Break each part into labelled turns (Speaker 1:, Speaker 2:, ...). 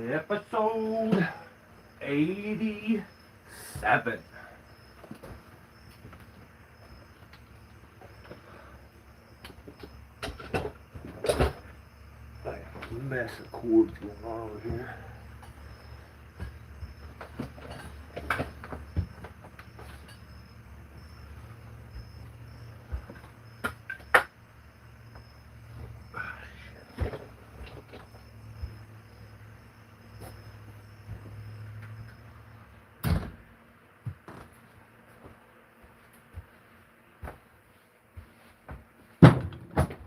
Speaker 1: Episode 87. Mess of cords going on over here.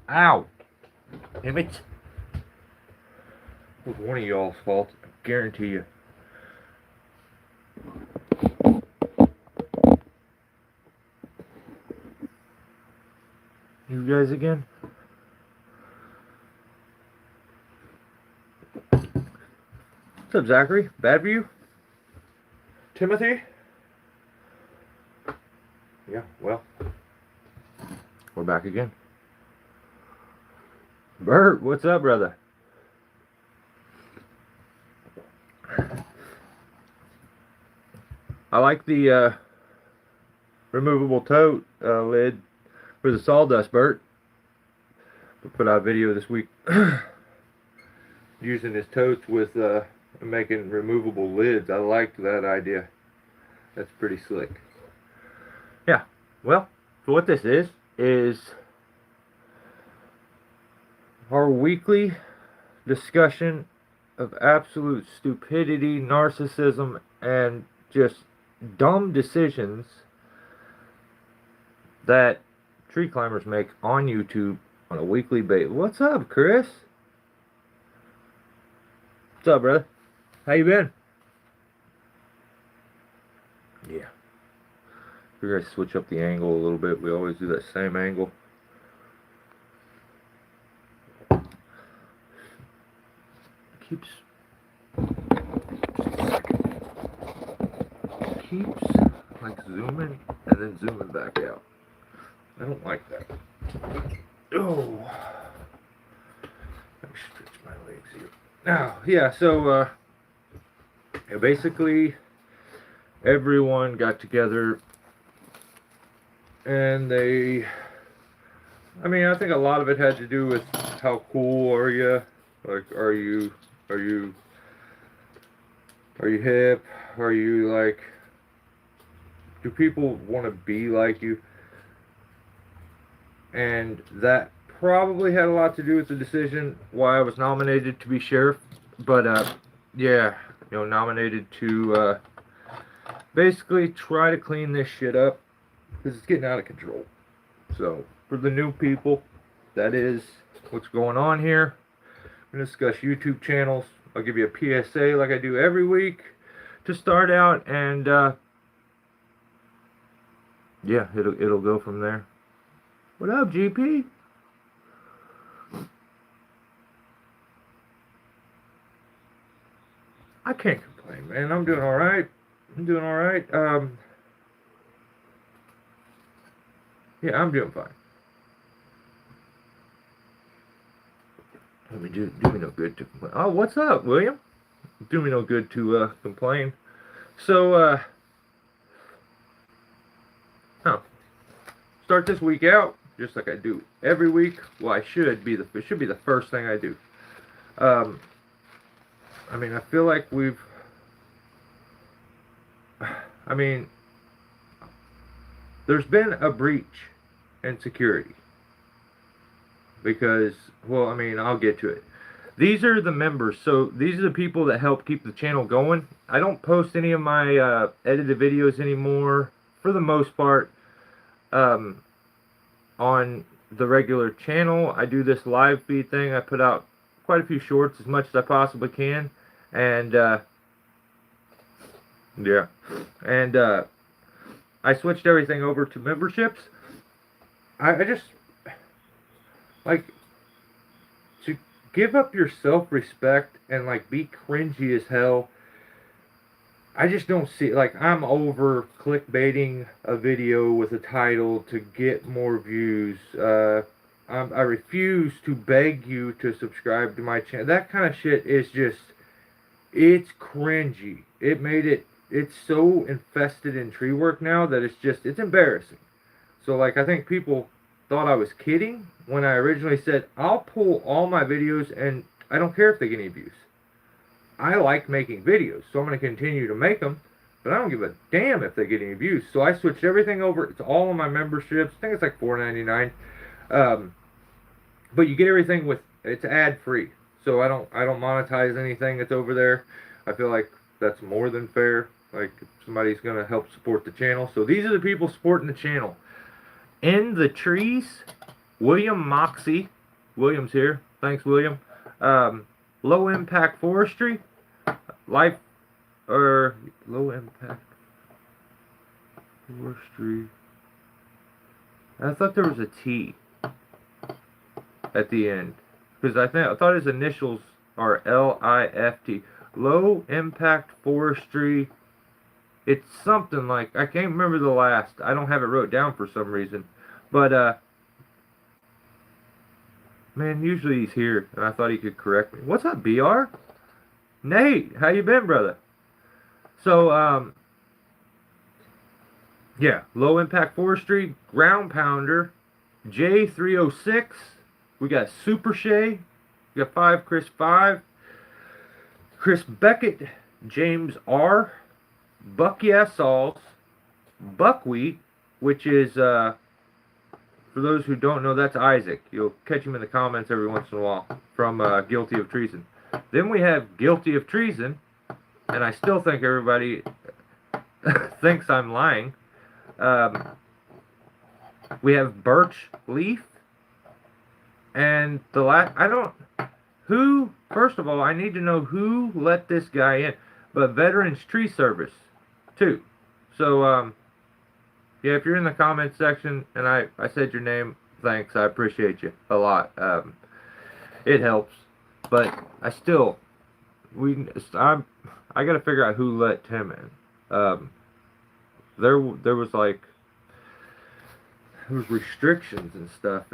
Speaker 1: Ow! Damn it! It was one of y'all's fault, I guarantee you. You guys again? What's up, Zachary? Bad for you? Timothy? Yeah, well, we're back again. Bert, what's up, brother? I like the removable tote lid for the sawdust, Bert. We put out a video this week using his totes with making removable lids. I liked that idea. That's pretty slick. Yeah, well, so what this is our weekly discussion of absolute stupidity, narcissism, and just dumb decisions that tree climbers make on YouTube on a weekly basis. What's up, Chris? What's up, brother? How you been? Yeah. We're gonna switch up the angle a little bit. We always do that same angle. Keeps like zooming and then zooming back out. I don't like that. Oh, let me stretch my legs here. Now, yeah, so yeah, basically everyone got together and I think a lot of it had to do with how cool are you? Like, are you hip? Are you like, do people want to be like you? And that probably had a lot to do with the decision why I was nominated to be sheriff. But yeah, nominated to basically try to clean this shit up because it's getting out of control. So for the new people, that is what's going on here. I'm going to discuss YouTube channels. I'll give you a PSA like I do every week to start out, and yeah, it'll go from there. What up, GP? I can't complain, man. I'm doing all right. Yeah, I'm doing fine. Do me no good to complain. Oh, what's up, William? Do me no good to complain. So, start this week out just like I do every week. Well, it should be the first thing I do. I feel like there's been a breach in security. Because, well, I'll get to it. These are the members. So these are the people that help keep the channel going. I don't post any of my edited videos anymore, for the most part, on the regular channel. I do this live feed thing. I put out quite a few shorts, as much as I possibly can. And, yeah. And, I switched everything over to memberships. I just... like, to give up your self-respect and, like, be cringy as hell, I just don't see, like, I'm over clickbaiting a video with a title to get more views. I refuse to beg you to subscribe to my channel. That kind of shit is just It's cringy. It's so infested in tree work now that it's embarrassing. So like I think people thought I was kidding when I originally said I'll pull all my videos and I don't care if they get any views. I like making videos, so I'm going to continue to make them, but I don't give a damn if they get any views. So I switched everything over. It's all on my memberships. I think it's like $4.99. Um, but you get everything with it's ad free. So I don't monetize anything that's over there. I feel like that's more than fair. Like somebody's going to help support the channel. So these are the people supporting the channel. In the trees, William Moxie. William's here. Thanks, William. Low impact forestry, life or low impact forestry. I thought there was a T at the end because I thought his initials are LIFT. Low impact forestry. It's something like I can't remember the last. I don't have it wrote down for some reason, but man, usually he's here, and I thought he could correct me. What's up, BR? Nate, how you been, brother? So, yeah, low impact forestry, ground pounder, J306. We got Super Shay. We got 5, Chris 5, Chris Beckett, James R, Buck Yesals, Buckwheat, which is for those who don't know, that's Isaac. You'll catch him in the comments every once in a while from Guilty of Treason. Then we have Guilty of Treason, and I still think everybody thinks I'm lying. We have Birch Leaf, and the last, first of all, I need to know who let this guy in, but Veterans Tree Service, too. So, yeah, if you're in the comments section and I said your name, thanks. I appreciate you a lot. It helps, but I got to figure out who let Tim in. There was restrictions and stuff,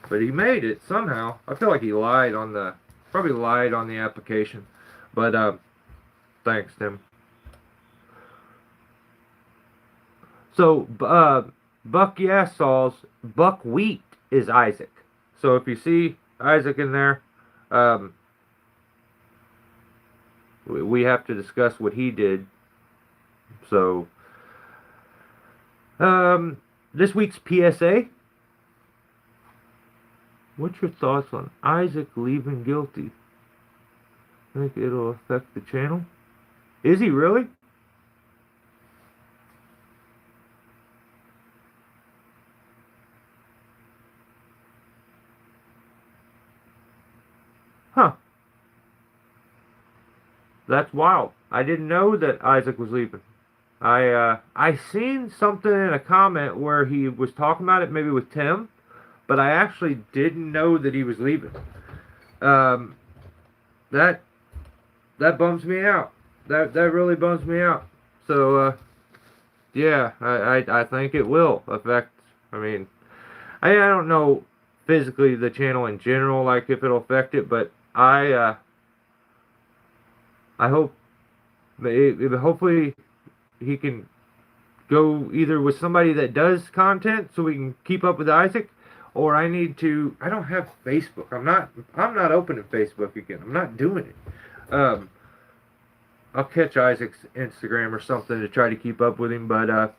Speaker 1: but he made it somehow. I feel like he probably lied on the application, but thanks, Tim. So, Buck Yassal's Buckwheat is Isaac. So if you see Isaac in there, we have to discuss what he did. So, this week's PSA. What's your thoughts on Isaac leaving Guilty? Think it'll affect the channel? Is he really? Huh. That's wild. I didn't know that Isaac was leaving. I seen something in a comment where he was talking about it, maybe with Tim, but I actually didn't know that he was leaving. That bums me out. That really bums me out. So yeah, I think it will affect. I mean, I don't know physically the channel in general, like if it'll affect it, but I hope hopefully he can go either with somebody that does content so we can keep up with Isaac, or I don't have Facebook. I'm not opening Facebook again. I'm not doing it. I'll catch Isaac's Instagram or something to try to keep up with him, but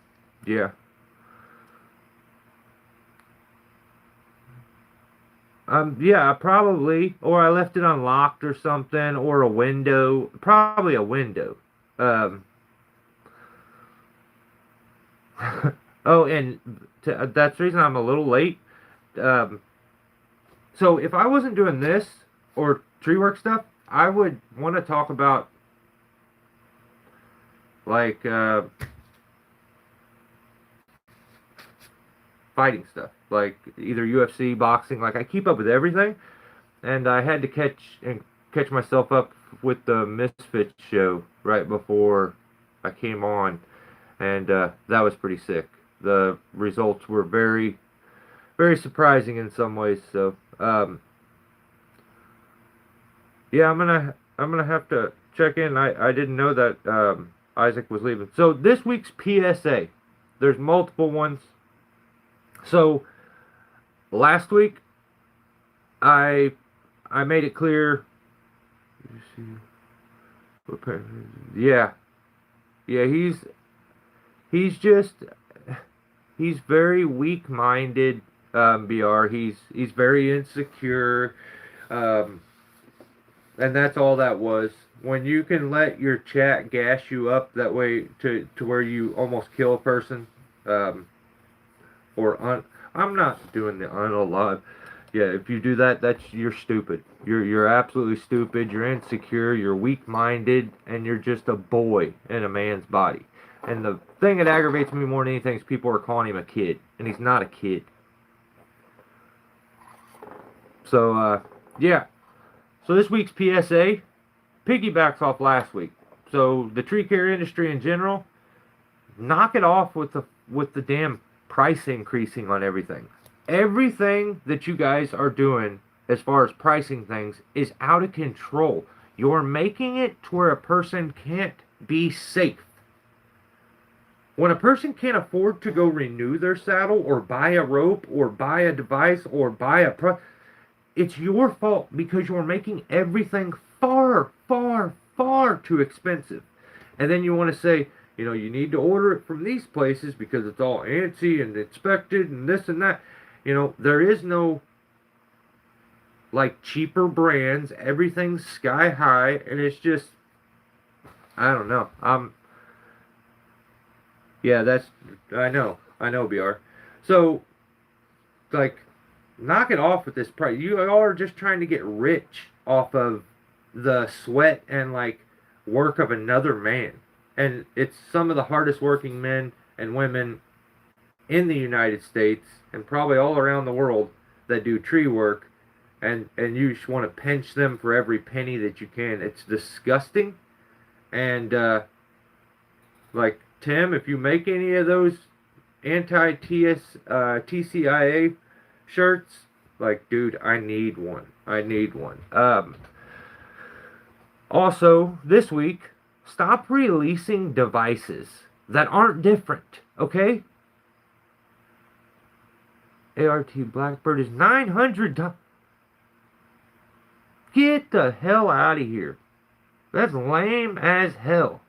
Speaker 1: yeah. Yeah, probably, or I left it unlocked or something, or a window, probably a window. Oh, and that's the reason I'm a little late. So if I wasn't doing this or tree work stuff, I would want to talk about like fighting stuff, like either UFC, boxing. Like I keep up with everything, and I had to catch myself up with the Misfits show right before I came on, and that was pretty sick. The results were very, very surprising in some ways. So yeah, I'm gonna I'm gonna have to check in. I didn't know that Isaac was leaving. So this week's PSA, there's multiple ones. So last week I I made it clear. Yeah, yeah. He's just he's very weak-minded. Br. He's very insecure. Um, and that's all that was. When you can let your chat gas you up that way to where you almost kill a person, um, I'm not doing the unalive. Yeah, if you do that, you're stupid. You're absolutely stupid. You're insecure. You're weak-minded, and you're just a boy in a man's body. And the thing that aggravates me more than anything is people are calling him a kid, and he's not a kid. So yeah. So this week's PSA piggybacks off last week. So the tree care industry in general, knock it off with the damn price increasing on everything. Everything that you guys are doing as far as pricing things is out of control. You're making it to where a person can't be safe. When a person can't afford to go renew their saddle or buy a rope or buy a device or buy a it's your fault because you're making everything far, far, far too expensive. And then you want to say, you need to order it from these places because it's all ANSI and inspected and this and that. There is no like cheaper brands. Everything's sky high, and it's just, I don't know. Yeah, I know, BR. So, like, knock it off with this price. You are just trying to get rich off of the sweat and like work of another man. And it's some of the hardest working men and women in the United States and probably all around the world that do tree work, and you just want to pinch them for every penny that you can. It's disgusting. And like Tim, if you make any of those TCIA shirts, like, dude, I need one. Also, this week, stop releasing devices that aren't different, okay? ART Blackbird is $900. Get the hell out of here. That's lame as hell.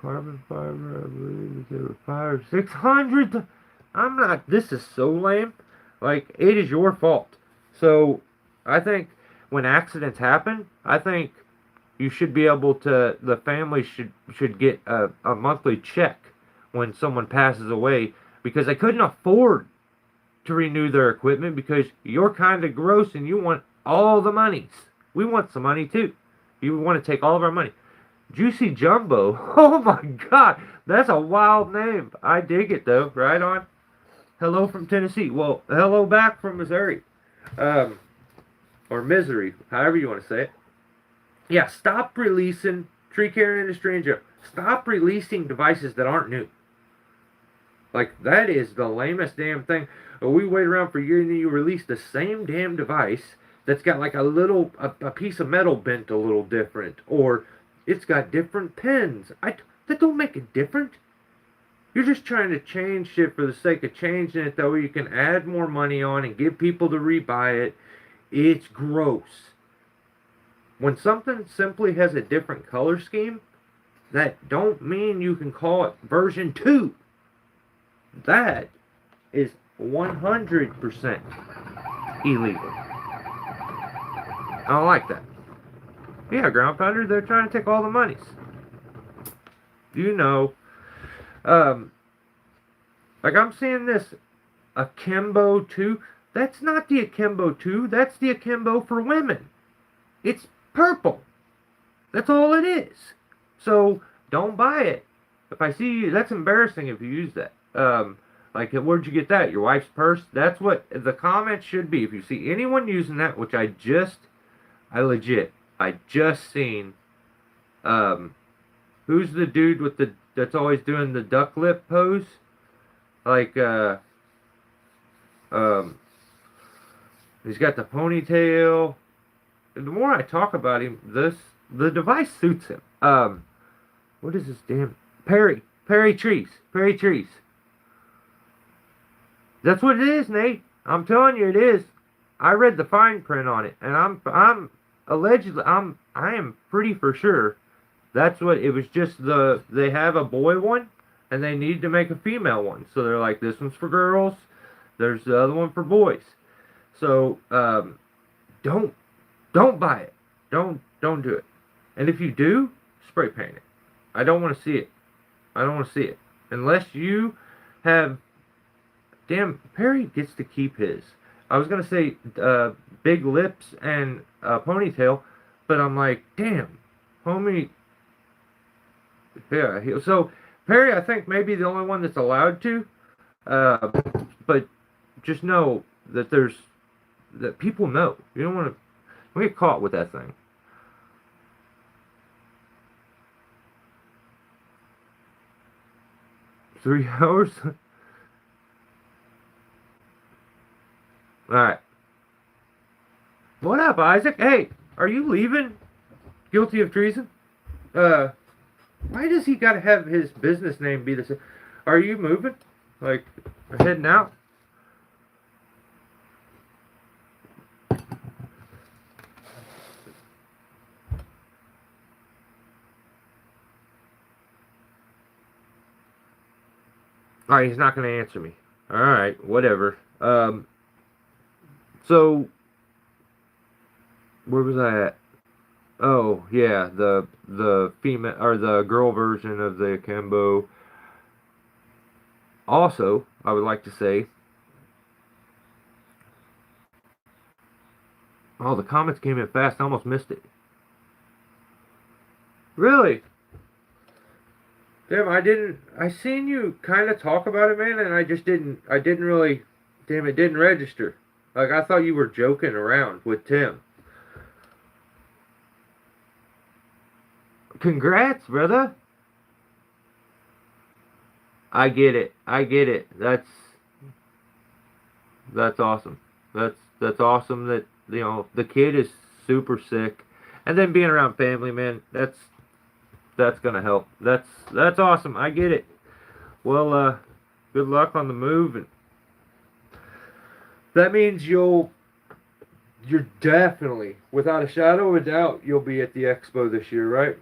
Speaker 1: Carbon fiber, I believe it's over 600. I'm not. This is so lame. Like, it is your fault. So, I think when accidents happen, I think you should be able to. The family should get a monthly check when someone passes away because they couldn't afford to renew their equipment because you're kind of gross and you want all the monies. We want some money too. You want to take all of our money. Juicy Jumbo. Oh my God, that's a wild name. I dig it though. Right on. Hello from Tennessee. Well, hello back from Missouri. Or Misery, however you want to say it. Yeah, stop releasing tree care industry in general. Stop releasing devices that aren't new. Like, that is the lamest damn thing. We wait around for a year and then you release the same damn device that's got like a piece of metal bent a little different, or it's got different pins. That don't make it different. You're just trying to change shit for the sake of changing it, that way you can add more money on and get people to rebuy it. It's gross. When something simply has a different color scheme, that don't mean you can call it version 2. That is 100% illegal. I don't like that. Yeah, Ground Pounder, they're trying to take all the monies. Like, I'm seeing this Akimbo 2. That's not the Akimbo 2. That's the Akimbo for women. It's purple. That's all it is. So, don't buy it. If I see you, that's embarrassing if you use that. Like, where'd you get that? Your wife's purse? That's what the comment should be. If you see anyone using that, which I just seen, who's the dude that's always doing the duck lip pose? Like, he's got the ponytail. the more I talk about him, the device suits him. What is this damn Perry Trees. That's what it is, Nate. I'm telling you, it is. I read the fine print on it, and I'm allegedly I am pretty for sure that's what it was. Just they have a boy one, and they need to make a female one. So they're like, this one's for girls. There's the other one for boys. So don't buy it. Don't do it. And if you do, spray paint it. I don't want to see it. I don't want to see it unless you have. Damn, Perry gets to keep his. I was gonna say big lips and a ponytail, but I'm like, damn, homie. Yeah, so Perry, I think maybe the only one that's allowed to. But just know that that people know. You don't want to get caught with that thing. Three hours. Alright. What up, Isaac? Hey, are you leaving? Guilty of treason? Why does he gotta have his business name be the same? Are you moving? Like, heading out? Alright, he's not gonna answer me. Alright, whatever. So, where was I at? Oh, yeah, the female, or the girl version of the Akimbo. Also, I would like to say, oh, the comments came in fast, I almost missed it. Really? Damn, I seen you kind of talk about it, man, and I didn't really, damn, it didn't register. Like, I thought you were joking around with Tim. Congrats, brother. I get it. That's awesome. That's awesome that, the kid is super sick. And then being around family, man, that's gonna help. That's awesome. I get it. Well, good luck on the move, and that means you're definitely, without a shadow of a doubt, you'll be at the expo this year, right?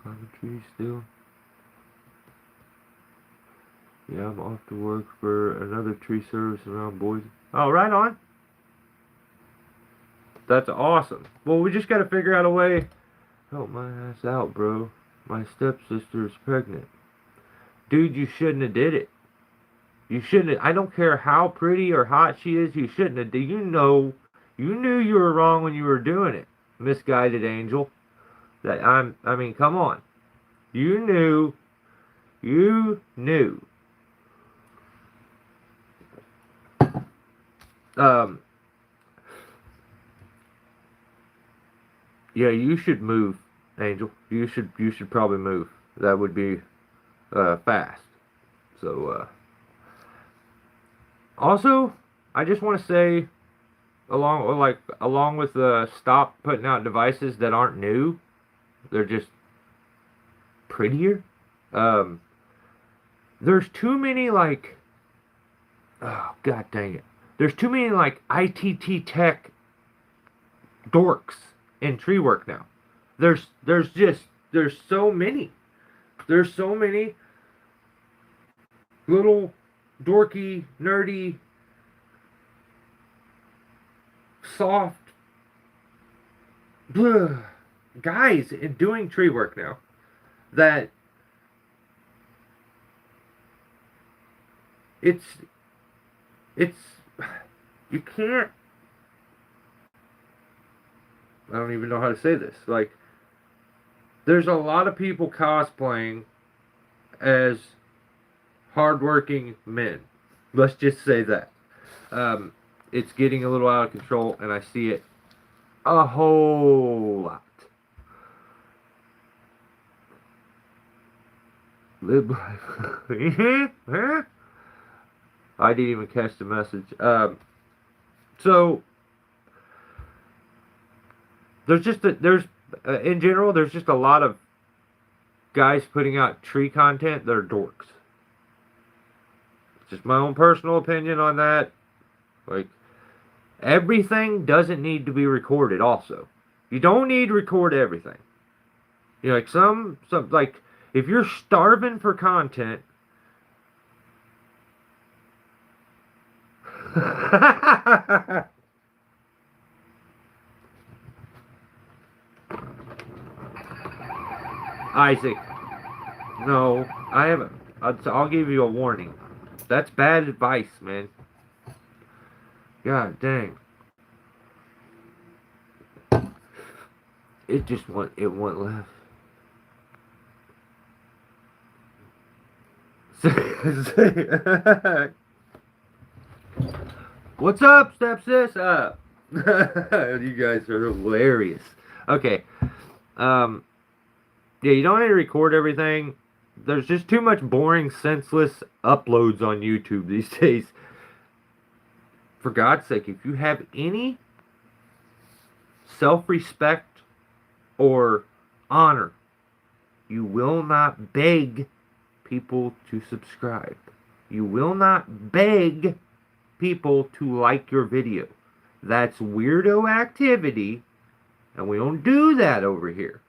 Speaker 1: On the tree still. Yeah, I'm off to work for another tree service around Boise. Oh, right on. That's awesome. Well, we just gotta figure out a way. Help my ass out, bro. My stepsister is pregnant. Dude, you shouldn't have did it. You shouldn't have. I don't care how pretty or hot she is. You shouldn't have. You knew you were wrong when you were doing it. Misguided angel. I mean, come on. You knew. Yeah, you should move, Angel. You should probably move. That would be fast. So also, I just want to say, along with stop putting out devices that aren't new. They're just prettier. There's too many oh, god dang it. There's too many ITT tech dorks in tree work now. There's so many. There's so many little dorky, nerdy, soft guys doing tree work now that it's you can't. I don't even know how to say this. There's a lot of people cosplaying as hardworking men. Let's just say that. It's getting a little out of control, and I see it a whole lot. Live life. I didn't even catch the message. So there's in general there's just a lot of guys putting out tree content that are dorks. Just my own personal opinion on that. Like, everything doesn't need to be recorded. Also, you don't need to record everything. You know, like some like if you're starving for content. Isaac, no, I haven't. I'll give you a warning. That's bad advice, man. God dang. It went left. What's up, stepsis? You guys are hilarious. Okay. Yeah, you don't need to record everything. There's just too much boring, senseless uploads on YouTube these days. For God's sake, if you have any self-respect or honor, you will not beg people to subscribe. You will not beg people to like your video. That's weirdo activity, and we don't do that over here.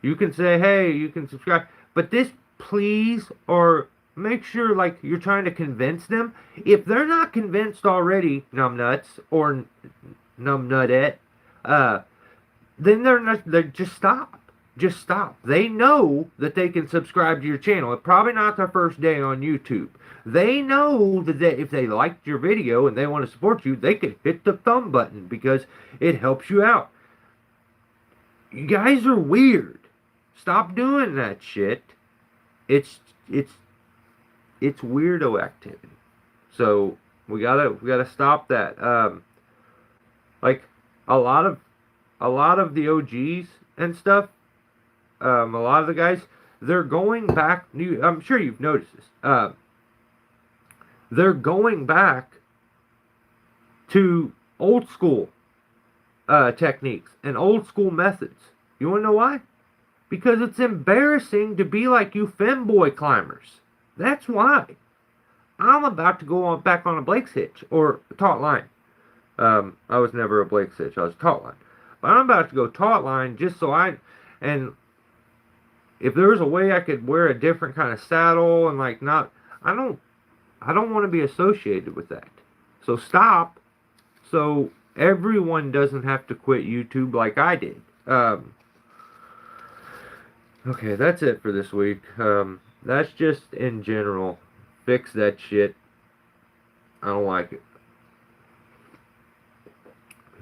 Speaker 1: You can say, hey, you can subscribe, but this, please, or make sure, like, you're trying to convince them. If they're not convinced already, numbnuts or numbnutette, then they're just stop. Just stop. They know that they can subscribe to your channel. It's probably not their first day on YouTube. They know that if they liked your video and they want to support you, they can hit the thumb button because it helps you out. You guys are weird. Stop doing that shit. It's weirdo activity. So we gotta stop that. Like a lot of the OGs and stuff. A lot of the guys, they're going back. I'm sure you've noticed this. They're going back to old school techniques and old school methods. You want to know why? Because it's embarrassing to be like you femboy climbers. That's why. I'm about to go back on a Blake's hitch or taut line. I was never a Blake's hitch. I was taut line. But I'm about to go taut line just so and if there was a way I could wear a different kind of saddle and like not, I don't want to be associated with that. So stop. So everyone doesn't have to quit YouTube like I did. Okay, that's it for this week. That's just in general. Fix that shit. I don't like it.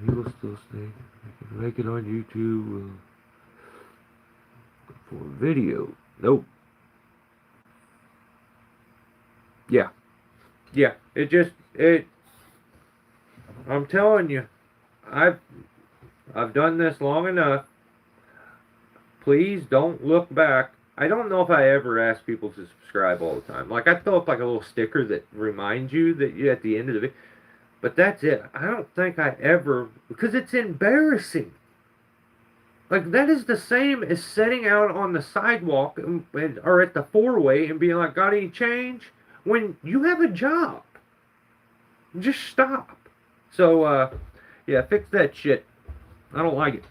Speaker 1: People still think they can make it on YouTube for video. Nope. Yeah. I'm telling you, I've done this long enough. Please don't look back. I don't know if I ever ask people to subscribe all the time. Like, I throw up like a little sticker that reminds you that you're at the end of the video. But that's it. I don't think I ever, because it's embarrassing. Like, that is the same as setting out on the sidewalk or at the four-way and being like, got any change? When you have a job. Just stop. So, yeah, fix that shit. I don't like it.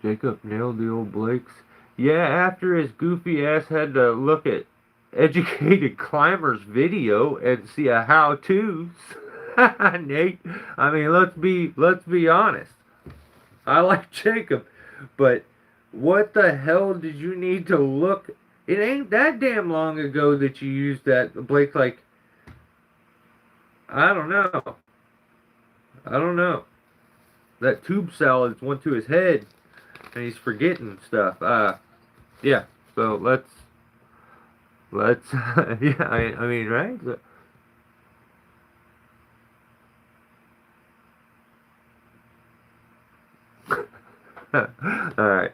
Speaker 1: Jacob nailed the old Blakes. Yeah, after his goofy ass had to look at Educated Climber's video and see a how-to. Nate, I mean, let's be honest. I like Jacob, but what the hell did you need to look? It ain't that damn long ago that you used that, Blake. Like, I don't know. That tube salad went to his head, and he's forgetting stuff. Yeah. So let's. Yeah. I mean, right? Alright.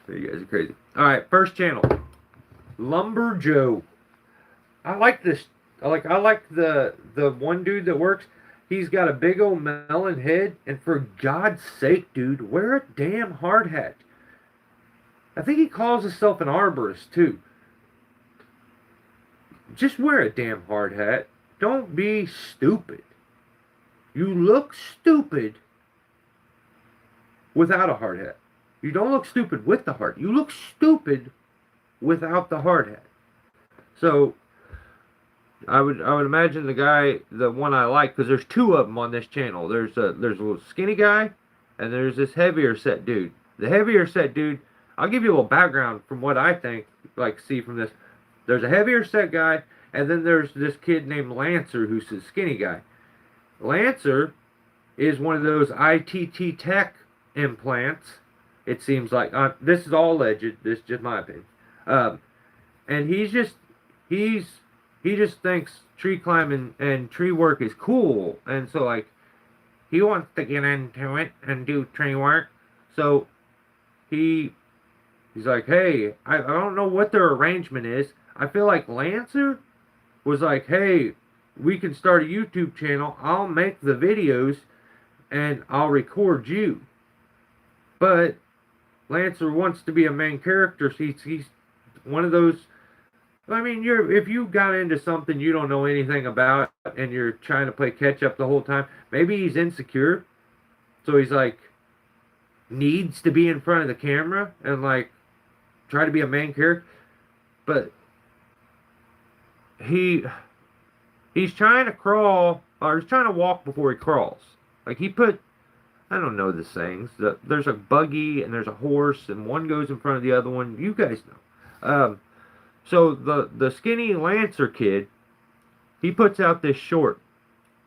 Speaker 1: You guys are crazy. Alright, first channel. Lumber Joe. I like this. I like the one dude that works. He's got a big old melon head, and for God's sake, dude, wear a damn hard hat. I think he calls himself an arborist too. Just wear a damn hard hat. Don't be stupid. You look stupid without a hard hat. You don't look stupid with the hard. You look stupid without the hard hat. So I would imagine the one I like, because there's two of them on this channel. There's a little skinny guy, and there's this heavier set dude. The heavier set dude, I'll give you a little background from what I think, see from this. There's a heavier set guy, and then there's this kid named Lancer, who's the skinny guy. Lancer is one of those ITT Tech implants. It seems like this is all alleged. This is just my opinion. And he just thinks tree climbing and tree work is cool, and so he wants to get into it and do tree work. So he's like, hey, I don't know what their arrangement is. I feel like Lancer was like, hey, we can start a YouTube channel. I'll make the videos and I'll record you. But Lancer wants to be a main character. So he's one of those. I mean, if you got into something you don't know anything about and you're trying to play catch up the whole time, maybe he's insecure. So he's needs to be in front of the camera and try to be a main character. But he's trying to crawl, or he's trying to walk before he crawls. He put, I don't know the sayings. There's a buggy and there's a horse, and one goes in front of the other one. You guys know. So the skinny Lancer kid, he puts out this short,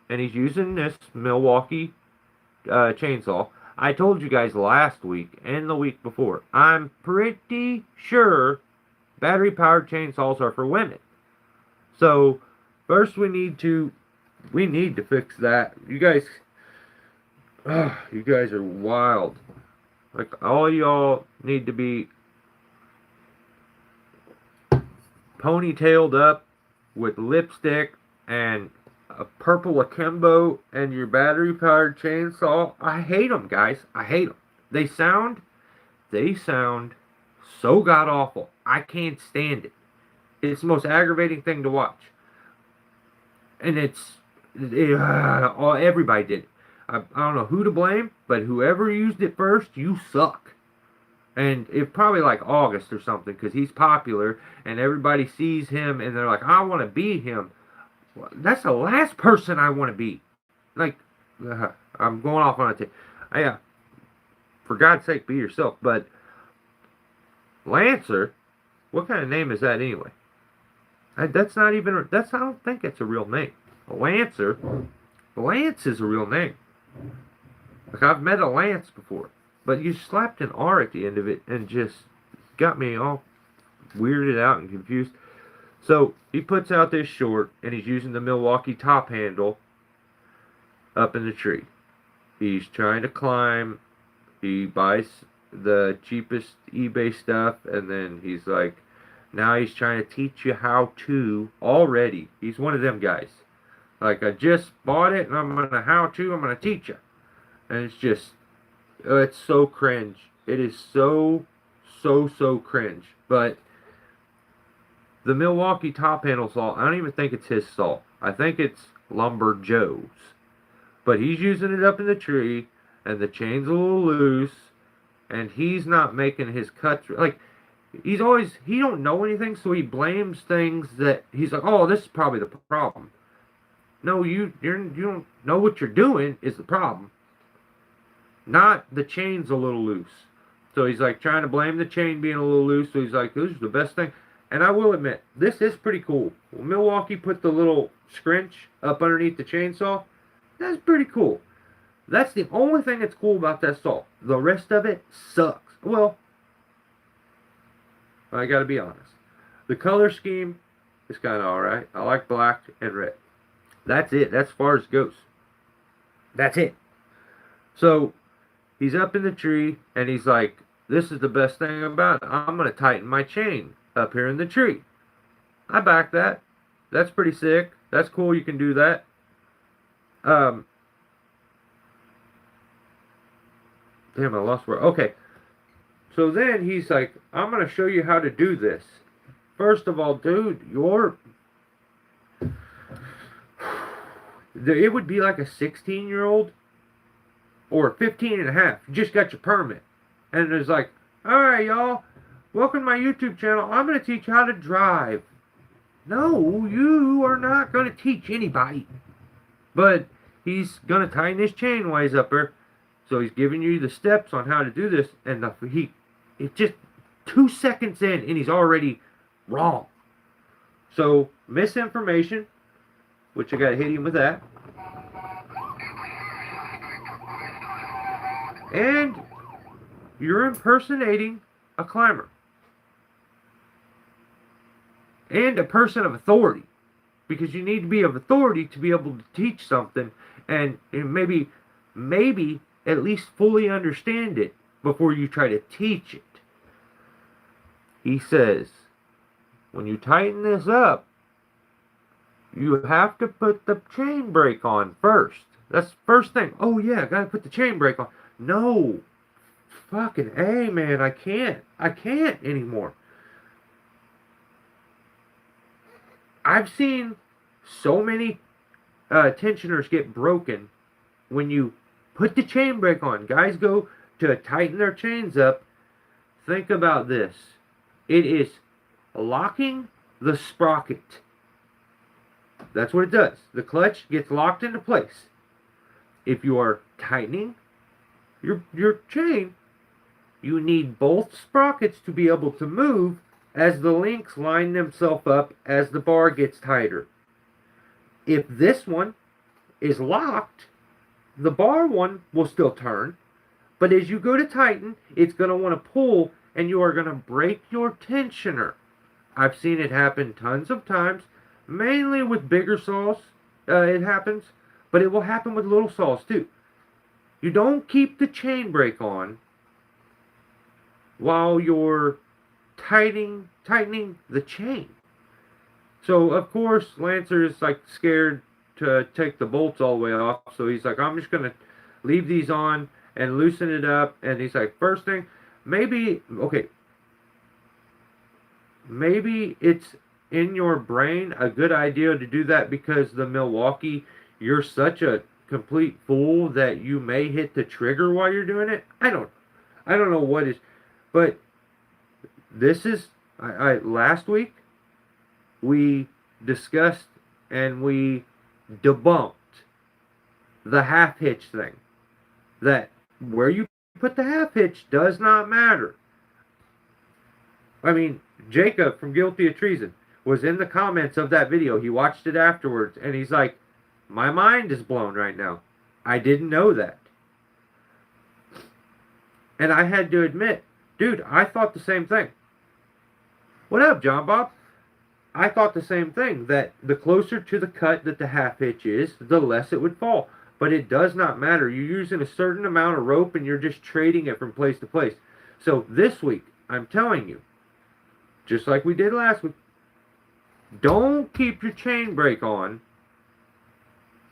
Speaker 1: and he's using this Milwaukee chainsaw. I told you guys last week and the week before, I'm pretty sure battery-powered chainsaws are for women. So first we need to fix that. You guys are wild. All y'all need to be ponytailed up with lipstick and a purple akimbo and your battery-powered chainsaw. I hate them, guys. I hate them. They sound so god-awful. I can't stand it. It's the most aggravating thing to watch. And everybody did it. I don't know who to blame, but whoever used it first, you suck. And it's probably August or something, because he's popular, and everybody sees him, and they're like, I want to be him. Well, that's the last person I want to be. I'm going off on a tangent. For God's sake, be yourself. But Lancer, what kind of name is that anyway? I don't think it's a real name. Lancer. Lance is a real name. I've met a Lance before. But you slapped an R at the end of it and just got me all weirded out and confused. So he puts out this short, and he's using the Milwaukee top handle up in the tree. He's trying to climb. He buys the cheapest eBay stuff, and then now he's trying to teach you how to already. He's one of them guys. I just bought it, and I'm going to teach you. And it's just, it's so cringe. It is so cringe. But the Milwaukee top handle saw, I don't even think it's his saw. I think it's Lumber Joe's. But he's using it up in the tree, and the chain's a little loose, and he's not making his cuts. He don't know anything, so he blames things that he's like, oh, this is probably the problem. No, you don't know what you're doing is the problem. Not the chain's a little loose. So he's trying to blame the chain being a little loose. So he's like, this is the best thing. And I will admit, this is pretty cool. Well, Milwaukee put the little scrunch up underneath the chainsaw. That's pretty cool. That's the only thing that's cool about that saw. The rest of it sucks. Well, I gotta be honest. The color scheme is kind of alright. I like black and red. That's it. That's as far as it goes. That's it. So He's up in the tree, and he's like, this is the best thing about it. I'm going to tighten my chain up here in the tree. I back that. That's pretty sick. That's cool. You can do that. Damn, I lost where. Okay. So then he's like, I'm going to show you how to do this. First of all, dude, it would be like a 16-year-old or 15 and a half. You just got your permit. And it's like, all right, y'all, welcome to my YouTube channel. I'm going to teach you how to drive. No, you are not going to teach anybody. But he's going to tighten his chain while he's up there. So he's giving you the steps on how to do this. And it's just 2 seconds in, and he's already wrong. So, misinformation, which I got to hit him with that. And you're impersonating a climber. And a person of authority. Because you need to be of authority to be able to teach something and maybe at least fully understand it before you try to teach it. He says, when you tighten this up, you have to put the chain brake on first. That's the first thing. Oh yeah, I gotta put the chain brake on. No. Fucking A, man, I can't anymore. I've seen so many tensioners get broken when you put the chain brake on. Guys go to tighten their chains up. Think about this. It is locking the sprocket. That's what it does. The clutch gets locked into place. If you are tightening your chain, you need both sprockets to be able to move as the links line themselves up as the bar gets tighter. If this one is locked, the bar one will still turn, but as you go to tighten, it's going to want to pull, and you are going to break your tensioner. I've seen it happen tons of times, mainly with bigger saws. It happens, but it will happen with little saws too. You don't keep the chain brake on while you're tightening the chain. So of course Lancer is like scared to take the bolts all the way off, so he's like, I'm just gonna leave these on and loosen it up. And he's like, first thing, maybe it's in your brain a good idea to do that because the Milwaukee, you're such a complete fool that you may hit the trigger while you're doing it. I don't know what is, but this is, last week we discussed and we debunked the half hitch thing. That where you put the half hitch does not matter. I mean, Jacob from Guilty of Treason was in the comments of that video. He watched it afterwards and he's like, my mind is blown right now. I didn't know that. And I had to admit, dude, I thought the same thing. What up, John Bob? I thought the same thing, that the closer to the cut that the half hitch is, the less it would fall. But it does not matter. You're using a certain amount of rope and you're just trading it from place to place. So this week, I'm telling you, just like we did last week, don't keep your chain brake on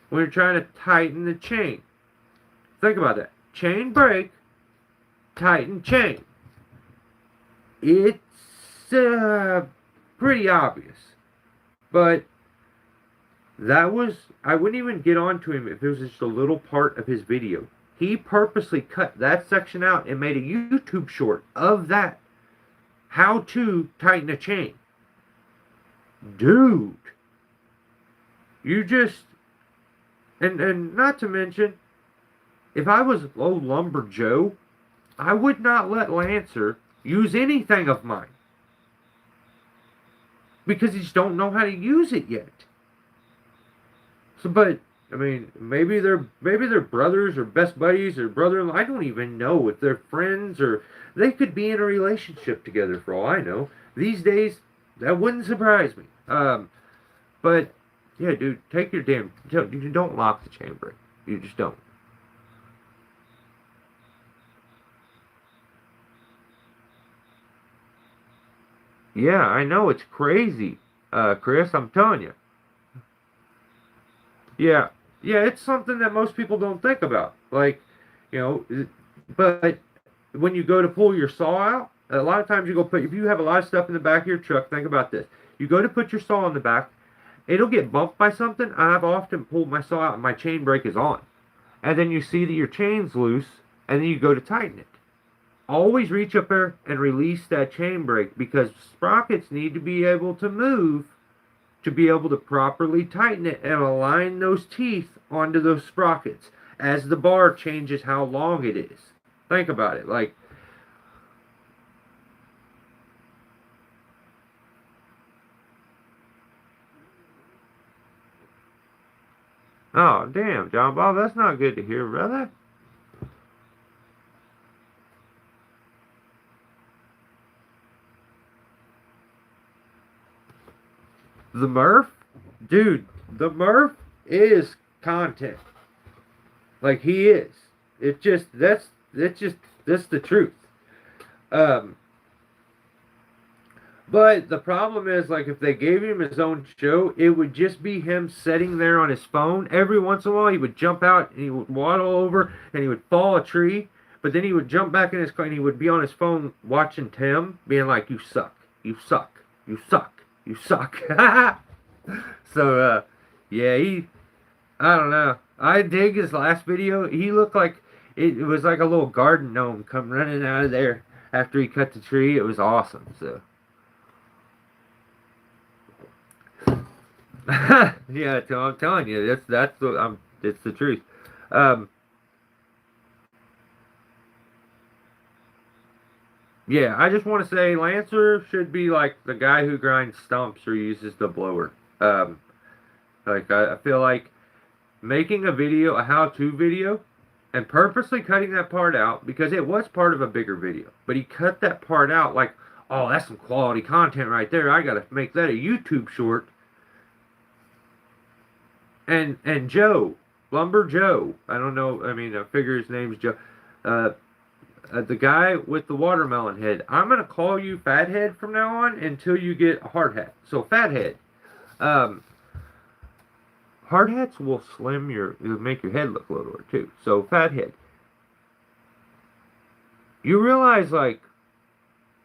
Speaker 1: when you're trying to tighten the chain. Think about that. Chain brake, tighten chain. It's pretty obvious. But that was, I wouldn't even get onto him if it was just a little part of his video. He purposely cut that section out and made a YouTube short of that. How to tighten a chain. Dude. You just, and not to mention, if I was old Lumber Joe, I would not let Lancer use anything of mine. Because he just don't know how to use it yet. So, but, I mean, maybe they're brothers or best buddies or brother-in-law. I don't even know if they're friends or they could be in a relationship together for all I know. These days, that wouldn't surprise me. But, yeah, dude, take your damn, you don't lock the chain brake. You just don't. Yeah, I know it's crazy, Chris. I'm telling you. Yeah, yeah, it's something that most people don't think about. Like, you know, but when you go to pull your saw out, a lot of times you go put, if you have a lot of stuff in the back of your truck, think about this. You go to put your saw in the back, it'll get bumped by something. I've often pulled my saw out and my chain brake is on. And then you see that your chain's loose, and then you go to tighten it. Always reach up there and release that chain brake because sprockets need to be able to move to be able to properly tighten it and align those teeth onto those sprockets as the bar changes how long it is. Think about it. Like, oh, damn, John Bob, that's not good to hear, brother. The Murph? Dude, the Murph is content. Like, he is. It just, that's the truth. Um, But the problem is, like, if they gave him his own show, it would just be him sitting there on his phone. Every once in a while, he would jump out and he would waddle over and he would fall a tree. But then he would jump back in his car and he would be on his phone watching Tim, being like, "You suck, you suck, you suck, you suck." So, yeah, I don't know. I dig his last video. He looked like it was like a little garden gnome come running out of there after he cut the tree. It was awesome. So. Yeah, I'm telling you, that's the it's the truth. Um, yeah, I just want to say Lancer should be like the guy who grinds stumps or uses the blower. Like I feel like making a video, a how-to video, and purposely cutting that part out because it was part of a bigger video, but he cut that part out like, oh, that's some quality content right there. I gotta make that a YouTube short. And Joe, Lumber Joe. I don't know. I mean, I figure his name's Joe. Uh, the guy with the watermelon head. I'm gonna call you Fathead from now on until you get a hard hat. So Fathead. Um, hard hats will make your head look littler too. So Fathead. You realize like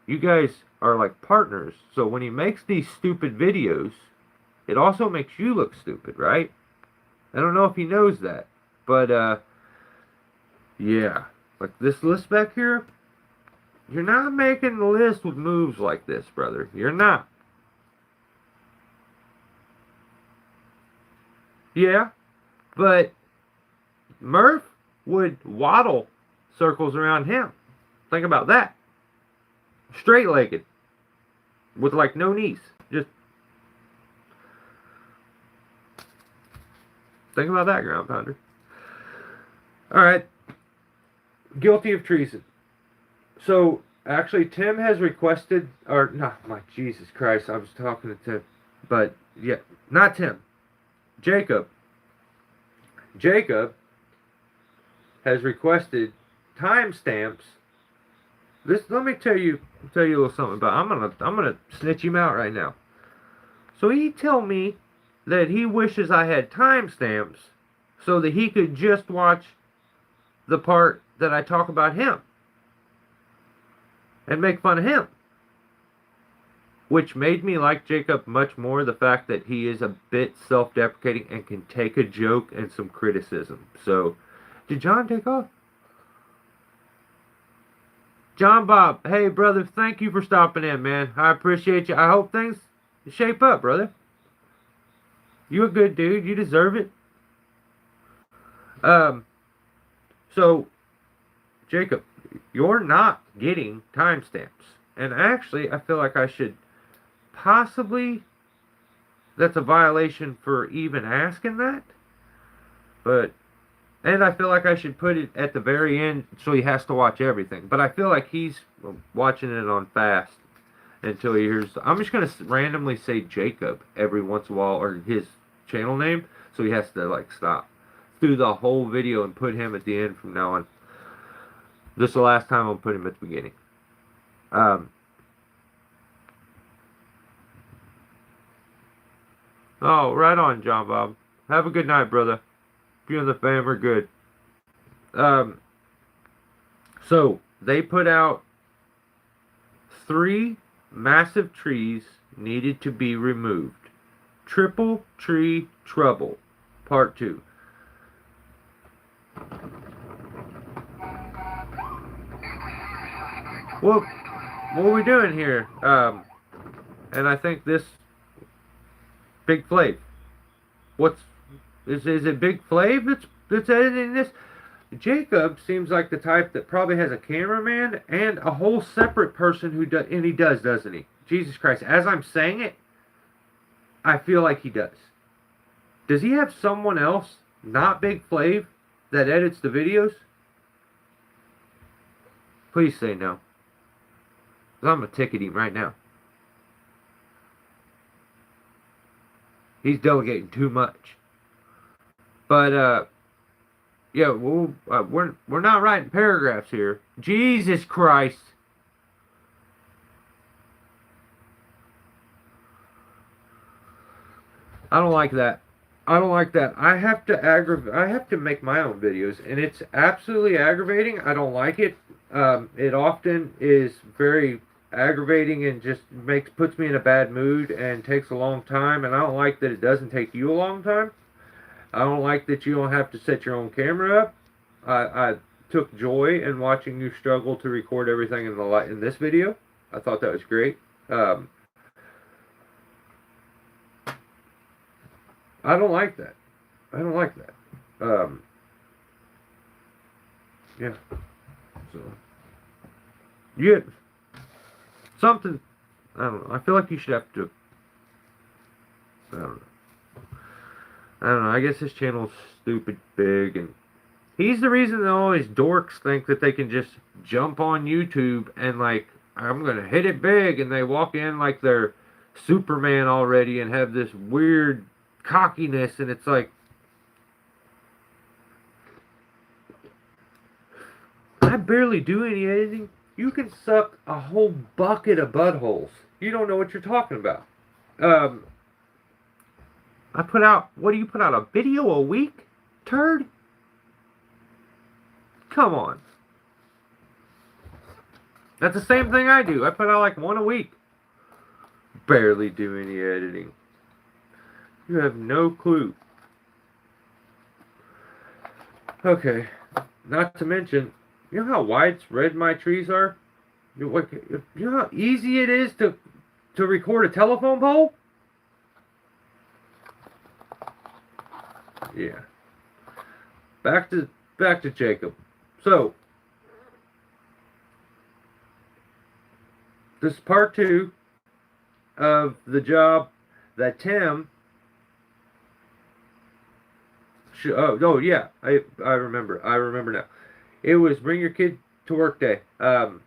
Speaker 1: you guys are like partners. So when he makes these stupid videos, it also makes you look stupid, right? I don't know if he knows that, but yeah, like this list back here, you're not making the list with moves like this, brother. You're not. Yeah, but Murph would waddle circles around him. Think about that. Straight-legged, with like no knees. Just think about that, ground pounder. All right, guilty of treason. So actually, Tim has requested, or not, my Jesus Christ, I was talking to Tim, but yeah, not Tim, Jacob. Jacob has requested timestamps. This, let me tell you a little something about. I'm gonna snitch him out right now. So he tell me that he wishes I had timestamps so that he could just watch the part that I talk about him and make fun of him. Which made me like Jacob much more, the fact that he is a bit self-deprecating and can take a joke and some criticism. So, did John take off? John Bob, hey brother, thank you for stopping in, man. I appreciate you. I hope things shape up, brother. You a good dude. You deserve it. Um, so, Jacob, you're not getting timestamps. And actually, I feel like I should possibly, that's a violation for even asking that. But, and I feel like I should put it at the very end so he has to watch everything. But I feel like he's watching it on fast until he hears. I'm just going to randomly say Jacob every once in a while, or his channel name, so he has to like stop through the whole video and put him at the end from now on. This is the last time I'll put him at the beginning. Um, Oh, right on, John Bob. Have a good night, brother. You and the fam are good. Um, so they put out 3 massive trees needed to be removed. Triple tree trouble, part 2. Well, what are we doing here? And I think this Big Flav. What's is it Big Flav that's editing this? Jacob seems like the type that probably has a cameraman and a whole separate person who does, and he does, doesn't he? Jesus Christ! As I'm saying it, I feel like he does. Does he have someone else, not Big Flav, that edits the videos? Please say no. 'Cause I'm gonna ticket him right now. He's delegating too much. But yeah, well, we're not writing paragraphs here. Jesus Christ! I don't like that. I don't like that. I have to make my own videos, and it's absolutely aggravating. I don't like it. It often is very aggravating and just puts me in a bad mood and takes a long time. And I don't like that it doesn't take you a long time. I don't like that you don't have to set your own camera up. I took joy in watching you struggle to record everything in this video. I thought that was great. I don't like that. I don't like that. Yeah. So, yeah. Something. I don't know. I feel like you should have to. I don't know. I guess his channel's stupid big, and he's the reason that all these dorks think that they can just jump on YouTube and like, I'm gonna hit it big, and they walk in like they're Superman already and have this weird cockiness, and it's like, I barely do any editing. You can suck a whole bucket of buttholes. You don't know what you're talking about. I put out, what do you put out, a video a week, turd? Come on. That's the same thing I do. I put out like 1 a week. Barely do any editing. You have no clue. Okay. Not to mention, you know how widespread my trees are? You know how easy it is to record a telephone pole? Yeah. Back to Jacob. So, this is part 2 of the job that Tim. Oh yeah, I remember. I remember now. It was bring your kid to work day.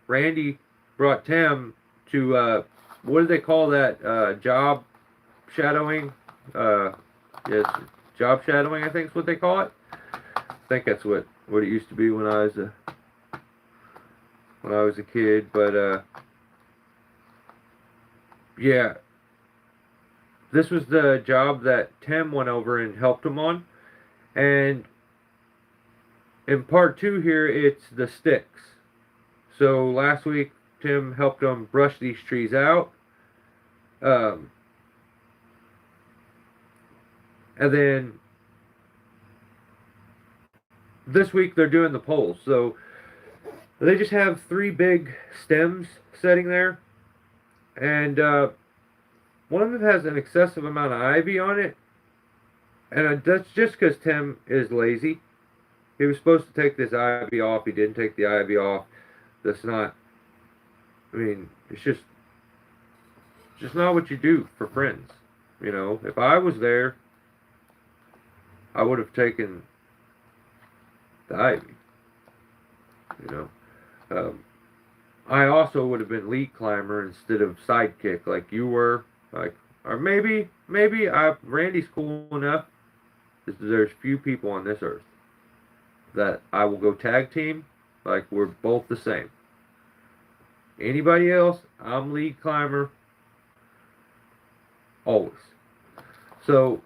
Speaker 1: Randy brought Tim to what do they call that? Job shadowing. Yes, job shadowing. I think is what they call it. I think that's what it used to be when I was a kid. But yeah, this was the job that Tim went over and helped him on. And in part 2 here, it's the sticks. So last week, Tim helped them brush these trees out. And then this week, they're doing the poles. So they just have 3 big stems sitting there. And one of them has an excessive amount of ivy on it. And that's just because Tim is lazy. He was supposed to take this ivy off. He didn't take the ivy off. That's not, I mean, it's just not what you do for friends. You know, if I was there, I would have taken the ivy. You know, I also would have been lead climber instead of sidekick like you were. Like, or maybe Randy's cool enough. There's few people on this earth that I will go tag team. Like, we're both the same. Anybody else, I'm lead climber. Always. So,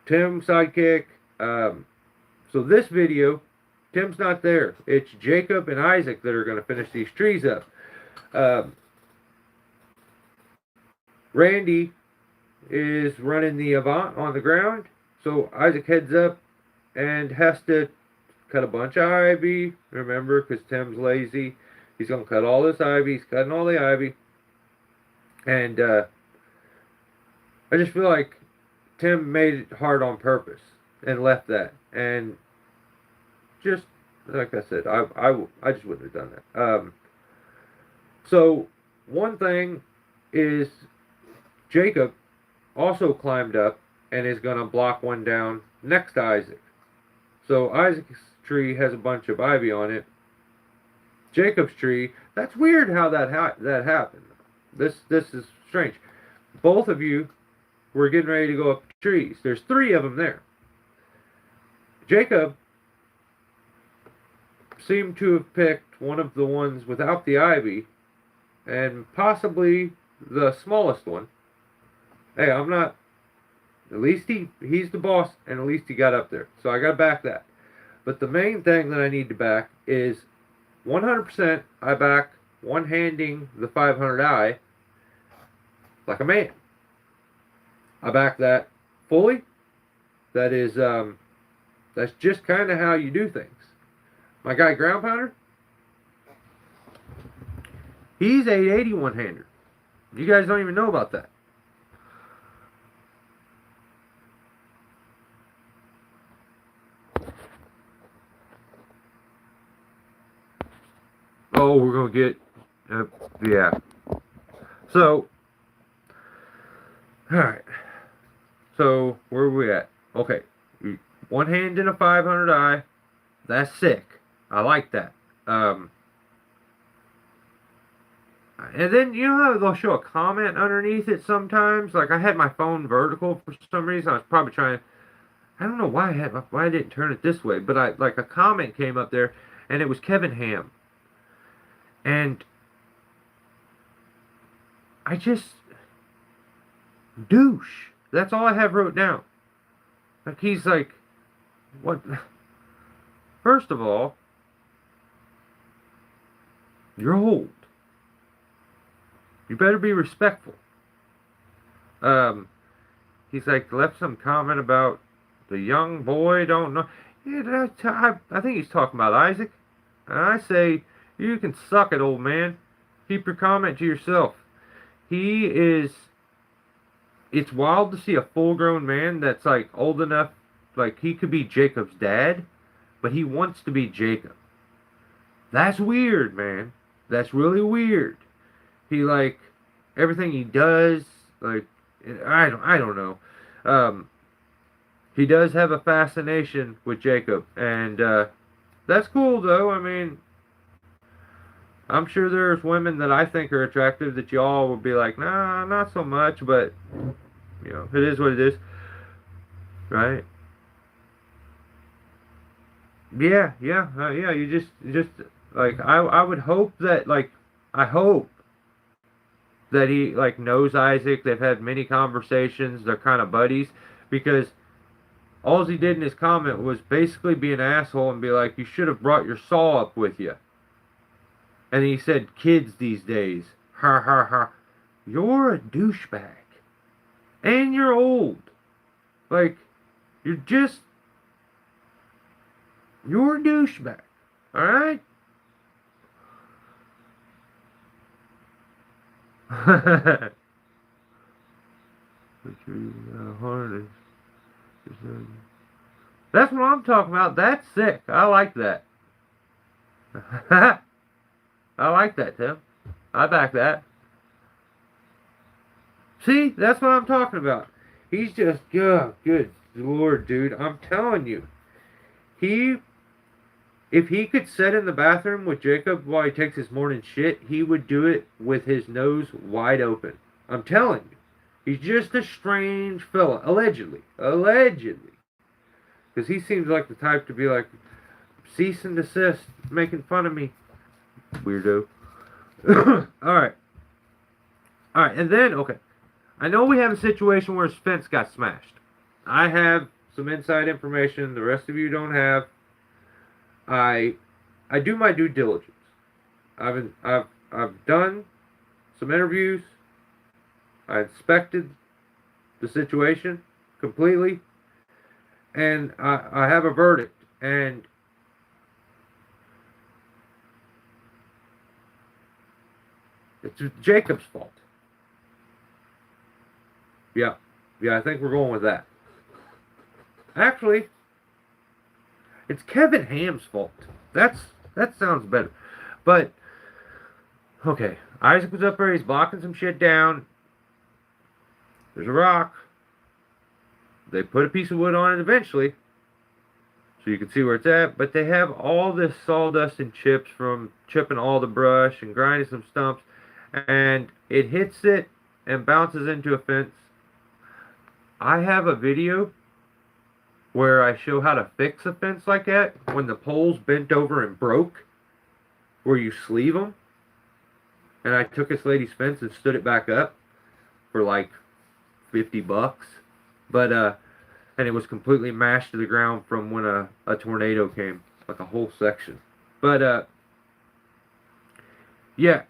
Speaker 1: Tim, sidekick. So this video, Tim's not there. It's Jacob and Isaac that are going to finish these trees up. Randy is running the Avant on the ground. So Isaac heads up and has to cut a bunch of ivy. Remember, because Tim's lazy. He's going to cut all this ivy. He's cutting all the ivy. And I just feel like Tim made it hard on purpose and left that. And just, like I said, I just wouldn't have done that. So, one thing is Jacob also climbed up and is going to block one down next to Isaac. So, Isaac's tree has a bunch of ivy on it. Jacob's tree, that's weird how that happened. This is strange. Both of you were getting ready to go up trees. There's 3 of them there. Jacob seemed to have picked one of the ones without the ivy, and possibly the smallest one. Hey, I'm not... At least he's the boss, and at least he got up there. So I got to back that. But the main thing that I need to back is 100% I back one-handing the 500i like a man. I back that fully. That is, that's just kind of how you do things. My guy Ground Pounder, he's 880 one-hander. You guys don't even know about that. Oh, we're going to get, yeah. So, alright. So, where are we at? Okay. One hand in a 500i. That's sick. I like that. And then, you know how they'll show a comment underneath it sometimes? Like, I had my phone vertical for some reason. I was probably trying to... I don't know why I didn't turn it this way. But, like, a comment came up there, and it was Kevin Ham. And I just... douche. That's all I have wrote down. Like, he's like... What? First of all, you're old. You better be respectful. He's like, left some comment about the young boy don't know. Yeah, I think he's talking about Isaac. And I say, you can suck it, old man. Keep your comment to yourself. He is... It's wild to see a full-grown man that's, like, old enough, like, he could be Jacob's dad, but he wants to be Jacob. That's weird, man. That's really weird. He, like, everything he does, like, I don't know. He does have a fascination with Jacob, and, that's cool, though. I mean, I'm sure there's women that I think are attractive that y'all would be like, nah, not so much, but, you know, it is what it is. Right? Yeah, you just, like, I would hope that, like, I hope that he, like, knows Isaac. They've had many conversations. They're kind of buddies, because all he did in his comment was basically be an asshole and be like, you should have brought your saw up with you. And he said, kids these days. Ha ha ha. You're a douchebag. And you're old. Like, you're a douchebag. Alright? That's what I'm talking about. That's sick. I like that. I like that, Tim. I back that. See? That's what I'm talking about. He's just, oh, good Lord, dude. I'm telling you. If he could sit in the bathroom with Jacob while he takes his morning shit, he would do it with his nose wide open. I'm telling you. He's just a strange fella. Allegedly. Because he seems like the type to be like, cease and desist, making fun of me. Weirdo. Alright, and then, okay. I know we have a situation where his fence got smashed. I have some inside information the rest of you don't have. I do my due diligence. I've done some interviews. I inspected the situation completely, and I have a verdict. And it's Jacob's fault. Yeah, I think we're going with that. Actually, it's Kevin Ham's fault. That sounds better. But okay, Isaac was up there. He's blocking some shit down. There's a rock. They put a piece of wood on it eventually, so you can see where it's at. But they have all this sawdust and chips from chipping all the brush and grinding some stumps, and it hits it and bounces into a fence. I have a video where I show how to fix a fence like that when the poles bent over and broke, where you sleeve them. And I took this lady's fence and stood it back up for like $50. But and it was completely mashed to the ground from when a tornado came, like a whole section. But yeah,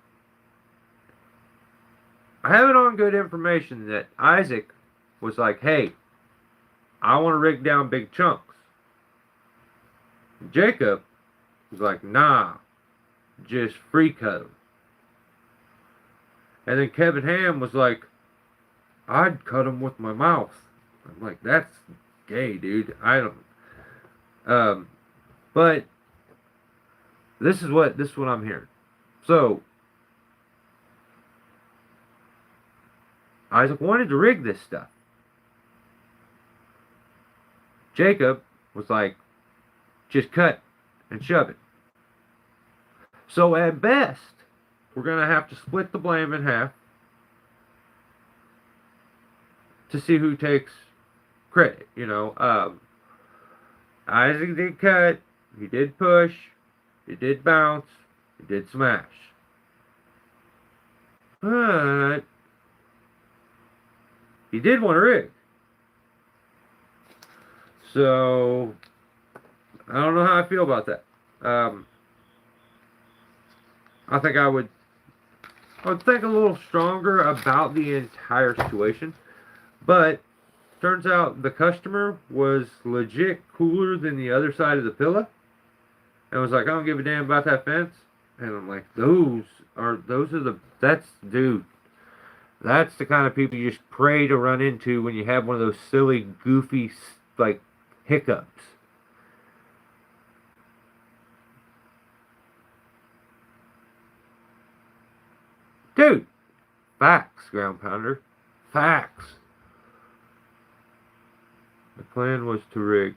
Speaker 1: I have it on good information that Isaac was like, hey, I want to rig down big chunks. Jacob was like, nah, just free cut them. And then Kevin Ham was like, I'd cut them with my mouth. I'm like, that's gay, dude. I don't. But this is what I'm hearing. So Isaac wanted to rig this stuff. Jacob was like, just cut and shove it. So at best, we're going to have to split the blame in half to see who takes credit, you know. Isaac did cut, he did push, he did bounce, he did smash. But he did want to rig. So, I don't know how I feel about that. I think I would think a little stronger about the entire situation. But, turns out the customer was legit cooler than the other side of the pillow. And was like, I don't give a damn about that fence. And I'm like, that's the kind of people you just pray to run into when you have one of those silly, goofy, like, hiccups. Dude, facts, ground pounder. Facts. The plan was to rig.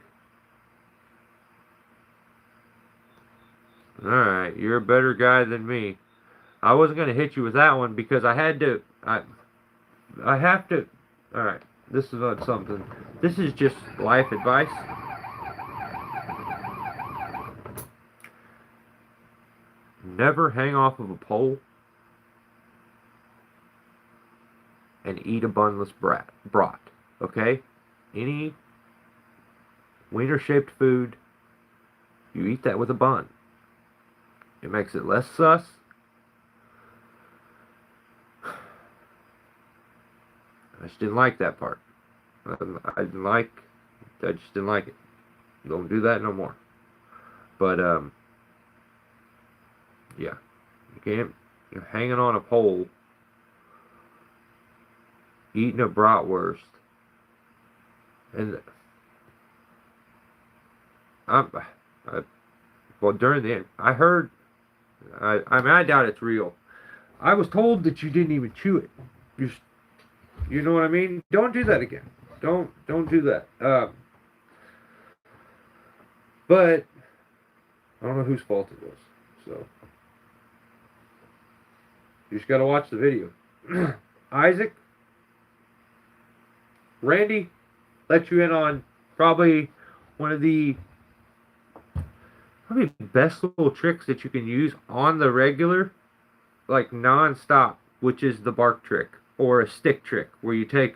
Speaker 1: Alright, you're a better guy than me. I wasn't going to hit you with that one because I had to... I have to... Alright, this is not something. This is just life advice. Never hang off of a pole and eat a bunless brat. Okay? Any wiener-shaped food, you eat that with a bun. It makes it less sus. I just didn't like that part. I just didn't like it. Don't do that no more. But, yeah. You're hanging on a pole, eating a bratwurst, and well, during the end, I heard, I mean, I doubt it's real. I was told that you didn't even chew it. You know what I mean? Don't do that again. Don't do that. But I don't know whose fault it was. So you just gotta watch the video. Isaac, Randy, let you in on probably one of the best little tricks that you can use on the regular, like non-stop, which is the bark trick. or a stick trick where you take,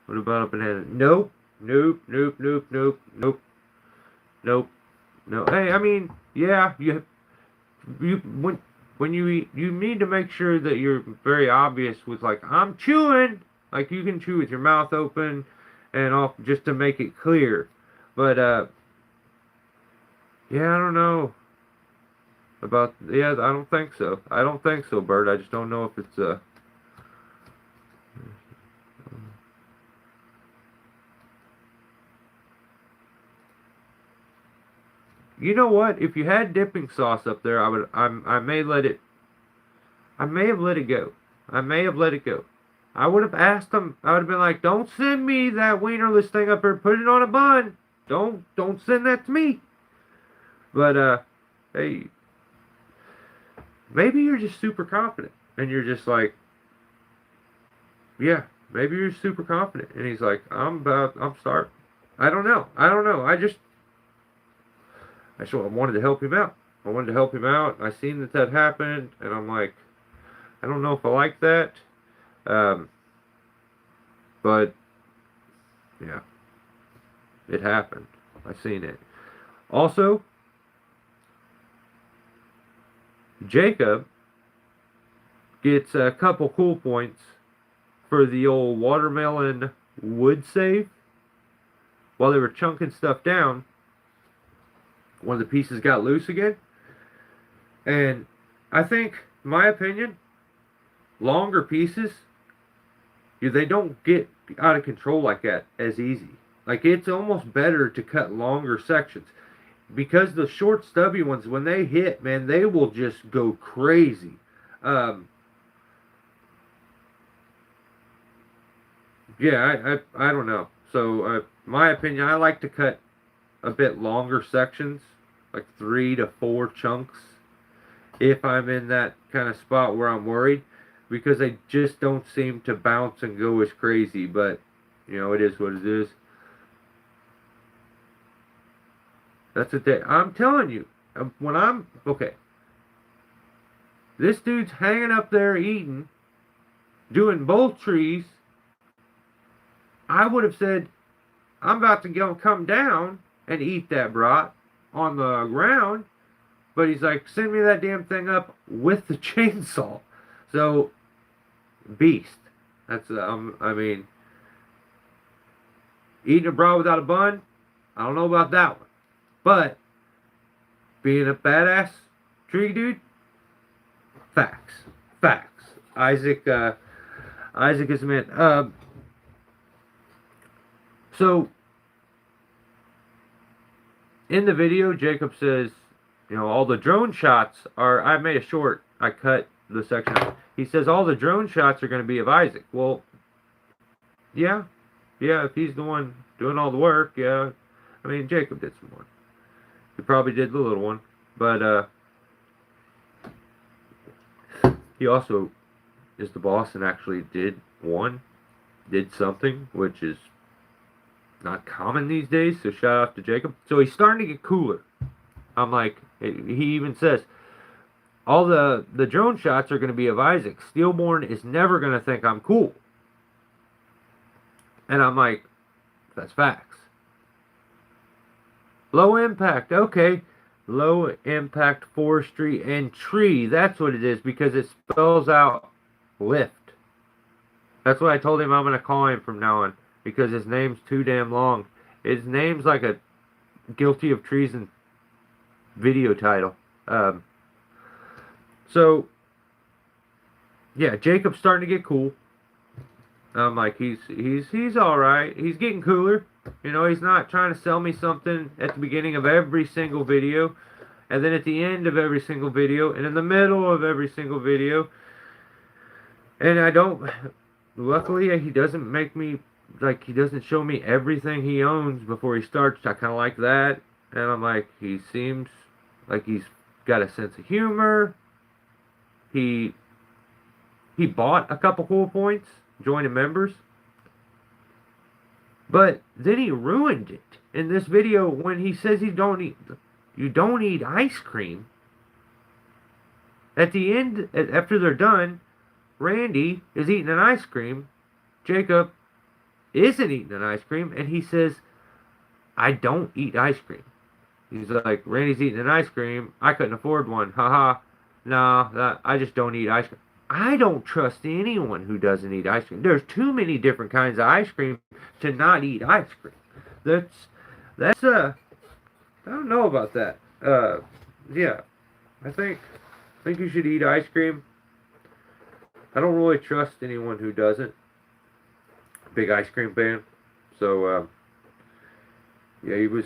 Speaker 1: what about a banana? Nope, nope, nope, nope, nope, nope, nope, no. Hey, I mean, yeah, you when you eat, you need to make sure that you're very obvious with, like, I'm chewing, like you can chew with your mouth open and off, just to make it clear. But yeah, I don't know about, yeah, I don't think so. I don't think so, Bert. I just don't know if it's you know what? If you had dipping sauce up there, I may let it. I may have let it go. I may have let it go. I would have asked them. I would have been like, "Don't send me that wienerless thing up there. Put it on a bun. Don't send that to me." But hey, maybe you're just super confident, and you're just like, yeah, maybe you're super confident, and he's like, I'm starving. I don't know. I don't know. I just wanted to help him out. I wanted to help him out. I seen that happened, and I'm like, I don't know if I like that. But yeah, it happened. I seen it. Also, Jacob gets a couple cool points for the old watermelon wood save. While they were chunking stuff down, one of the pieces got loose again. And I think, in my opinion, longer pieces, they don't get out of control like that as easy. Like, it's almost better to cut longer sections. Because the short, stubby ones, when they hit, man, they will just go crazy. Yeah, I don't know. So, my opinion, I like to cut a bit longer sections, like 3 to 4 chunks, if I'm in that kind of spot where I'm worried, because they just don't seem to bounce and go as crazy. But, you know, it is what it is. That's a day. I'm telling you, when I'm okay, this dude's hanging up there eating, doing both trees. I would have said, I'm about to go come down and eat that brat on the ground. But he's like, send me that damn thing up with the chainsaw. So, beast. That's, I mean, eating a brat without a bun, I don't know about that one. But, being a badass tree dude, facts. Facts. Isaac is a man. So, in the video, Jacob says, you know, all the drone shots are, I made a short, I cut the section. He says all the drone shots are going to be of Isaac. Well, yeah, if he's the one doing all the work, yeah. I mean, Jacob did some work. He probably did the little one, but he also is the boss and actually did something, which is not common these days, so shout out to Jacob. So he's starting to get cooler. I'm like, he even says, all the drone shots are going to be of Isaac. Steelborn is never going to think I'm cool. And I'm like, that's facts. Low impact, okay. Low impact forestry and tree. That's what it is, because it spells out lift. That's what I told him I'm going to call him from now on, because his name's too damn long. His name's like a guilty of treason video title. So, yeah, Jacob's starting to get cool. I'm like, he's all right. He's getting cooler. You know, he's not trying to sell me something at the beginning of every single video, and then at the end of every single video, and in the middle of every single video. And I don't. Luckily, he doesn't make me, like, he doesn't show me everything he owns before he starts. I kind of like that. And I'm like, he seems like he's got a sense of humor. He bought a couple cool points, joining members. But then he ruined it in this video when he says you don't eat ice cream. At the end, after they're done, Randy is eating an ice cream. Jacob isn't eating an ice cream, and he says, I don't eat ice cream. He's like, Randy's eating an ice cream. I couldn't afford one. Haha. No, I just don't eat ice cream. I don't trust anyone who doesn't eat ice cream. There's too many different kinds of ice cream to not eat ice cream. That's I don't know about that. Yeah, I think you should eat ice cream. I don't really trust anyone who doesn't. Big ice cream fan. So yeah, he was.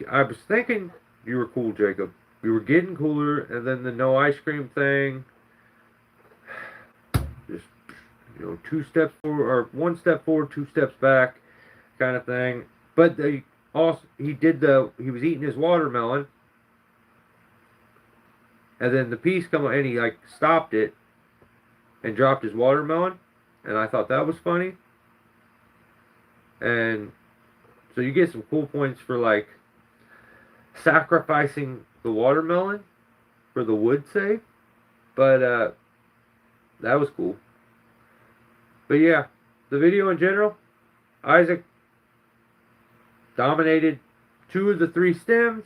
Speaker 1: I was thinking you were cool, Jacob. You were getting cooler, and then the no ice cream thing. Just, you know, 2 steps forward or 1 step forward, 2 steps back, kind of thing. But he was eating his watermelon, and then the piece come and he like stopped it and dropped his watermelon, and I thought that was funny. And so you get some cool points for like sacrificing the watermelon for the wood save, but that was cool. But yeah, the video in general, Isaac dominated 2 of the 3 stems,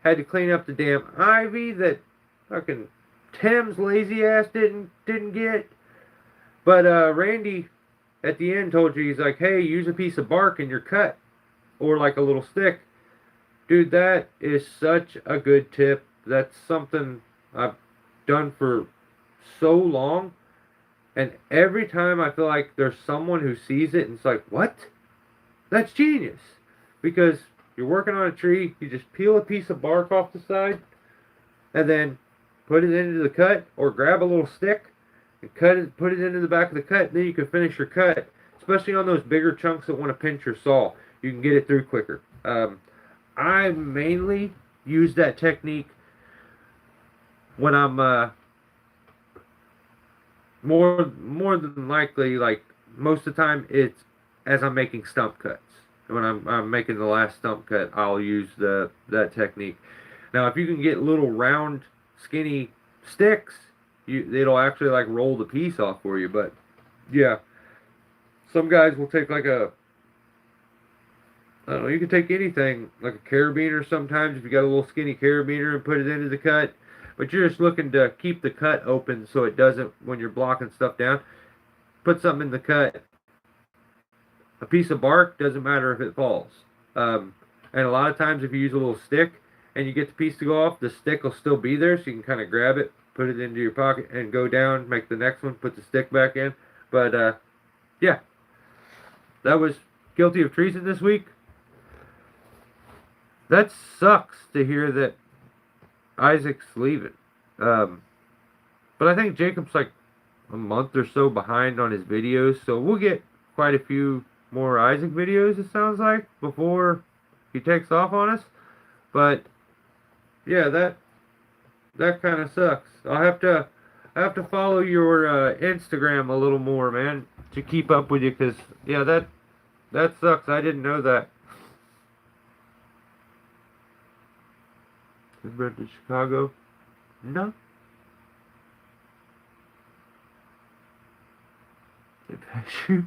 Speaker 1: had to clean up the damn ivy that fucking Tim's lazy ass didn't get. But Randy at the end told you, he's like, hey, use a piece of bark in your cut, or like a little stick. Dude, that is such a good tip. That's something I've done for so long. And every time I feel like there's someone who sees it and it's like, what? That's genius. Because you're working on a tree, you just peel a piece of bark off the side, and then put it into the cut, or grab a little stick and put it into the back of the cut, and then you can finish your cut. Especially on those bigger chunks that want to pinch your saw. You can get it through quicker. I mainly use that technique when I'm more than likely, like most of the time, it's as I'm making stump cuts. When I'm making the last stump cut, I'll use that technique. Now, if you can get little round, skinny sticks, it'll actually like roll the piece off for you. But yeah, some guys will take like I don't know, you can take anything, like a carabiner sometimes, if you got a little skinny carabiner, and put it into the cut. But you're just looking to keep the cut open so it doesn't, when you're blocking stuff down, put something in the cut. A piece of bark, doesn't matter if it falls. And a lot of times if you use a little stick and you get the piece to go off, the stick will still be there, so you can kind of grab it, put it into your pocket, and go down, make the next one, put the stick back in. But yeah, that was Guilty of Treason this week. That sucks to hear that Isaac's leaving. But I think Jacob's like a month or so behind on his videos, so we'll get quite a few more Isaac videos, it sounds like, before he takes off on us. But yeah, that kind of sucks. I have to follow your Instagram a little more, man, to keep up with you, because yeah, that sucks. I didn't know that. Has been to Chicago? No. They paid you?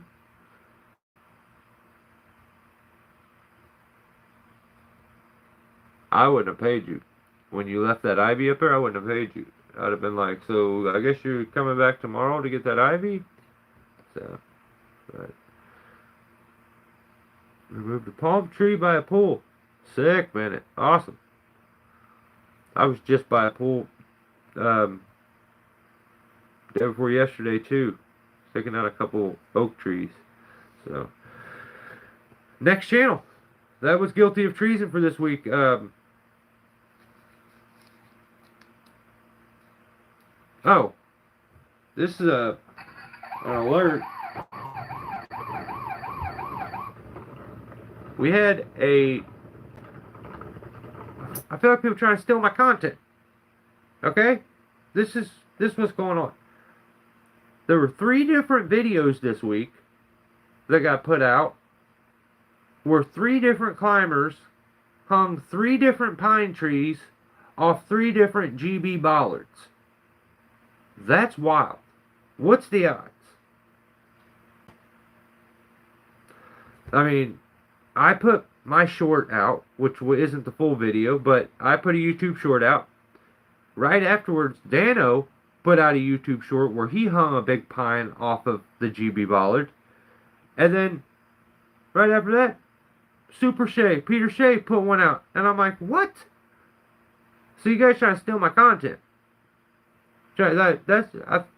Speaker 1: I wouldn't have paid you. When you left that ivy up there, I wouldn't have paid you. I'd have been like, so I guess you're coming back tomorrow to get that ivy? So, right. Removed a palm tree by a pool. Sick, man. Awesome. I was just by a pool day before yesterday too, taking out a couple oak trees. So, next channel. That was Guilty of Treason for this week. Oh, this is an alert. We had I feel like people trying to steal my content. Okay? This what's going on. There were 3 different videos this week that got put out where 3 different climbers hung 3 different pine trees off 3 different GB bollards. That's wild. What's the odds? I mean, I put my short out, which isn't the full video, but I put a YouTube short out. Right afterwards, Dano put out a YouTube short where he hung a big pine off of the GB bollard. And then, right after that, Peter Shea put one out. And I'm like, what? So you guys trying to steal my content. I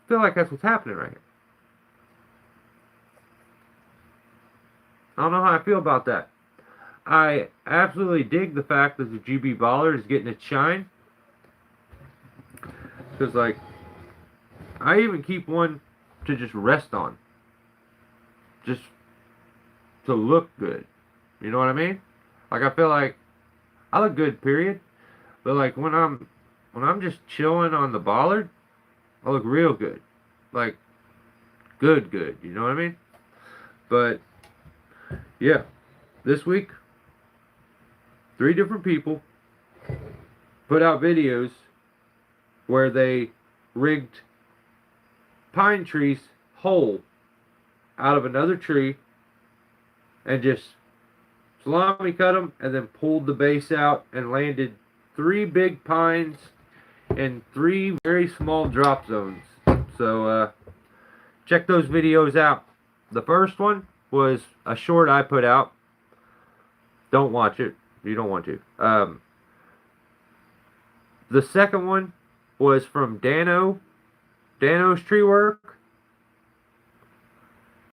Speaker 1: feel like that's what's happening right here. I don't know how I feel about that. I absolutely dig the fact that the GB bollard is getting its shine. Because, like, I even keep one to just rest on. Just to look good. You know what I mean? Like, I feel like I look good, period. But, like, when I'm just chilling on the bollard, I look real good. Like, good. You know what I mean? But, yeah. This week, 3 different people put out videos where they rigged pine trees whole out of another tree and just salami cut them and then pulled the base out and landed 3 big pines in 3 very small drop zones. So check those videos out. The first one was a short I put out. Don't watch it. You don't want to. The second one was from Dano's tree work.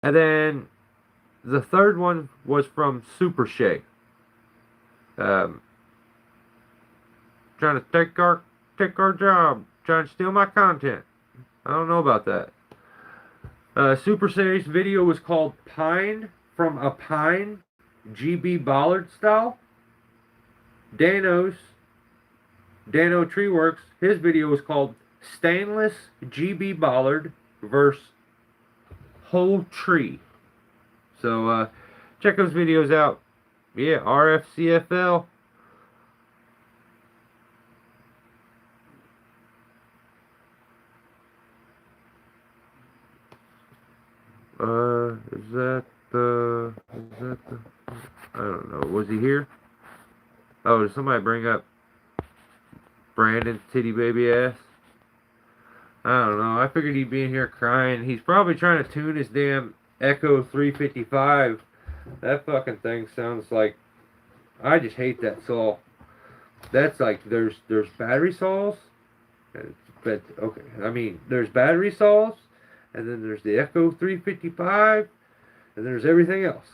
Speaker 1: And then the third one was from Super Shea. Trying to take our job. Trying to steal my content. I don't know about that. Super Shea's video was called Pine from a Pine GB Bollard Style. Dano Tree Works, his video was called Stainless GB Bollard versus Whole Tree. So check those videos out. Yeah, RFCFL. Is that the I don't know. Was he here? Oh, did somebody bring up Brandon's titty baby ass? I don't know. I figured he'd be in here crying. He's probably trying to tune his damn Echo 355. That fucking thing sounds like... I just hate that saw. That's like, there's battery saws. But, okay. I mean, there's battery saws. And then there's the Echo 355. And there's everything else.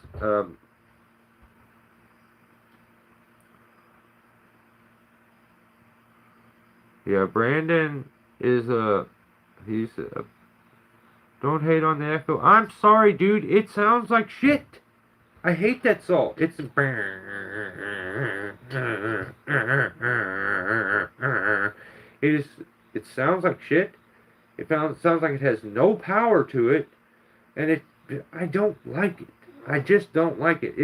Speaker 1: Yeah, Brandon is don't hate on the Echo. I'm sorry, dude. It sounds like shit. I hate that saw. It sounds like shit. It sounds like it has no power to it, and I don't like it. I just don't like it.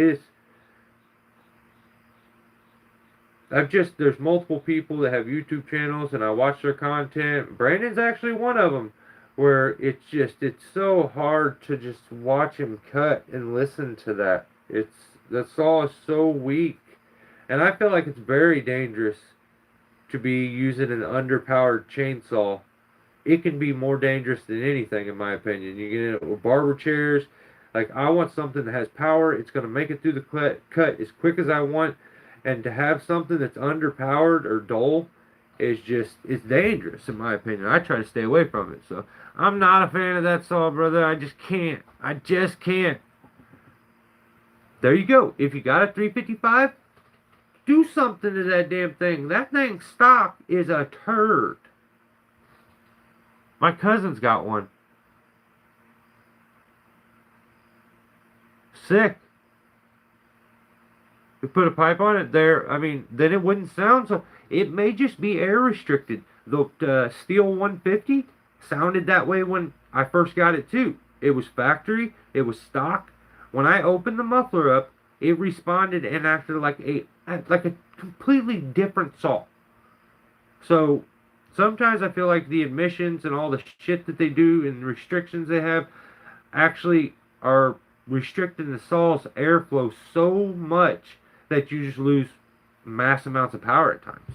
Speaker 1: There's multiple people that have YouTube channels, and I watch their content. Brandon's actually one of them, where it's so hard to just watch him cut and listen to that. That saw is so weak, and I feel like it's very dangerous to be using an underpowered chainsaw. It can be more dangerous than anything, in my opinion. You get it with barber chairs. Like, I want something that has power. It's going to make it through the cut as quick as I want. And to have something that's underpowered or dull it's dangerous, in my opinion. I try to stay away from it. So I'm not a fan of that saw, brother. I just can't. There you go. If you got a 355, do something to that damn thing. That thing's stock is a turd. My cousin's got one. Sick. We put a pipe on it there. I mean, then it wouldn't sound so. It may just be air restricted. The Steel 150 sounded that way when I first got it too. It was factory. It was stock. When I opened the muffler up, it responded and acted like a completely different saw. So Sometimes I feel like the admissions and all the shit that they do and restrictions they have actually are restricting the Sol's airflow so much that you just lose mass amounts of power at times.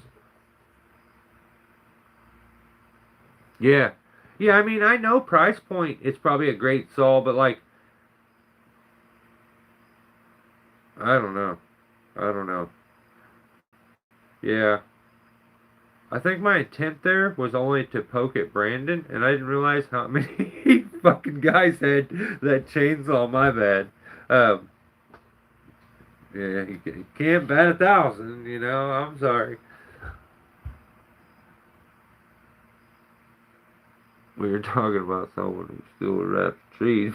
Speaker 1: Yeah. Yeah, I mean, I know price point it's probably a great Sol, but like, I don't know. I don't know. Yeah. I think my intent there was only to poke at Brandon, and I didn't realize how many fucking guys had that chainsaw. My bad. Um, yeah, he can't bat 1,000. I'm sorry. We were talking about someone who still wraps trees.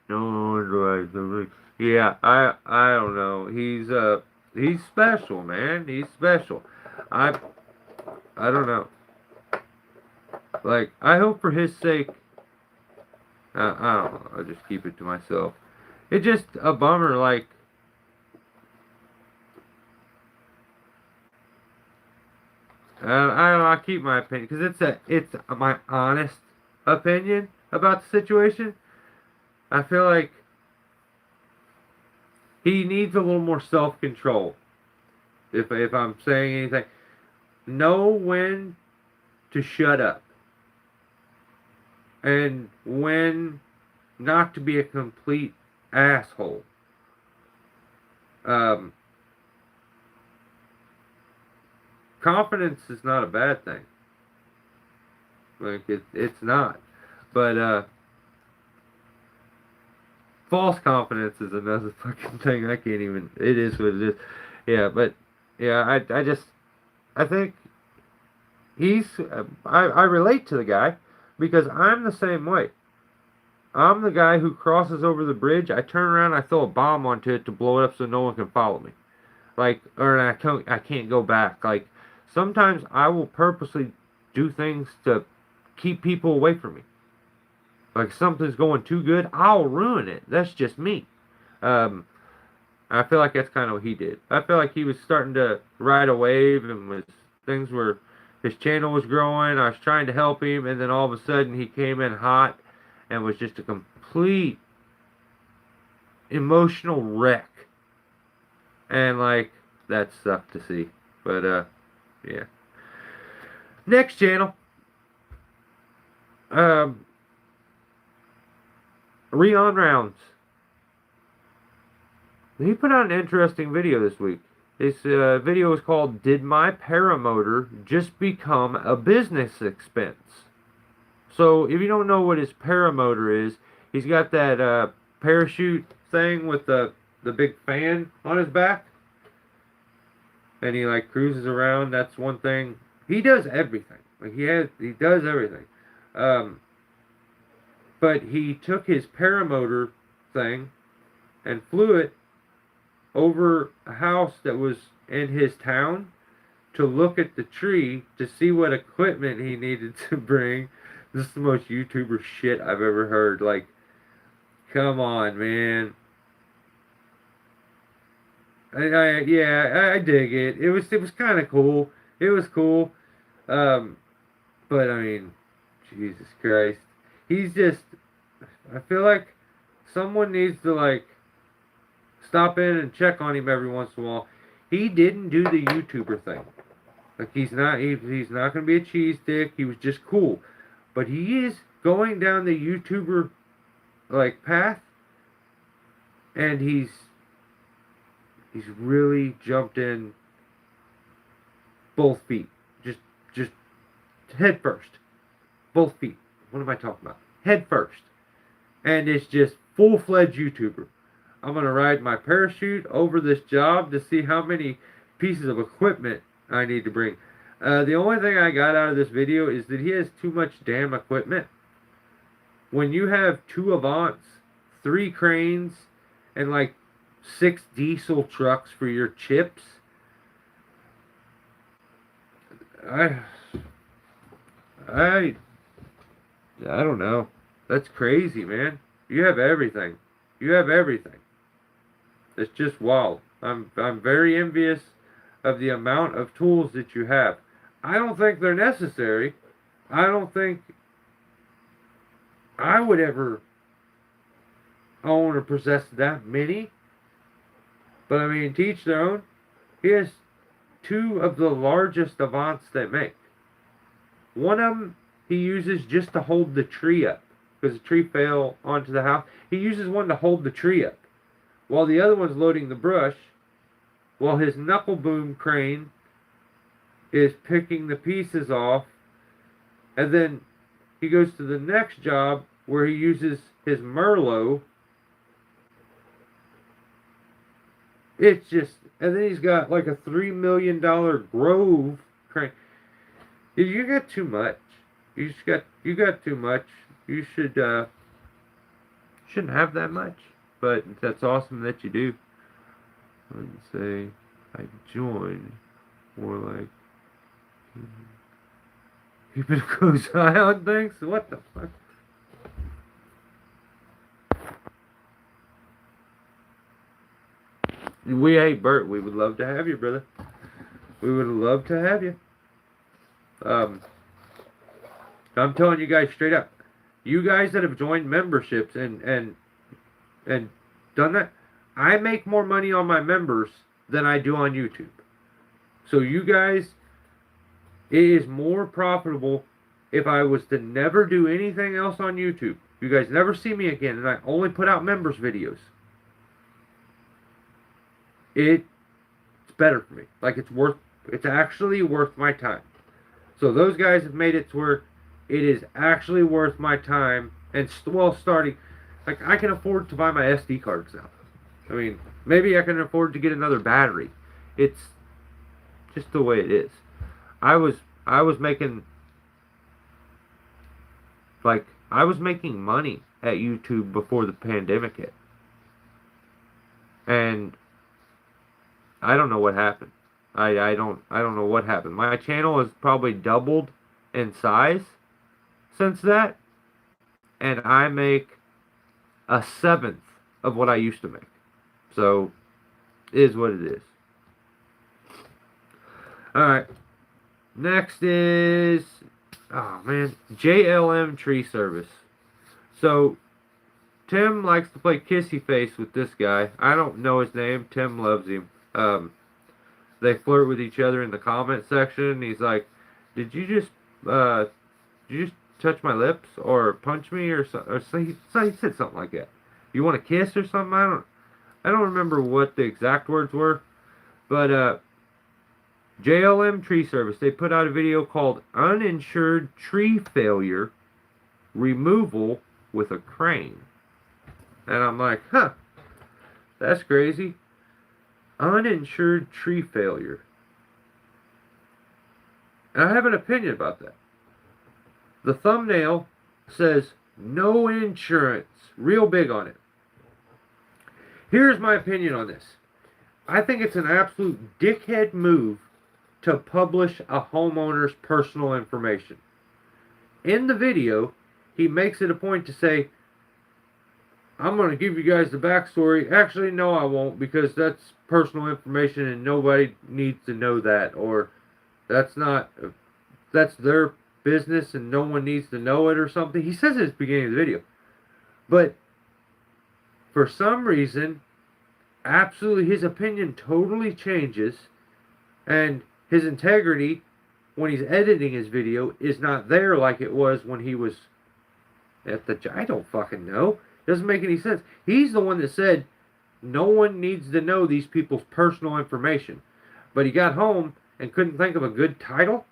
Speaker 1: No one's right. Yeah, I don't know. He's special, man. He's special. I I don't know. Like, I hope for his sake. I don't know. I'll just keep it to myself. It's just a bummer. Like, I don't know. I keep my opinion because it's my honest opinion about the situation. I feel like he needs a little more self control. If I'm saying anything, know when to shut up and when not to be a complete asshole. Um, Confidence is not a bad thing. Like it's not, but false confidence is another fucking thing. I can't even. It is what it is. Yeah, but yeah, I think he's. I relate to the guy because I'm the same way. I'm the guy who crosses over the bridge. I turn around, I throw a bomb onto it to blow it up so no one can follow me. Like, or I can't go back. Like, sometimes I will purposely do things to keep people away from me. Like something's going too good, I'll ruin it. That's just me. Um, I feel like that's kind of what he did. I feel like he was starting to ride a wave and was things were his channel was growing. I was trying to help him, and then all of a sudden he came in hot and was just a complete emotional wreck. And like that sucked to see. But yeah. Next channel. Um, Reon Rounds. He put out an interesting video this week. This video is called "Did My Paramotor Just Become a Business Expense?" So if you don't know what his paramotor is, he's got that parachute thing with the big fan on his back, and he like cruises around. That's one thing. He does everything. Like he does everything. Um, but he took his paramotor thing and flew it over a house that was in his town to look at the tree to see what equipment he needed to bring. This is the most YouTuber shit I've ever heard. Like, come on, man. I dig it. It was kind of cool. It was cool. Um, but I mean, Jesus Christ, he's just. I feel like someone needs to like stop in and check on him every once in a while. He didn't do the YouTuber thing. Like he's not gonna be a cheese dick. He was just cool, but he is going down the YouTuber like path, and he's really jumped in both feet, just head first, both feet. What am I talking about? Head first, and it's just full-fledged YouTuber. I'm gonna ride my parachute over this job to see how many pieces of equipment I need to bring. The only thing I got out of this video is that he has too much damn equipment. When you have 2 Avants, 3 cranes, and like 6 diesel trucks for your chips, I I I don't know. That's crazy, man. You have everything. You have everything. It's just wild. I'm very envious of the amount of tools that you have. I don't think they're necessary. I don't think I would ever own or possess that many. But I mean, to each their own. He has two of the largest avants they make. One of them he uses just to hold the tree up because the tree fell onto the house. He uses one to hold the tree up while the other one's loading the brush, while his knuckle boom crane is picking the pieces off, and then he goes to the next job where he uses his Merlot. It's just, and then he's got like a $3 million Grove crane. You got too much. You got too much. You shouldn't have that much. But that's awesome that you do. Let's say I joined, more like keeping a close eye on things. What the fuck? Hey Bert, we would love to have you, brother. We would love to have you. I'm telling you guys straight up, you guys that have joined memberships and done that, I make more money on my members than I do on YouTube. So you guys, it is more profitable if I was to never do anything else on YouTube. You guys never see me again, and I only put out members videos. It's better for me. Like, it's actually worth my time. So those guys have made it to where it is actually worth my time. And starting, like, I can afford to buy my SD cards now. I mean, maybe I can afford to get another battery. It's just the way it is. I was making money at YouTube before the pandemic hit. And I don't know what happened. I don't know what happened. My channel has probably doubled in size since that, and I make a seventh of what I used to make. So, it is what it is. Alright. Next is, JLM Tree Service. So, Tim likes to play kissy face with this guy. I don't know his name. Tim loves him. They flirt with each other in the comment section. He's like, did you just touch my lips or punch me or he said something like that. You want a kiss or something? I don't remember what the exact words were, but JLM Tree Service, they put out a video called Uninsured Tree Failure Removal with a Crane. And I'm like, that's crazy. Uninsured tree failure. And I have an opinion about that. The thumbnail says no insurance, real big on it. Here's my opinion on this. I think it's an absolute dickhead move to publish a homeowner's personal information. In the video, he makes it a point to say, I'm going to give you guys the backstory. Actually, no, I won't, because that's personal information and nobody needs to know that. Or that's their business and no one needs to know it or something. He says it at the beginning of the video. But for some reason, absolutely his opinion totally changes. And his integrity, when he's editing his video, is not there like it was when he was at the... I don't fucking know. Doesn't make any sense. He's the one that said no one needs to know these people's personal information. But he got home and couldn't think of a good title.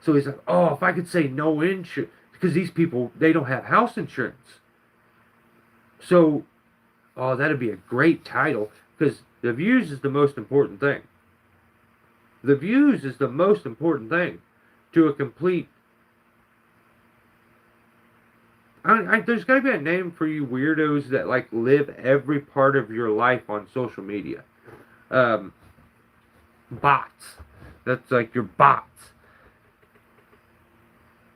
Speaker 1: So he's like, oh, if I could say no insurance, because these people, they don't have house insurance. So, oh, that'd be a great title, because the views is the most important thing. The views is the most important thing to a complete... there's got to be a name for you weirdos that like live every part of your life on social media. Bots. That's like your bots.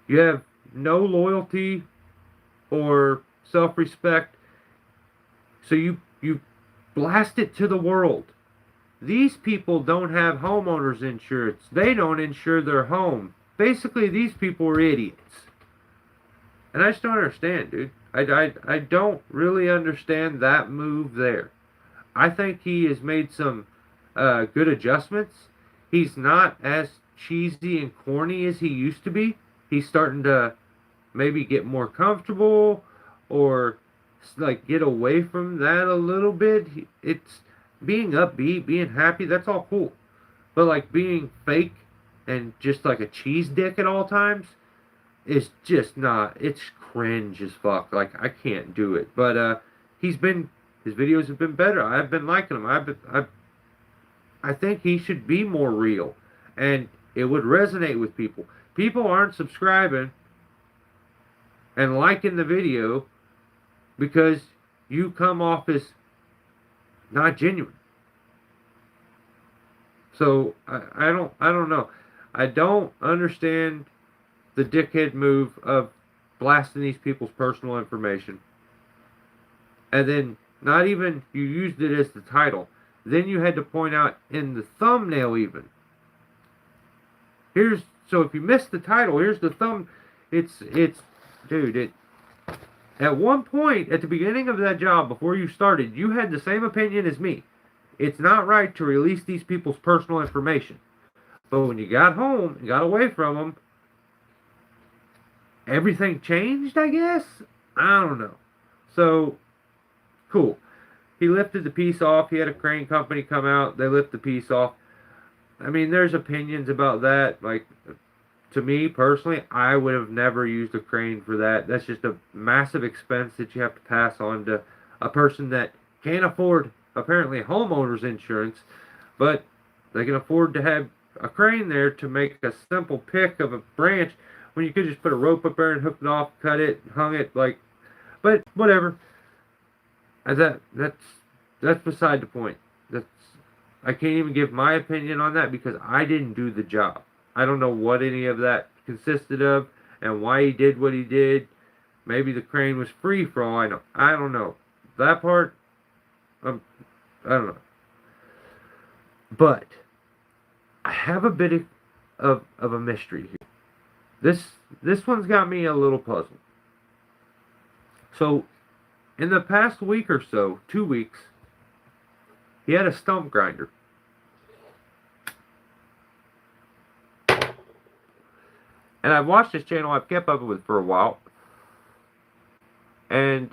Speaker 1: You have no loyalty or self-respect, so you blast it to the world. these people don't have homeowners insurance. They don't insure their home. Basically, these people are idiots. And I just don't understand, dude. I don't really understand that move there. I think he has made some good adjustments. He's not as cheesy and corny as he used to be. He's starting to maybe get more comfortable or like get away from that a little bit. It's being upbeat, being happy, that's all cool. But like being fake and just like a cheese dick at all times is just not, it's cringe as fuck. Like I can't do it. But he's been, his videos have been better. I've been liking them. I think he should be more real and it would resonate with people. People aren't subscribing and liking the video because you come off as not genuine. So I don't know. I don't understand the dickhead move of blasting these people's personal information. And then not even you used it as the title. Then you had to point out in the thumbnail even. So if you missed the title, here's the thumb. It's dude, at one point at the beginning of that job before you started, you had the same opinion as me. It's not right to release these people's personal information. But when you got home and got away from them, everything changed, I guess? I don't know. So, cool. He lifted the piece off. He had a crane company come out. They lift the piece off. I mean, there's opinions about that. Like, to me, personally, I would have never used a crane for that. That's just a massive expense that you have to pass on to a person that can't afford, apparently, homeowner's insurance, but they can afford to have a crane there to make a simple pick of a branch when you could just put a rope up there and hook it off, cut it, hung it, like, but whatever. That's beside the point. I can't even give my opinion on that because I didn't do the job. I don't know what any of that consisted of and why he did what he did. Maybe the crane was free for all I know. I don't know. That part, I don't know. But I have a bit of a mystery here. This one's got me a little puzzled. So, in the past week or so, 2 weeks, he had a stump grinder. And I've watched his channel, I've kept up with it for a while. And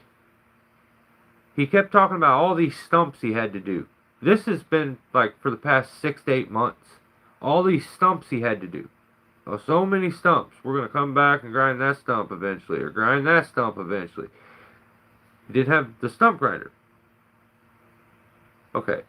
Speaker 1: he kept talking about all these stumps he had to do. This has been like for the past 6 to 8 months. All these stumps he had to do. Oh, so many stumps. We're going to come back and grind that stump eventually, or grind that stump eventually. He did have the stump grinder. Okay.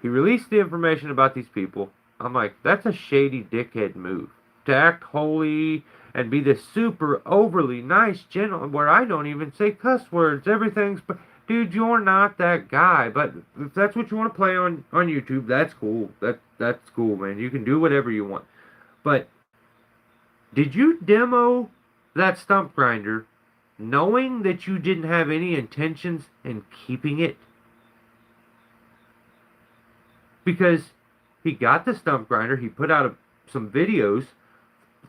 Speaker 1: He released the information about these people. I'm like, that's a shady dickhead move. To act holy and be this super overly nice gentleman where I don't even say cuss words. Everything's... Dude, you're not that guy. But if that's what you want to play on YouTube, that's cool. That's cool, man. You can do whatever you want. But did you demo that stump grinder knowing that you didn't have any intentions in keeping it? Because he got the stump grinder, he put out some videos,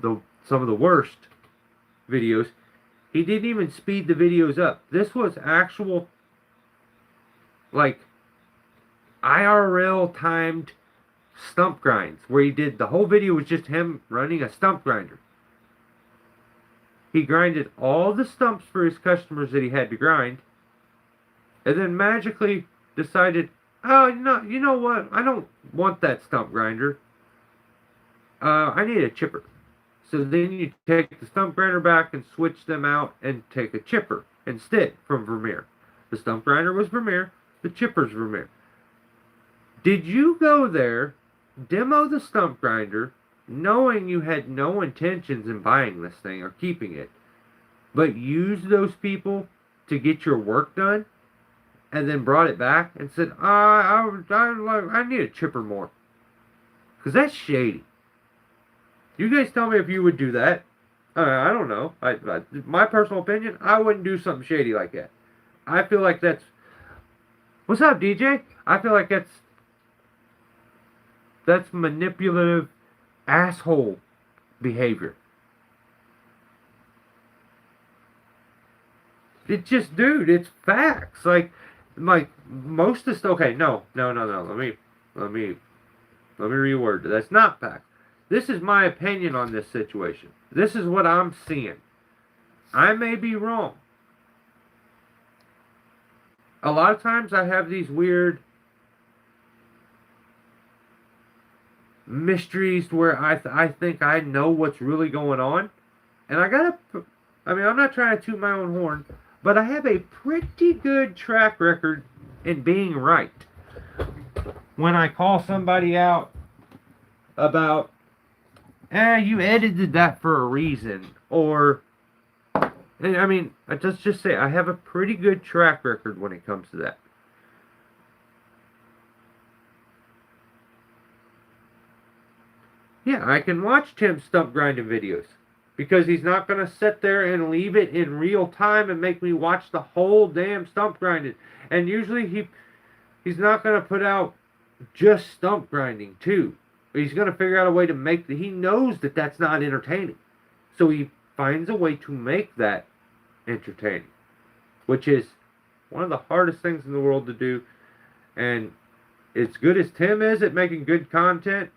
Speaker 1: some of the worst videos. He didn't even speed the videos up. This was actual, like, IRL timed stump grinds, where he did, the whole video was just him running a stump grinder. He grinded all the stumps for his customers that he had to grind, and then magically decided, oh, no, you know what? I don't want that stump grinder. I need a chipper. So then you take the stump grinder back and switch them out and take a chipper instead from Vermeer. The stump grinder was Vermeer. The chipper's Vermeer. Did you go there, demo the stump grinder, knowing you had no intentions in buying this thing or keeping it, but use those people to get your work done? And then brought it back and said, I need a chipper more. Because that's shady. You guys tell me if you would do that. I don't know. My personal opinion, I wouldn't do something shady like that. I feel like that's What's up, DJ? I feel like that's manipulative asshole behavior. It's just, dude, it's facts. Like most of the okay, no. Let me reword it. That's not facts. This is my opinion on this situation. This is what I'm seeing. I may be wrong. A lot of times I have these weird mysteries where I think I know what's really going on. And I'm not trying to toot my own horn, but I have a pretty good track record in being right. When I call somebody out about, you edited that for a reason, or, I mean, let's just say I have a pretty good track record when it comes to that. Yeah, I can watch Tim stump grinding videos. Because he's not going to sit there and leave it in real time and make me watch the whole damn stump grinding. And usually he's not going to put out just stump grinding too. He's going to figure out a way to he knows that that's not entertaining. So he finds a way to make that entertaining. Which is one of the hardest things in the world to do. And as good as Tim is at making good content,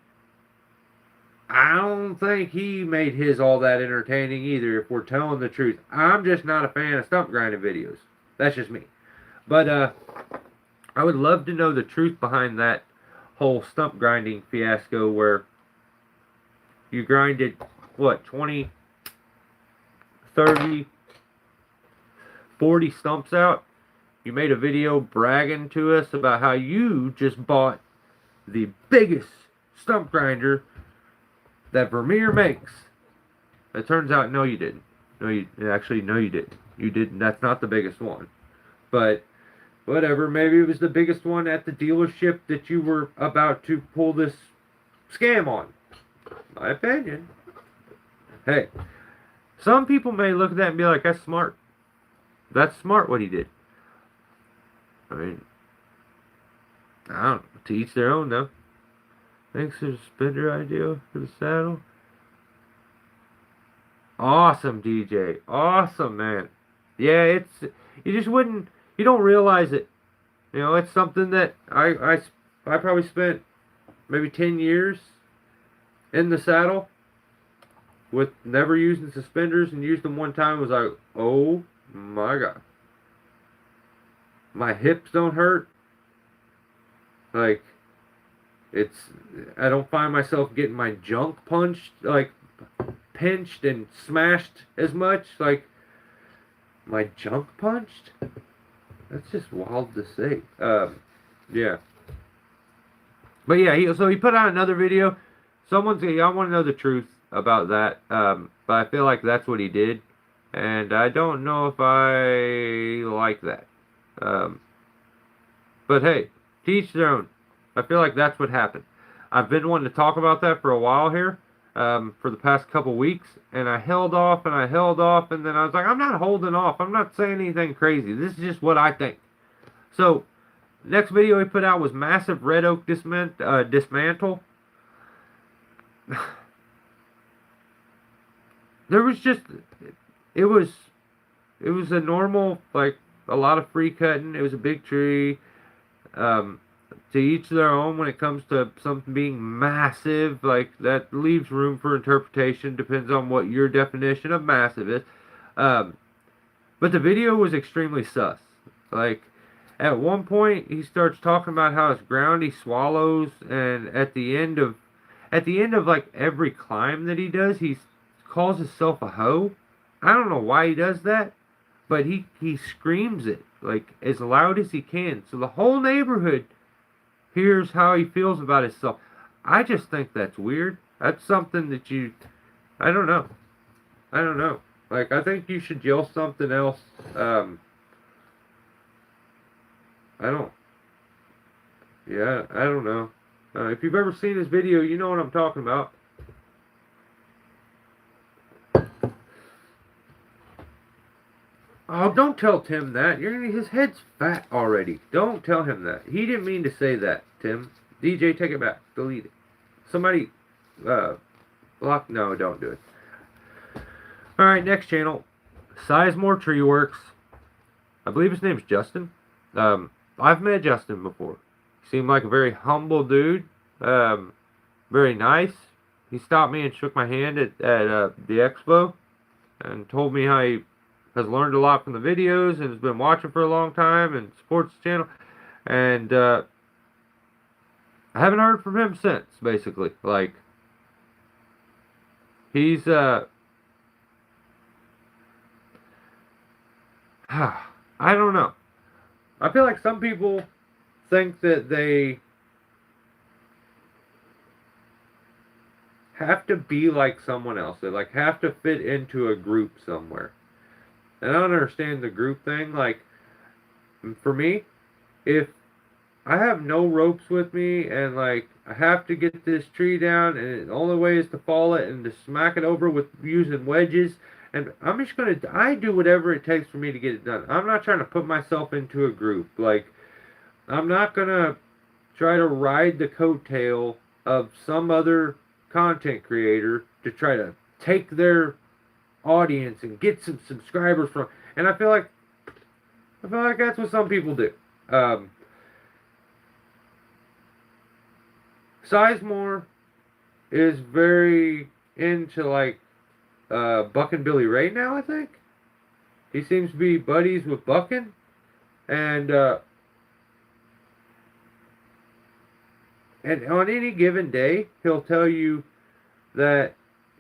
Speaker 1: I don't think he made his all that entertaining either, if we're telling the truth. I'm just not a fan of stump grinding videos. That's just me. But I would love to know the truth behind that whole stump grinding fiasco where you grinded, 20, 30, 40 stumps out. You made a video bragging to us about how you just bought the biggest stump grinder that Vermeer makes. It turns out, no, you didn't. No, you didn't. You didn't. That's not the biggest one. But whatever. Maybe it was the biggest one at the dealership that you were about to pull this scam on. My opinion. Hey, some people may look at that and be like, "That's smart. That's smart what he did." I mean, I don't know. To each their own, though. Thanks for the spinner idea for the saddle. Awesome, DJ. Awesome, man. Yeah, you don't realize it. You know, it's something that I probably spent maybe 10 years in the saddle with never using suspenders, and used them one time. Was like, oh my God. My hips don't hurt. Like, I don't find myself getting my junk pinched and smashed as much. Like, my junk punched? That's just wild to say. Yeah. But yeah, he put out another video. I want to know the truth about that. But I feel like that's what he did. And I don't know if I like that. But hey, to each their own. I feel like that's what happened. I've been wanting to talk about that for a while here, for the past couple weeks, and I held off, and then I was like, I'm not holding off. I'm not saying anything crazy. This is just what I think. So, next video he put out was Massive Red Oak Dismantle. It was a normal, like, a lot of free cutting. It was a big tree. To each their own when it comes to something being massive. Like, that leaves room for interpretation. Depends on what your definition of massive is. But the video was extremely sus. Like, at one point he starts talking about how it's ground he swallows, and at the end of like every climb that he does, he calls himself a hoe. I don't know why he does that, but he screams it like as loud as he can, so the whole neighborhood hears how he feels about himself. I just think that's weird. That's something that I don't know. Like, I think you should yell something else. I don't know. If you've ever seen this video, you know what I'm talking about. Oh, don't tell Tim that. His head's fat already. Don't tell him that. He didn't mean to say that, Tim. DJ, take it back. Delete it. Somebody, block. No, don't do it. Alright, next channel. Sizemore Tree Works. I believe his name's Justin. I've met Justin before. He seemed like a very humble dude. Very nice. He stopped me and shook my hand at the expo and told me how he has learned a lot from the videos and has been watching for a long time and supports the channel. And I haven't heard from him since, basically. Like, he's I don't know. I feel like some people think that they have to be like someone else. They like have to fit into a group somewhere. And I don't understand the group thing. Like, for me, if I have no ropes with me and like I have to get this tree down and the only way is to fall it and to smack it over with using wedges, and I'm just gonna, I do whatever it takes for me to get it done. I'm not trying to put myself into a group. Like, I'm not gonna try to ride the coattail of some other content creator to try to take their audience and get some subscribers from. And I feel like that's what some people do. Sizemore is very into like Buck and Billy Ray now. I think he seems to be buddies with Buckin, and on any given day he'll tell you that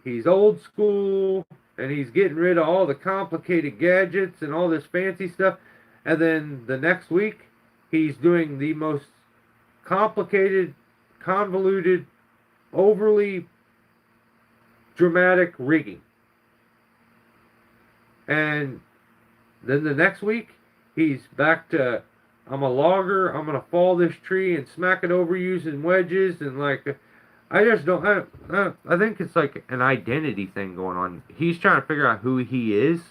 Speaker 1: he's old school and he's getting rid of all the complicated gadgets and all this fancy stuff, and then the next week he's doing the most complicated, convoluted, overly dramatic rigging. And then the next week he's back to, I'm a logger, I'm gonna fall this tree and smack it over using wedges, and like, I just don't, I think it's like an identity thing going on. He's trying to figure out who he is.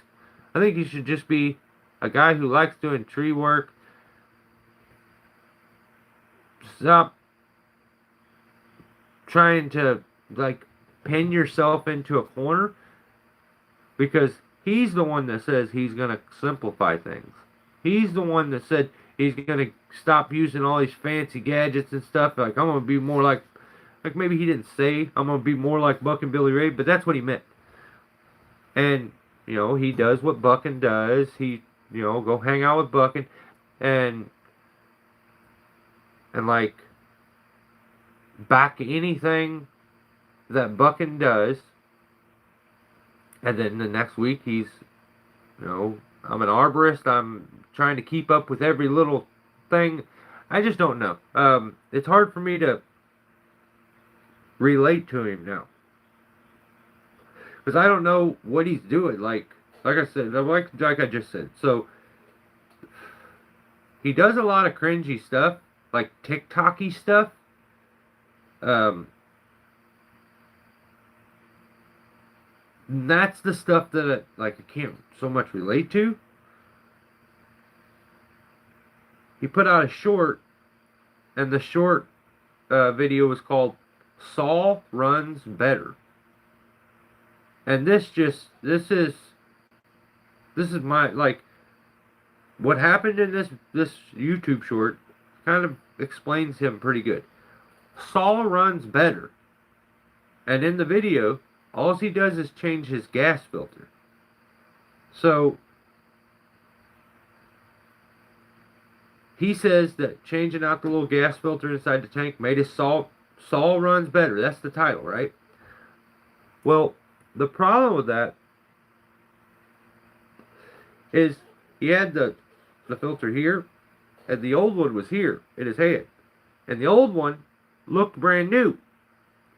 Speaker 1: I think he should just be a guy who likes doing tree work. Stop trying to like pin yourself into a corner, because he's the one that says he's going to simplify things. He's the one that said he's going to stop using all these fancy gadgets and stuff. Like, I'm going to be more like maybe he didn't say I'm going to be more like Buck and Billy Ray, but that's what he meant. And, you know, he does what Buckin does. He, you know, go hang out with Buckin and like back anything that Buckin does. And then the next week he's, you know, I'm an arborist. I'm trying to keep up with every little thing. I just don't know. It's hard for me to relate to him now, because I don't know what he's doing. Like I said, like I just said. So he does a lot of cringy stuff, like TikTok-y stuff. That's the stuff that I can't so much relate to. He put out a short, and the short video was called "Saul Runs Better." And this is my, like, what happened in this YouTube short kind of explains him pretty good. Saul runs better, and in the video, all he does is change his gas filter. So he says that changing out the little gas filter inside the tank made his Saul runs better. That's the title, right? Well, the problem with that is he had the filter here, and the old one was here in his head. And the old one looked brand new.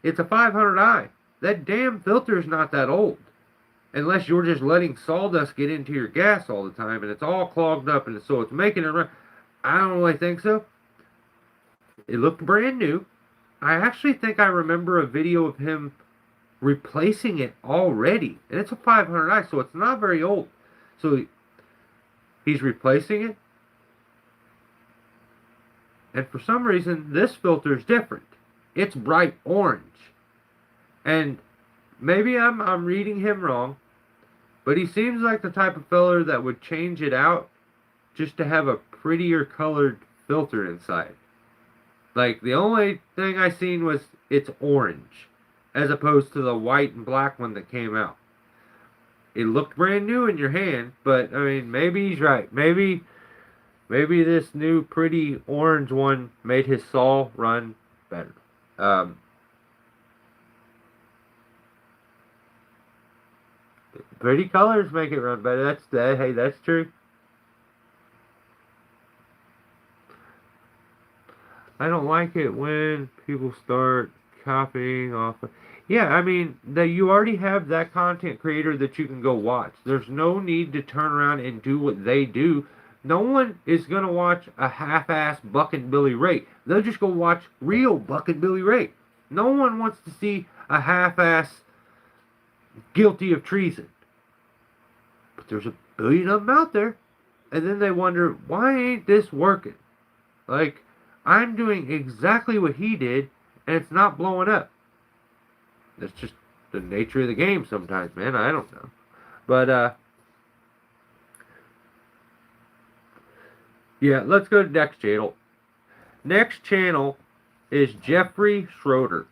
Speaker 1: It's a 500i. That damn filter is not that old. Unless you're just letting sawdust get into your gas all the time and it's all clogged up and so it's making it run. I don't really think so. It looked brand new. I actually think I remember a video of him replacing it already. And it's a 500i, so it's not very old. So he's replacing it. And for some reason, this filter is different. It's bright orange. And maybe I'm reading him wrong, but he seems like the type of feller that would change it out just to have a prettier colored filter inside. Like, the only thing I seen was it's orange, as opposed to the white and black one that came out. It looked brand new in your hand, but, I mean, maybe he's right. Maybe this new pretty orange one made his saw run better. Pretty colors make it run better. Hey, that's true. I don't like it when people start copying off. Yeah, I mean, you already have that content creator that you can go watch. There's no need to turn around and do what they do. No one is going to watch a half-ass Buck and Billy Ray. They'll just go watch real Buck and Billy Ray. No one wants to see a half-ass guilty of treason. But there's a billion of them out there. And then they wonder, why ain't this working? Like, I'm doing exactly what he did, and it's not blowing up. That's just the nature of the game sometimes, man. I don't know. But, yeah, let's go to next channel. Next channel is Jeffrey Schroeder.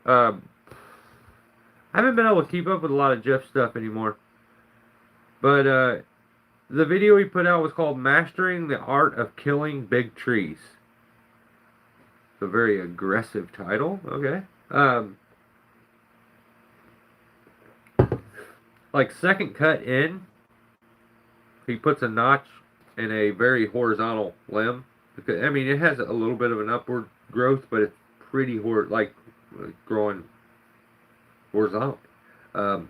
Speaker 1: I haven't been able to keep up with a lot of Jeff stuff anymore. But, the video he put out was called Mastering the Art of Killing Big Trees. It's a very aggressive title. Okay. Like, second cut in, he puts a notch in a very horizontal limb. Because, I mean, it has a little bit of an upward growth, but it's pretty growing horizontal. And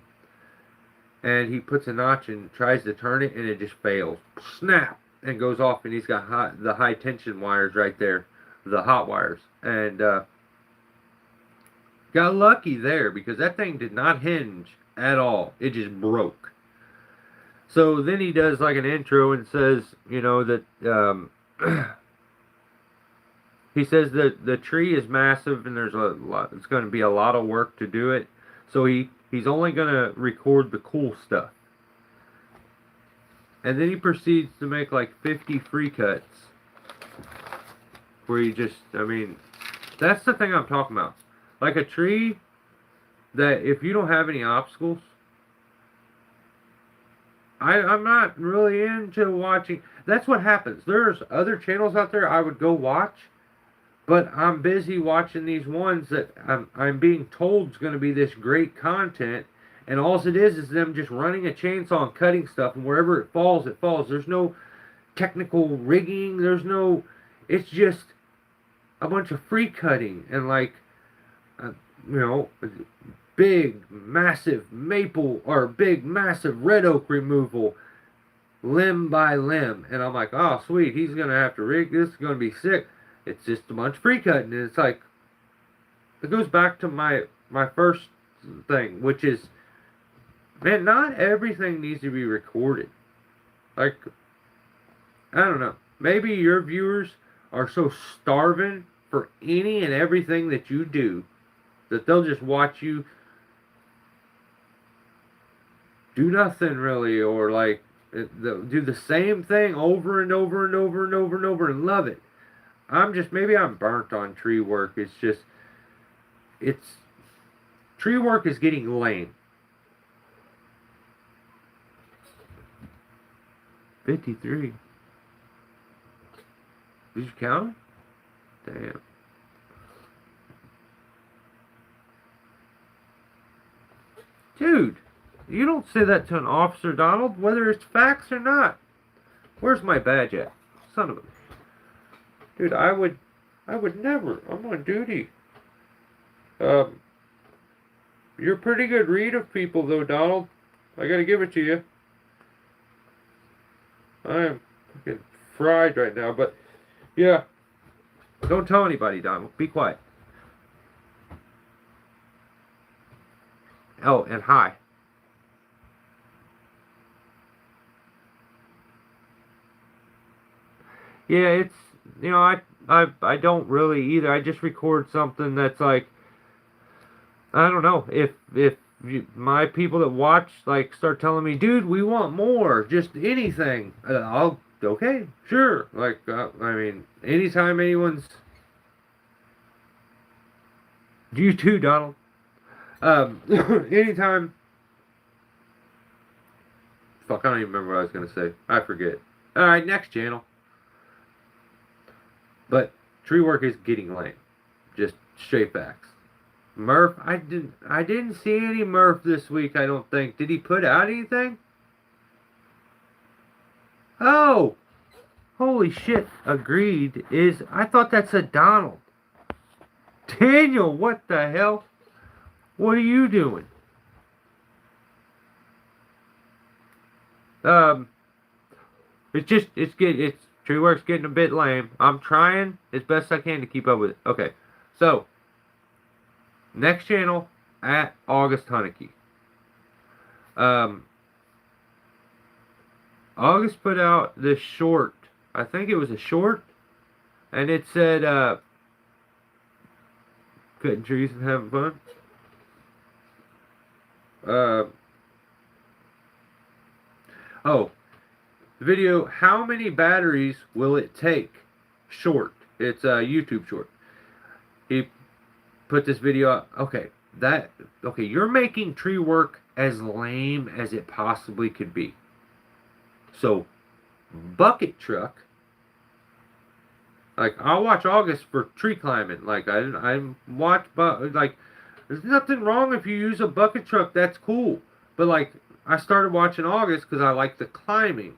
Speaker 1: he puts a notch and tries to turn it, and it just fails. Snap! And goes off, and he's got the high tension wires right there, the hot wires. And got lucky there, because that thing did not hinge at all. It just broke. So then he does like an intro and says, you know, that he says that the tree is massive and there's a lot. It's going to be a lot of work to do it. So he's only going to record the cool stuff. And then he proceeds to make like 50 free cuts. Where you just, I mean, that's the thing I'm talking about. Like a tree that if you don't have any obstacles, I'm not really into watching. That's what happens. There's other channels out there I would go watch, but I'm busy watching these ones that I'm being told is going to be this great content, and all it is them just running a chainsaw and cutting stuff, and wherever it falls, it falls. There's no technical rigging. It's just a bunch of free cutting and like, you know, big, massive maple or big, massive red oak removal, limb by limb. And I'm like, oh, sweet, he's going to have to rig this. It's going to be sick. It's just a bunch of free cutting. And it's like, it goes back to my first thing, which is, man, not everything needs to be recorded. Like, I don't know. Maybe your viewers are so starving for any and everything that you do that they'll just watch you do nothing really, or like do the same thing over and over and over and over and over and love it. Maybe I'm burnt on tree work. Tree work is getting lame. 53. Did you count? Damn. Dude, you don't say that to an officer, Donald, whether it's facts or not. Where's my badge at? Son of a... Dude, I would never. I'm on duty. You're a pretty good read of people, though, Donald. I gotta give it to you. I am fucking fried right now, but... Yeah. Don't tell anybody, Donald. Be quiet. Oh, and hi. Yeah, it's, I don't really either. I just record something that's like, I don't know, if my people that watch like start telling me, dude, we want more, just anything, I'll okay, sure. Like, I mean, anytime anyone's, you too, Donald. Anytime, fuck, I don't even remember what I was gonna say. I forget. All right, next channel. But tree work is getting lame. Just straight facts. Murph, I didn't see any Murph this week, I don't think. Did he put out anything? Oh, holy shit. Agreed is, I thought that said Donald. Daniel, what the hell? What are you doing? Um, it's tree work's getting a bit lame. I'm trying as best I can to keep up with it. Okay, so next channel at August Honeyke. Um, August put out this short. I think it was a short, and it said, cutting trees and having fun. Uh, oh, the video, how many batteries will it take? Short. It's a YouTube short. He put this video up. Okay, you're making tree work as lame as it possibly could be. So, bucket truck. Like, I'll watch August for tree climbing. Like, I watch, like, there's nothing wrong if you use a bucket truck. That's cool. But, like, I started watching August because I like the climbing.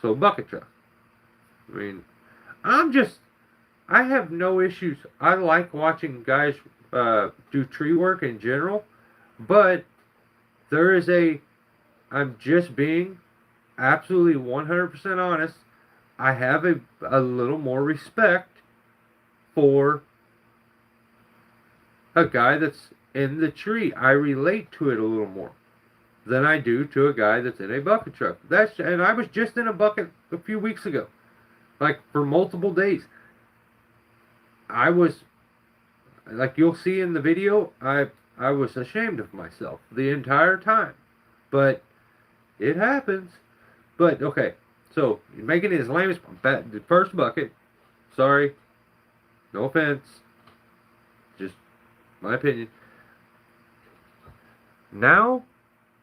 Speaker 1: So, bucket truck. I mean, I have no issues. I like watching guys do tree work in general. But there is I'm just being absolutely 100% honest. I have a little more respect for a guy that's in the tree. I relate to it a little more than I do to a guy that's in a bucket truck. And I was just in a bucket a few weeks ago, like for multiple days. I was, like you'll see in the video, I was ashamed of myself the entire time, but it happens. But okay, so you're making it as lame as the first bucket. Sorry, no offense, just my opinion. Now,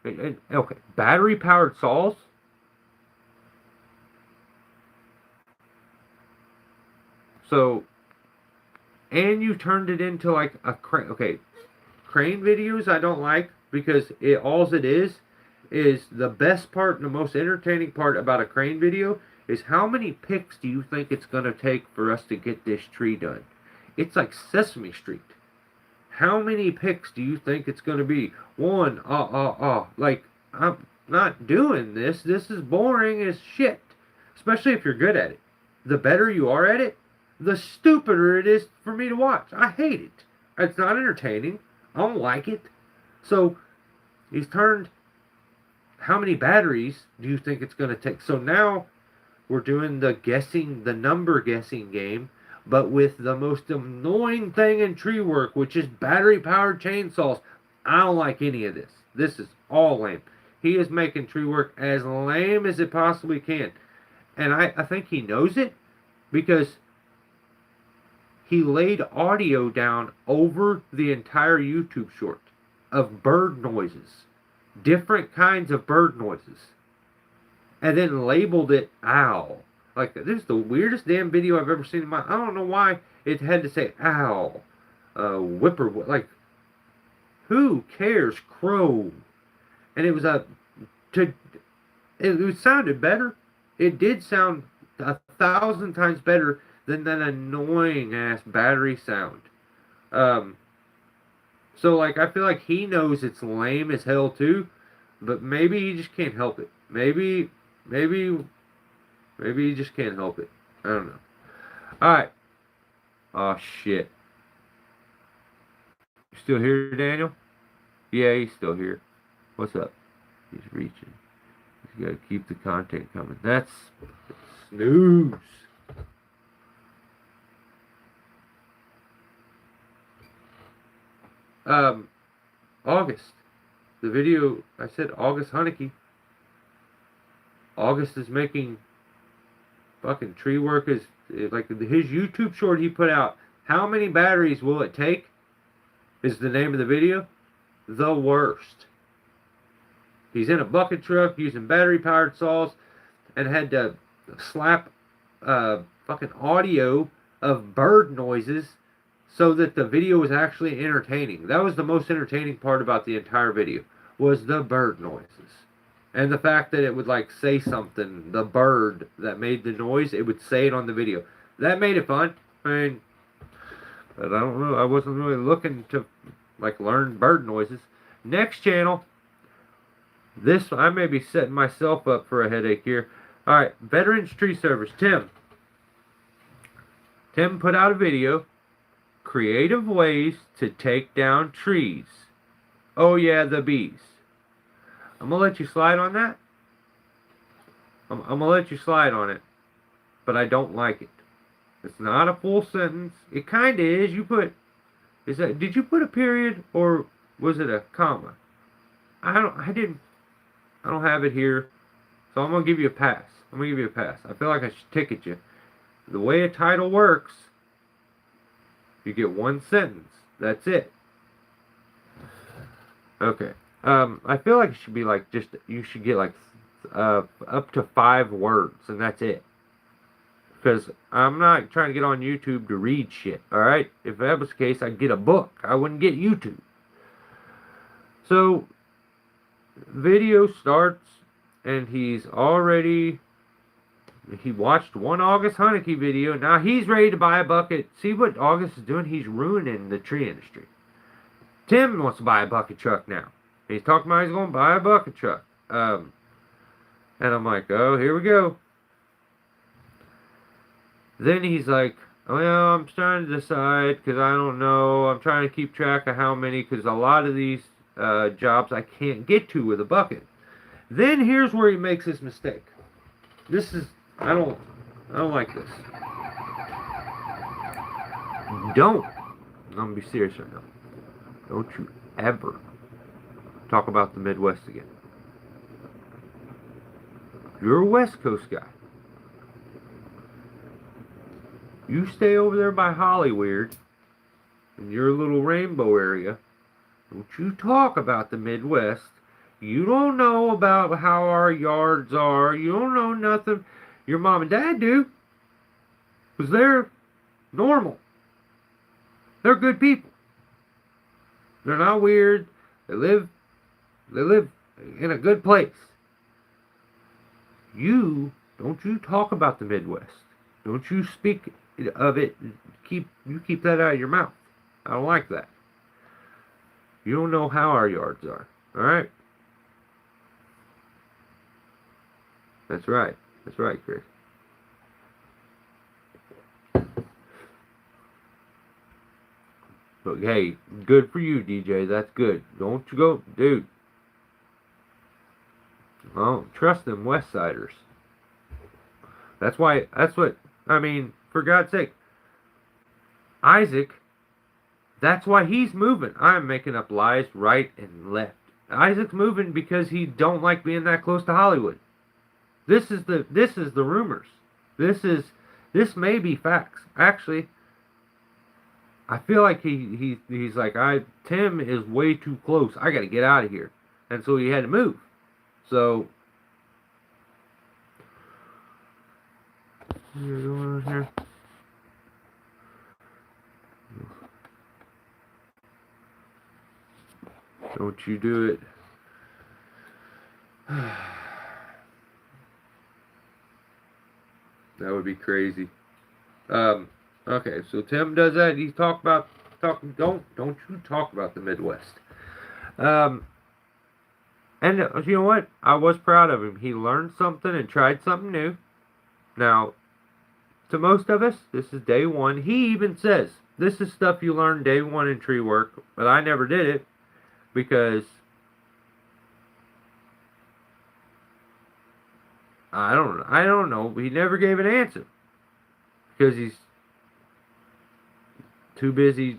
Speaker 1: okay, battery powered saws. So, and you turned it into like a crane. Okay, crane videos I don't like because it is the best part and the most entertaining part about a crane video is how many picks do you think it's going to take for us to get this tree done? It's like Sesame Street. How many picks do you think it's going to be? One, like, I'm not doing this. This is boring as shit. Especially if you're good at it. The better you are at it, the stupider it is for me to watch. I hate it. It's not entertaining. I don't like it. So, he's turned, how many batteries do you think it's going to take? So now, we're doing the number guessing game, but with the most annoying thing in tree work, which is battery-powered chainsaws. I don't like any of this. This is all lame. He is making tree work as lame as it possibly can. And I think he knows it because he laid audio down over the entire YouTube short of bird noises. Different kinds of bird noises. And then labeled it owl. Like, this is the weirdest damn video I've ever seen in my... I don't know why it had to say owl. Whippoorwill. Like, who cares? Crow. And it was it sounded better. It did sound 1,000 times better than that annoying ass battery sound. So, like, I feel like he knows it's lame as hell too, but maybe he just can't help it. Maybe you just can't help it. I don't know. Alright. Oh, shit. You still here, Daniel? Yeah, he's still here. What's up? He's reaching. He's got to keep the content coming. That's News. August. The video, I said August Honeyke. August is making fucking tree work is like his YouTube short he put out. How many batteries will it take? Is the name of the video. The worst. He's in a bucket truck using battery powered saws and had to slap fucking audio of bird noises so that the video was actually entertaining. That was the most entertaining part about the entire video, was the bird noises. And the fact that it would like say something, the bird that made the noise, it would say it on the video. That made it fun. I mean, but I don't know, I wasn't really looking to like learn bird noises. Next channel, this, I may be setting myself up for a headache here. Alright, Veterans Tree Service, Tim. Tim put out a video, creative ways to take down trees. Oh yeah, the bees. I'm going to let you slide on that. I'm going to let you slide on it. But I don't like it. It's not a full sentence. It kind of is. You put, did you put a period or was it a comma? I don't have it here. So I'm going to give you a pass. I feel like I should ticket you. The way a title works, you get one sentence. That's it. Okay. I feel like it should be like you should get like up to 5 words, and that's it. Because I'm not trying to get on YouTube to read shit, alright? If that was the case, I'd get a book. I wouldn't get YouTube. So, video starts, and he watched one August Honeyke video. Now he's ready to buy a bucket. See what August is doing? He's ruining the tree industry. Tim wants to buy a bucket truck now. He's talking about he's going to buy a bucket truck. And I'm like, oh, here we go. Then he's like, well, I'm trying to decide because I don't know. I'm trying to keep track of how many because a lot of these jobs I can't get to with a bucket. Then here's where he makes his mistake. This is, I don't like this. I'm going to be serious right now. Don't you ever talk about the Midwest again. You're a West Coast guy. You stay over there by Hollywood, in your little rainbow area. Don't you talk about the Midwest. You don't know about how our yards are. You don't know nothing. Your mom and dad do. Because they're normal. They're good people. They're not weird. They live in a good place. Don't you talk about the Midwest. Don't you speak of it. You keep that out of your mouth. I don't like that. You don't know how our yards are. Alright? That's right. That's right, Chris. But hey, good for you, DJ. That's good. Don't you go, dude. Oh, trust them West Siders. That's what, I mean, for God's sake. Isaac, that's why he's moving. I'm making up lies right and left. Isaac's moving because he don't like being that close to Hollywood. This is the rumors. This may be facts. Actually, I feel like he's like, Tim is way too close. I got to get out of here. And so he had to move. So, you're going on here. Don't you do it. That would be crazy. Okay, so Tim does that. He's don't you talk about the Midwest. And you know what? I was proud of him. He learned something and tried something new. Now, to most of us, this is day one. He even says, this is stuff you learn day one in tree work, but I never did it because I don't know. He never gave an answer because he's too busy.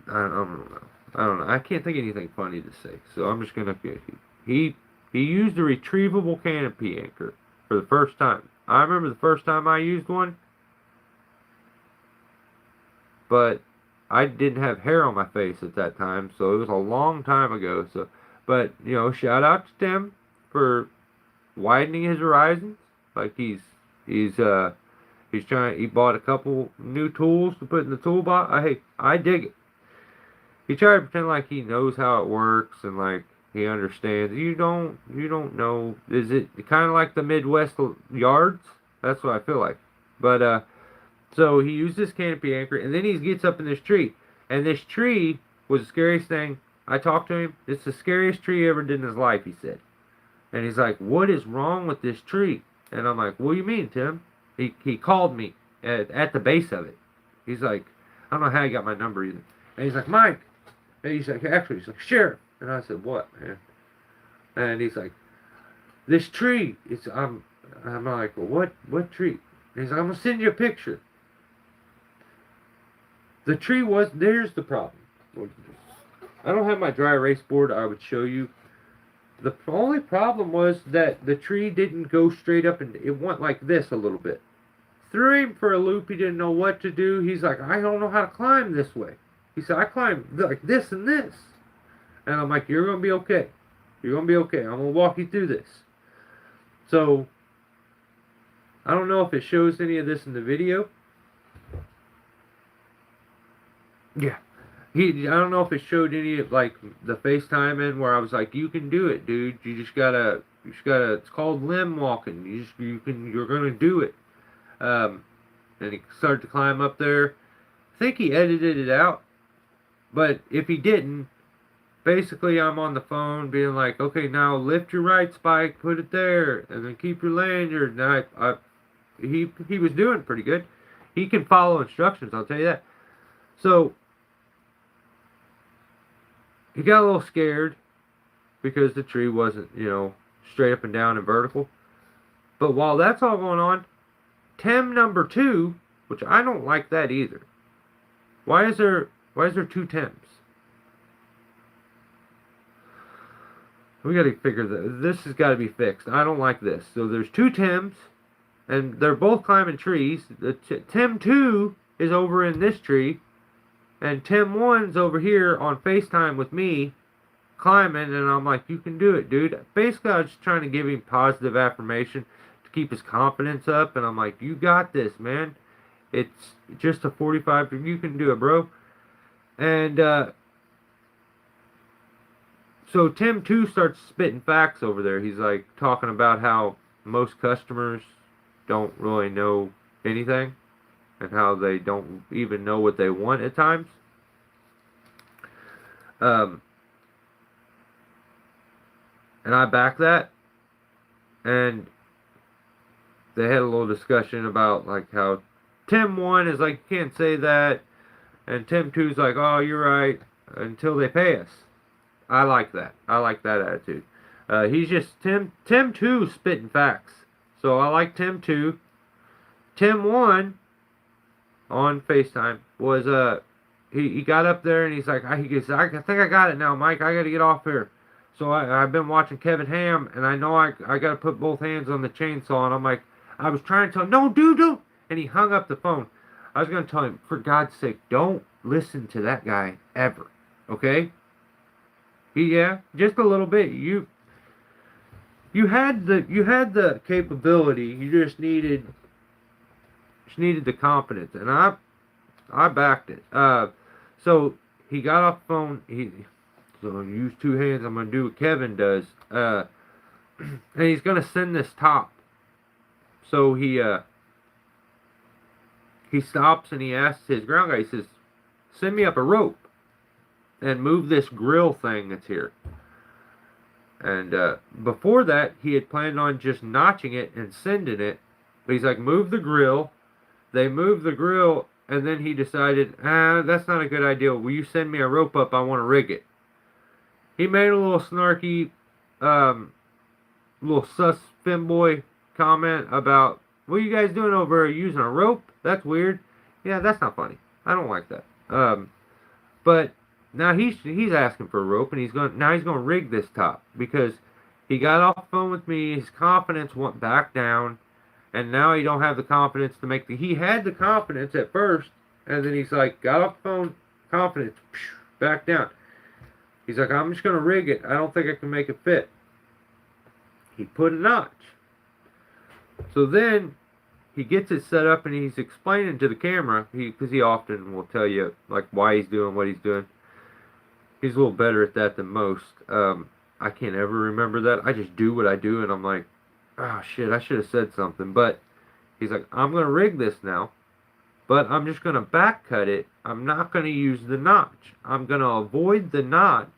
Speaker 1: Don't know. I don't know. I can't think of anything funny to say, so I'm just gonna. He he used a retrievable canopy anchor for the first time. I remember the first time I used one, but I didn't have hair on my face at that time, so it was a long time ago. So, but you know, shout out to Tim for widening his horizons. Like he's trying. He bought a couple new tools to put in the toolbox. I dig it. He tried to pretend like he knows how it works and like he understands. You don't know. Is it kind of like the Midwest yards? That's what I feel like. But so he used this canopy anchor, and then he gets up in this tree, and this tree was the scariest thing. I talked to him. It's the scariest tree he ever did in his life. He said, and he's like, "What is wrong with this tree?" And I'm like, "What do you mean, Tim?" He called me at the base of it. He's like, I don't know how he got my number either. And he's like, Mike. And he's like, actually, he's like, Sheriff. And I said, what, man? And he's like, this tree. I'm like, well, what tree? And he's like, I'm gonna send you a picture. The tree was. There's the problem. I don't have my dry erase board. I would show you. The only problem was that the tree didn't go straight up, and it went like this a little bit. Threw him for a loop. He didn't know what to do. He's like, I don't know how to climb this way. He said, I climb like this and this. And I'm like, you're going to be okay. You're going to be okay. I'm going to walk you through this. So, I don't know if it shows any of this in the video. Yeah. I don't know if it showed any of, like, the FaceTime in where I was like, you can do it, dude. You just gotta, it's called limb walking. You're gonna do it. And he started to climb up there. I think he edited it out. But if he didn't, basically I'm on the phone being like, okay, now lift your right spike, put it there, and then keep your lanyard. And he was doing pretty good. He can follow instructions, I'll tell you that. So, he got a little scared because the tree wasn't, straight up and down and vertical. But while that's all going on, Tim number 2, which I don't like that either. Why is there 2 Tims? We got to figure this has got to be fixed. I don't like this. So there's 2 Tims, and they're both climbing trees. Tim 2 is over in this tree, and Tim 1's over here on FaceTime with me, climbing, and I'm like, you can do it, dude. Basically, I was just trying to give him positive affirmation to keep his confidence up, and I'm like, you got this, man. It's just a 45, you can do it, bro. And, so Tim 2 starts spitting facts over there. He's like talking about how most customers don't really know anything and how they don't even know what they want at times. And I back that. And they had a little discussion about like how Tim 1 is like, you can't say that. And Tim 2's like, oh, you're right, until they pay us. I like that. I like that attitude. He's just Tim 2 spitting facts. So I like Tim 2. Tim 1 on FaceTime was he got up there and he's like, I think I got it now, Mike. I got to get off here. So I've been watching Kevin Ham, and I know I got to put both hands on the chainsaw. And I'm like, I was trying to tell him, no, dude, don't. And he hung up the phone. I was going to tell him, for God's sake, don't listen to that guy ever. Okay? Yeah, just a little bit. You had the capability. You just needed the confidence, and I backed it. So he got off the phone. So I use 2 hands. I'm gonna do what Kevin does. And he's gonna send this top. So he stops and he asks his ground guy. He says, "Send me up a rope and move this grill thing that's here." And before that, he had planned on just notching it and sending it. But he's like, move the grill. They moved the grill, and then he decided, that's not a good idea. Will you send me a rope up? I want to rig it. He made a little snarky little sus femboy comment about, what are you guys doing over using a rope? That's weird. Yeah, that's not funny. I don't like that. But now he's asking for a rope, and he's gonna rig this top because he got off the phone with me. His confidence went back down, and now he don't have the confidence to make the. He had the confidence at first, and then he's like got off the phone, confidence back down. He's like, I'm just gonna rig it. I don't think I can make it fit. He put a notch. So then he gets it set up and he's explaining to the camera, because he often will tell you like why he's doing what he's doing. He's a little better at that than most. I can't ever remember that. I just do what I do, and I'm like, oh shit, I should have said something. But he's like, I'm gonna rig this now, but I'm just gonna back cut it. I'm not gonna use the notch. I'm gonna avoid the notch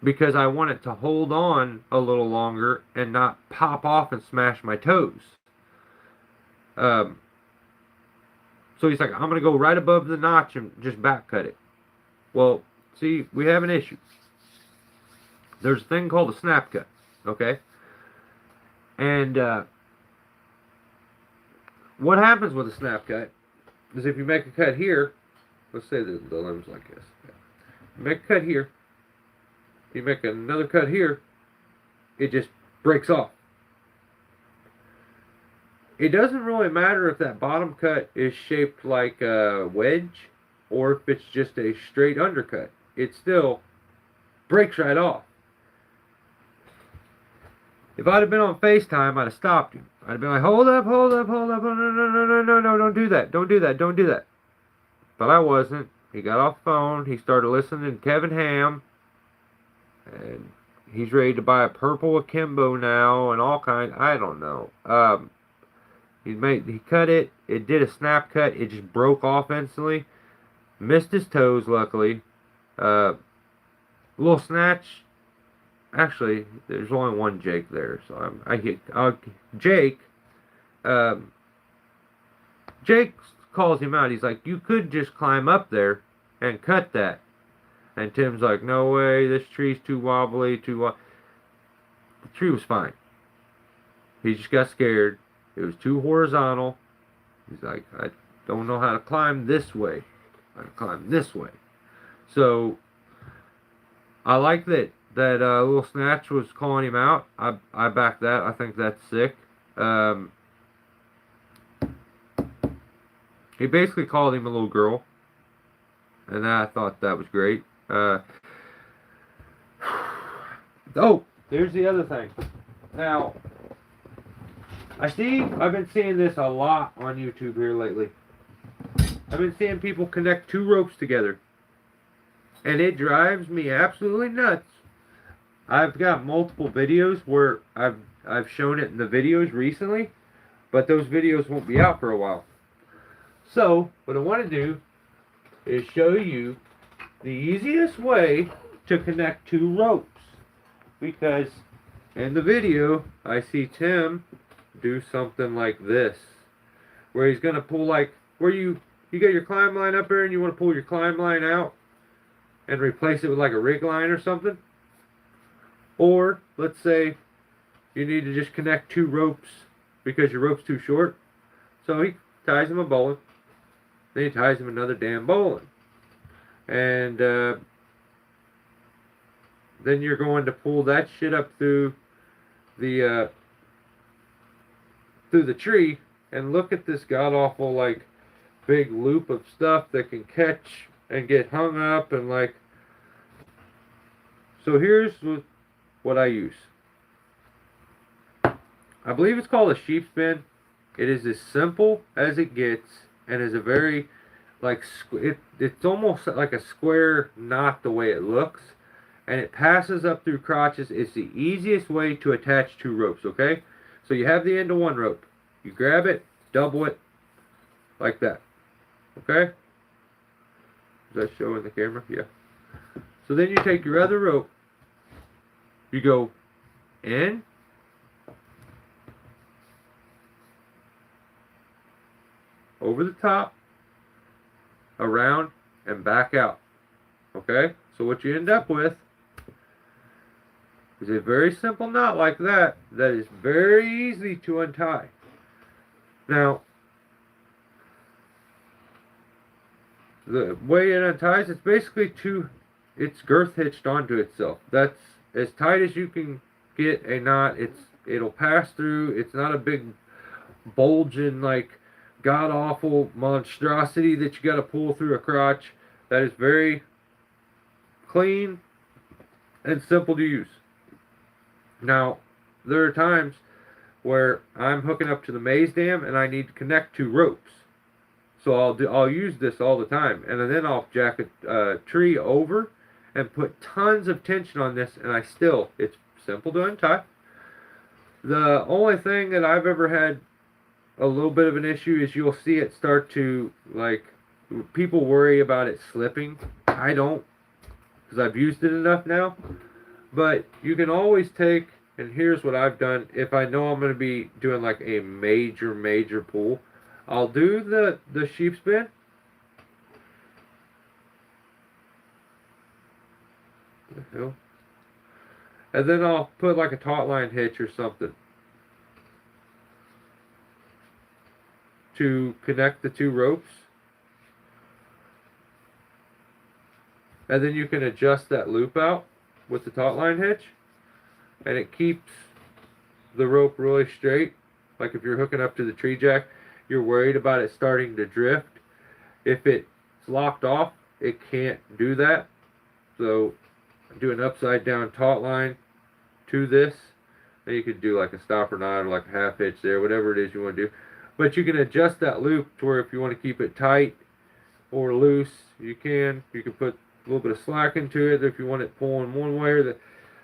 Speaker 1: because I want it to hold on a little longer and not pop off and smash my toes. So he's like, I'm going to go right above the notch and just back cut it. Well, see, we have an issue. There's a thing called a snap cut, okay? And what happens with a snap cut is if you make a cut here, let's say the limb's like this. You make a cut here, you make another cut here, it just breaks off. It doesn't really matter if that bottom cut is shaped like a wedge or if it's just a straight undercut. It still breaks right off. If I'd have been on FaceTime, I'd have stopped him. I'd have been like, hold up, hold up, hold up, no, no, no, no, no, no, no, don't do that, don't do that, don't do that. But I wasn't. He got off the phone, he started listening to Kevin Ham, and he's ready to buy a purple akimbo now and all kinds. I don't know. He cut it. It did a snap cut. It just broke off instantly. Missed his toes, luckily. Little snatch. Actually, there's only one Jake there, so I hit Jake. Jake calls him out. He's like, you could just climb up there and cut that. And Tim's like, no way, this tree's too wobbly, The tree was fine. He just got scared. It was too horizontal. He's like, I don't know how to climb this way. I can climb this way. So, I like that little snatch was calling him out. I back that. I think that's sick. He basically called him a little girl. And I thought that was great. Oh, there's the other thing. Now, I've been seeing this a lot on YouTube here lately. I've been seeing people connect two ropes together. And it drives me absolutely nuts. I've got multiple videos where I've shown it in the videos recently, but those videos won't be out for a while. So, what I want to do is show you the easiest way to connect two ropes. Because in the video, I see Tim do something like this. Where he's going to pull like, where you got your climb line up there and you want to pull your climb line out and replace it with like a rig line or something. Or, let's say, you need to just connect two ropes because your rope's too short. So he ties him a bowline. Then he ties him another damn bowline. And then you're going to pull that shit up through the tree and look at this god-awful like big loop of stuff that can catch and get hung up and like. So here's what I use. I believe it's called a sheepskin. It is as simple as it gets and is a very like it's almost like a square knot the way it looks, and it passes up through crotches. It's the easiest way to attach two ropes, okay? So you have the end of one rope. You grab it, double it, like that. Okay? Is that showing the camera? Yeah. So then you take your other rope, you go in, over the top, around, and back out. Okay? So what you end up with is a very simple knot like that that is very easy to untie. Now, the way it unties, it's basically it's girth hitched onto itself. That's as tight as you can get a knot. It'll pass through. It's not a big bulging like god awful monstrosity that you got to pull through a crotch. That is very clean and simple to use. Now, there are times where I'm hooking up to the maze dam and I need to connect two ropes. So I'll use this all the time, and then I'll jack a tree over and put tons of tension on this, and it's simple to untie. The only thing that I've ever had a little bit of an issue is you'll see it start to, like, people worry about it slipping. I don't, because I've used it enough now. But you can always take, and here's what I've done, if I know I'm going to be doing like a major pull, I'll do the sheepskin. And then I'll put like a taut line hitch or something to connect the two ropes. And then you can adjust that loop out with the taut line hitch, and it keeps the rope really straight. Like if you're hooking up to the tree jack, you're worried about it starting to drift. If it's locked off, it can't do that. So do an upside down taut line to this, and you could do like a stopper knot or like a half hitch there, whatever it is you want to do. But you can adjust that loop to where if you want to keep it tight or loose, you can. You can put a little bit of slack into it if you want it pulling one way or the.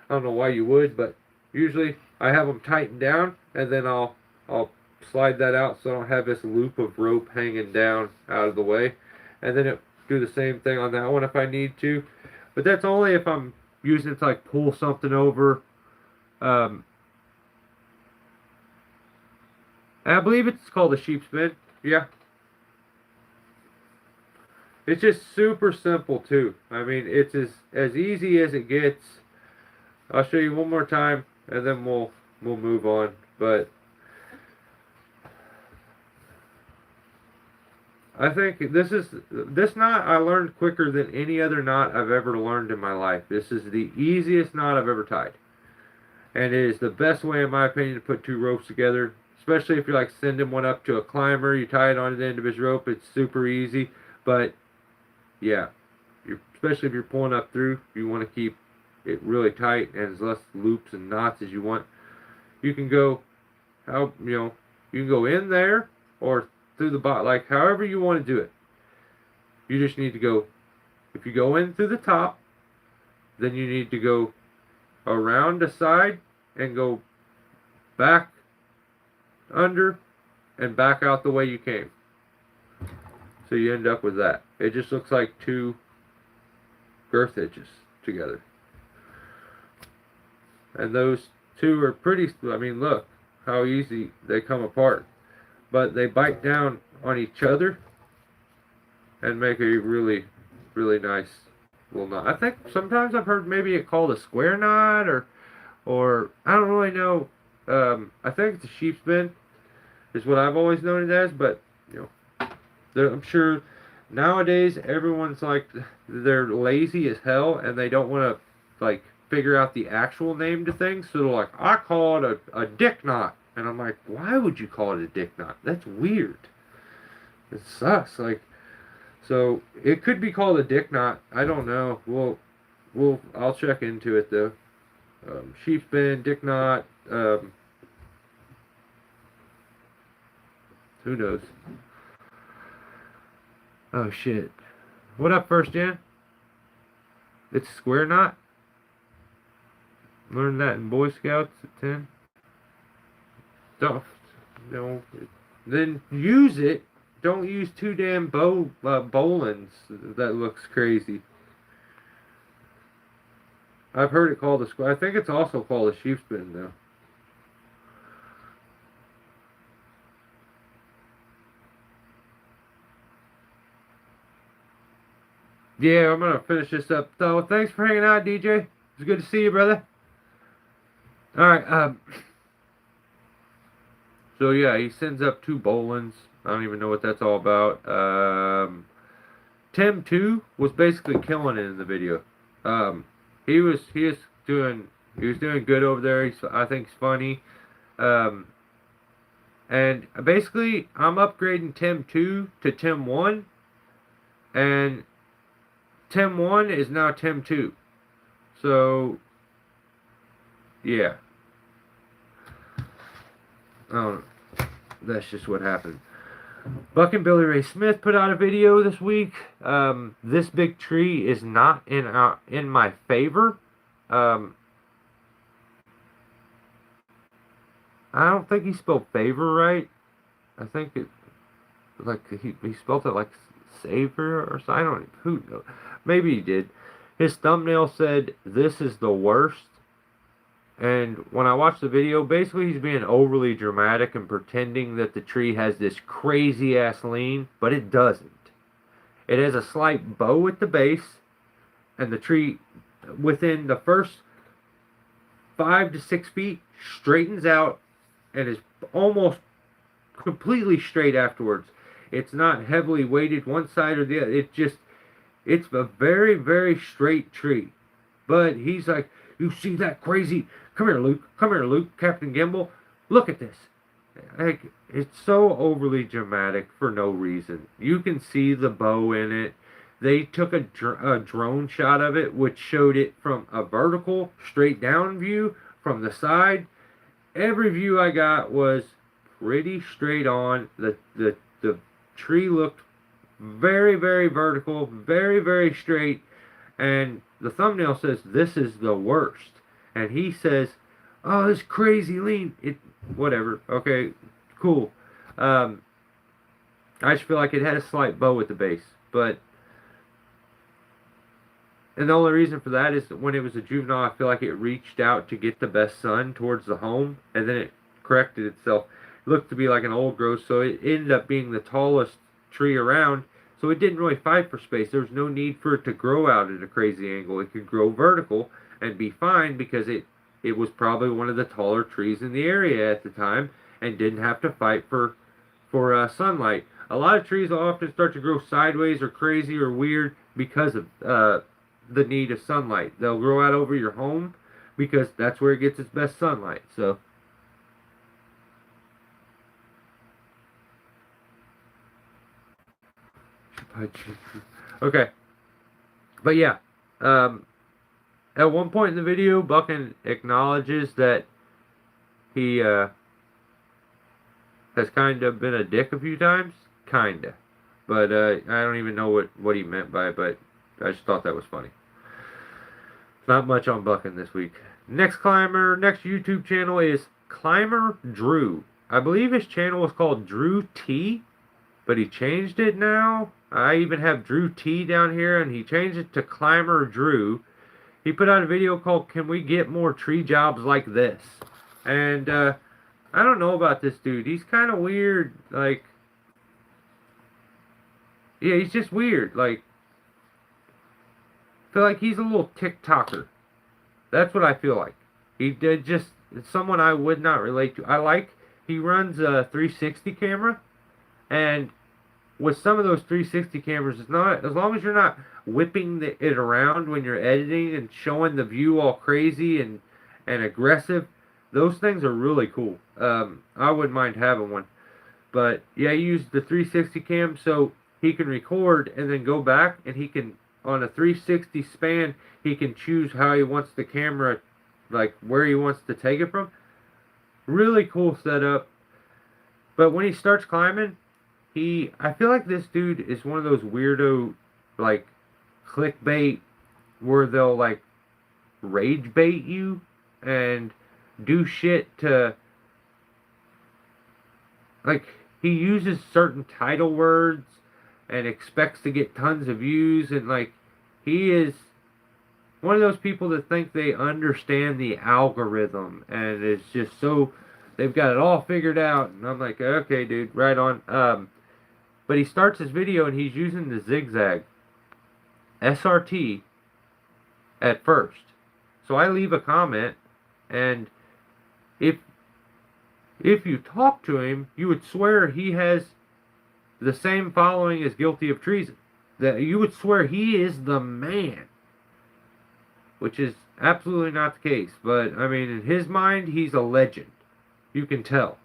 Speaker 1: I don't know why you would, but usually I have them tightened down, and then I'll slide that out so I don't have this loop of rope hanging down out of the way, and then do the same thing on that one if I need to. But that's only if I'm using it to like pull something over. I believe it's called a sheepskin. Yeah. It's just super simple too. I mean, it's as easy as it gets. I'll show you one more time, and then we'll move on. But I think this knot I learned quicker than any other knot I've ever learned in my life. This is the easiest knot I've ever tied, and it is the best way, in my opinion, to put two ropes together. Especially if you're like sending one up to a climber, you tie it on the end of his rope. It's super easy, but yeah, especially if you're pulling up through, you want to keep it really tight and as less loops and knots as you want. You can go you can go in there or through the bottom, like however you want to do it. You just need to go, if you go in through the top, then you need to go around the side and go back under and back out the way you came. So you end up with that. It just looks like two girth hitches together. And those two are pretty, I mean, look how easy they come apart. But they bite down on each other and make a really, really nice little knot. I think sometimes I've heard maybe it called a square knot or I don't really know. I think it's a sheepskin is what I've always known it as, but I'm sure nowadays everyone's like, they're lazy as hell and they don't want to like figure out the actual name to things, so they're like, I call it a dick knot, and I'm like, why would you call it a dick knot? That's weird. It sucks. Like, so it could be called a dick knot. I don't know. I'll check into it though. Sheepskin, dick knot. Who knows? Oh shit. What up, First Gen? It's a square knot. Learned that in Boy Scouts at 10. Don't, then use it. Don't use too damn bowlines. That looks crazy. I've heard it called a square. I think it's also called a sheepskin though. Yeah, I'm gonna finish this up though. Thanks for hanging out, DJ. It's good to see you, brother. Alright, so yeah, he sends up 2 Bolins. I don't even know what that's all about. Tim 2 was basically killing it in the video. Um, he was doing good over there. I think he's funny. Um, and basically, I'm upgrading Tim 2 to Tim 1, and Tim 1 is now Tim 2. So, yeah. That's just what happened. Buck and Billy Ray Smith put out a video this week. This big tree is not in my favor. Um, I don't think he spelled favor right. I think it like he spelled it like savor or something. I don't who knows. Maybe he did. His thumbnail said this is the worst. And when I watched the video, basically he's being overly dramatic and pretending that the tree has this crazy ass lean, but it doesn't. It has a slight bow at the base, and the tree, within the first 5 to 6 feet, straightens out and is almost completely straight afterwards. It's not heavily weighted one side or the other. It's a very, very straight tree. But he's like, you see that crazy? Come here, Luke. Come here, Luke. Captain Gimbal. Look at this. Like, it's so overly dramatic for no reason. You can see the bow in it. They took a drone shot of it, which showed it from a vertical, straight down view, from the side. Every view I got was pretty straight on. The tree looked very, very vertical, very, very straight. And the thumbnail says, this is the worst. And he says, oh, this crazy lean. Whatever. Okay, cool. I just feel like it had a slight bow at the base. And the only reason for that is that when it was a juvenile, I feel like it reached out to get the best sun towards the home, and then it corrected itself. It looked to be like an old growth, so it ended up being the tallest tree around, so it didn't really fight for space. There was no need for it to grow out at a crazy angle. It could grow vertical and be fine because it was probably one of the taller trees in the area at the time and didn't have to fight for sunlight. A lot of trees will often start to grow sideways or crazy or weird because of the need of sunlight. They'll grow out over your home because that's where it gets its best sunlight. So okay, but yeah, at one point in the video, Buckin acknowledges that he has kind of been a dick a few times, kinda, but I don't even know what he meant by it, but I just thought that was funny. Not much on Buckin this week. Next YouTube channel is Climber Drew. I believe his channel was called Drew T, but he changed it now. I even have Drew T down here, and he changed it to Climber Drew. He put out a video called Can We Get More Tree Jobs Like This? And I don't know about this dude. He's kind of weird. Like, yeah, he's just weird. Like, I feel like he's a little TikToker. That's what I feel like. He did just someone I would not relate to. He runs a 360 camera, and with some of those 360 cameras, it's not, as long as you're not whipping it around when you're editing and showing the view all crazy and aggressive, those things are really cool. I wouldn't mind having one. But yeah, he used the 360 cam so he can record and then go back, and he can, on a 360 span, he can choose how he wants the camera, like where he wants to take it from. Really cool setup. But when he starts climbing, I feel like this dude is one of those weirdo, like, clickbait where they'll, like, rage bait you and do shit to, like, he uses certain title words and expects to get tons of views, and, like, he is one of those people that think they understand the algorithm, and it's just so, they've got it all figured out, and I'm like, okay, dude, right on. But he starts his video and he's using the zigzag SRT at first. So I leave a comment, and If you talk to him, you would swear he has the same following as Guilty of Treason. That you would swear he is the man, which is absolutely not the case. But I mean, in his mind, he's a legend. You can tell.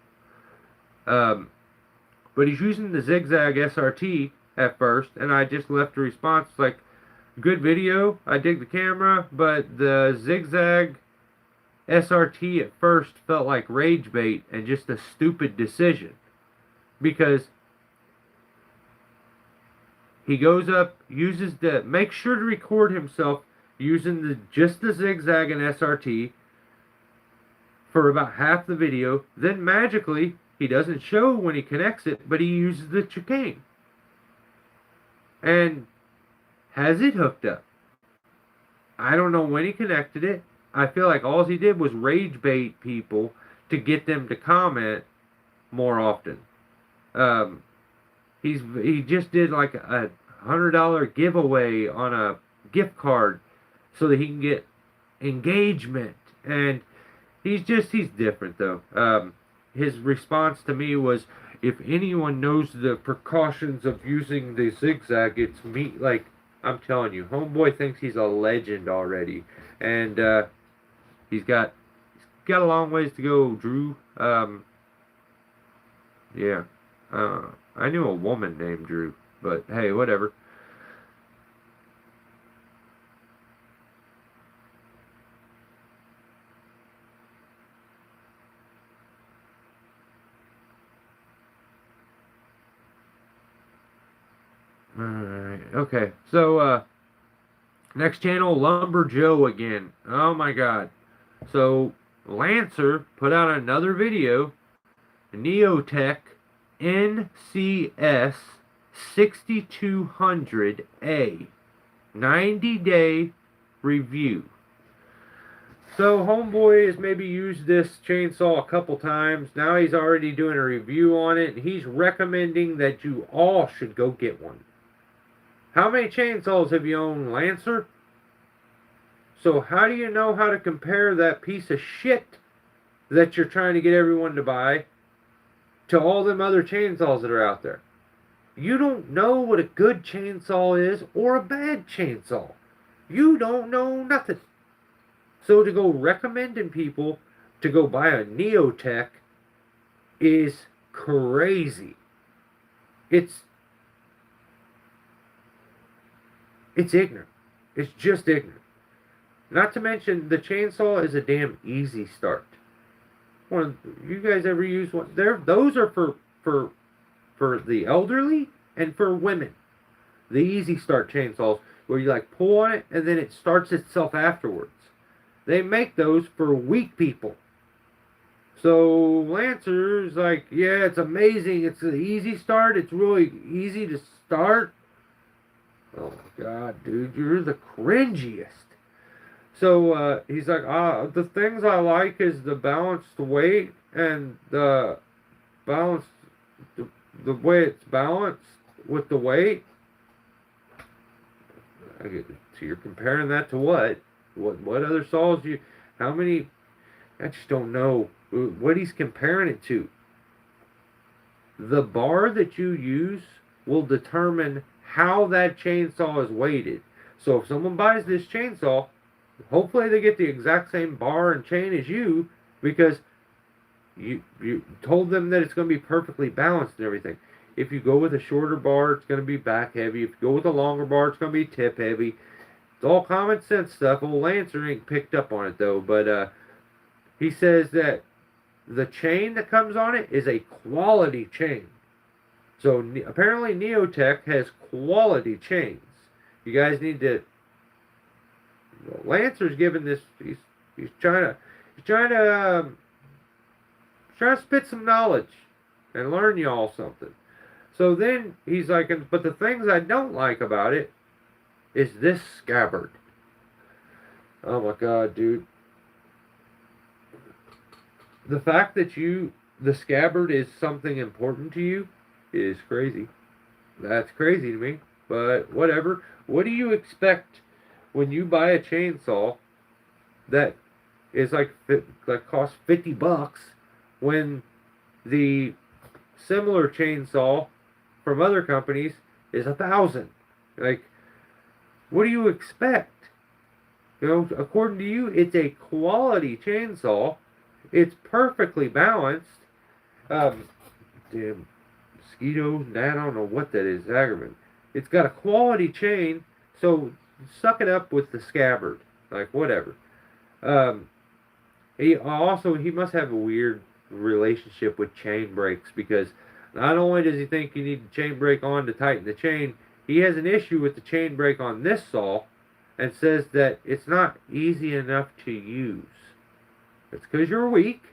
Speaker 1: But he's using the zigzag SRT at first, and I just left a response like, good video, I dig the camera, but the zigzag SRT at first felt like rage bait and just a stupid decision. Because he goes up, uses the, makes sure to record himself using just the zigzag and SRT for about half the video, then magically, he doesn't show when he connects it, but he uses the chicane. And has it hooked up. I don't know when he connected it. I feel like all he did was rage bait people to get them to comment more often. He just did like a $100 giveaway on a gift card so that he can get engagement. And he's different though. His response to me was, if anyone knows the precautions of using the zigzag, it's me. Like, I'm telling you, homeboy thinks he's a legend already. And he's got a long ways to go, Drew. Yeah. I knew a woman named Drew, but hey, whatever. Alright, okay. So, next channel, Lumber Joe again. Oh my god. So, Lancer put out another video, Neotech NCS 6200A 90-day review. So homeboy has maybe used this chainsaw a couple times. Now he's already doing a review on it, and he's recommending that you all should go get one. How many chainsaws have you owned, Lancer? So how do you know how to compare that piece of shit that you're trying to get everyone to buy to all them other chainsaws that are out there? You don't know what a good chainsaw is or a bad chainsaw. You don't know nothing. So to go recommending people to go buy a Neotech is crazy. It's ignorant. It's just ignorant. Not to mention, the chainsaw is a damn easy start. You guys ever use one? Those are for the elderly and for women. The easy start chainsaws, where you like pull on it and then it starts itself afterwards. They make those for weak people. So Lancer's like, yeah, it's amazing. It's an easy start. It's really easy to start. Oh my god, dude, you're the cringiest. So he's like, the things I like is the balanced weight and the balanced, the way it's balanced with the weight. So you're comparing that to what? What other saws you? How many? I just don't know what he's comparing it to. The bar that you use will determine how that chainsaw is weighted. So if someone buys this chainsaw, hopefully they get the exact same bar and chain as you, because you told them that it's going to be perfectly balanced and everything. If you go with a shorter bar, it's going to be back heavy. If you go with a longer bar, it's going to be tip heavy. It's all common sense stuff. Old Lancer ain't picked up on it though, but he says that the chain that comes on it is a quality chain. So apparently Neotech has quality chains. You guys need to. Lancer's giving this. He's trying to spit some knowledge and learn y'all something. So then he's like, but the things I don't like about it is this scabbard. Oh my god, dude. The fact that the scabbard is something important to you is crazy. That's crazy to me. But whatever. What do you expect when you buy a chainsaw that is like costs $50 when the similar chainsaw from other companies is $1,000. Like, what do you expect? You know, according to you, it's a quality chainsaw. It's perfectly balanced. Damn mosquito. I don't know what that is. Aggravating. It's got a quality chain, so suck it up with the scabbard. Like, whatever. He must have a weird relationship with chain brakes, because not only does he think you need the chain brake on to tighten the chain, he has an issue with the chain brake on this saw and says that it's not easy enough to use. It's because you're weak.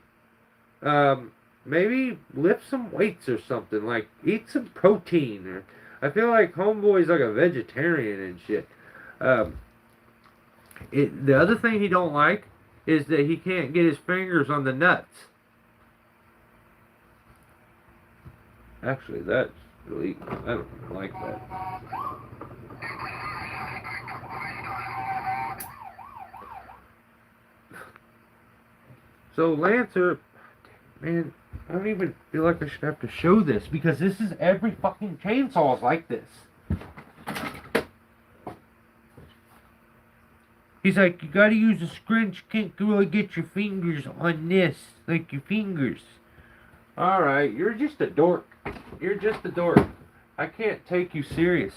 Speaker 1: Maybe lift some weights or something. Like, eat some protein. Or I feel like homeboy's like a vegetarian and shit. The other thing he don't like is that he can't get his fingers on the nuts. Actually, that's really, I don't like that. So Lancer, man, I don't even feel like I should have to show this, because this is every fucking chainsaw is like this. He's like, you gotta use a scrunch, can't really get your fingers on this, like your fingers. Alright, you're just a dork. You're just a dork. I can't take you serious.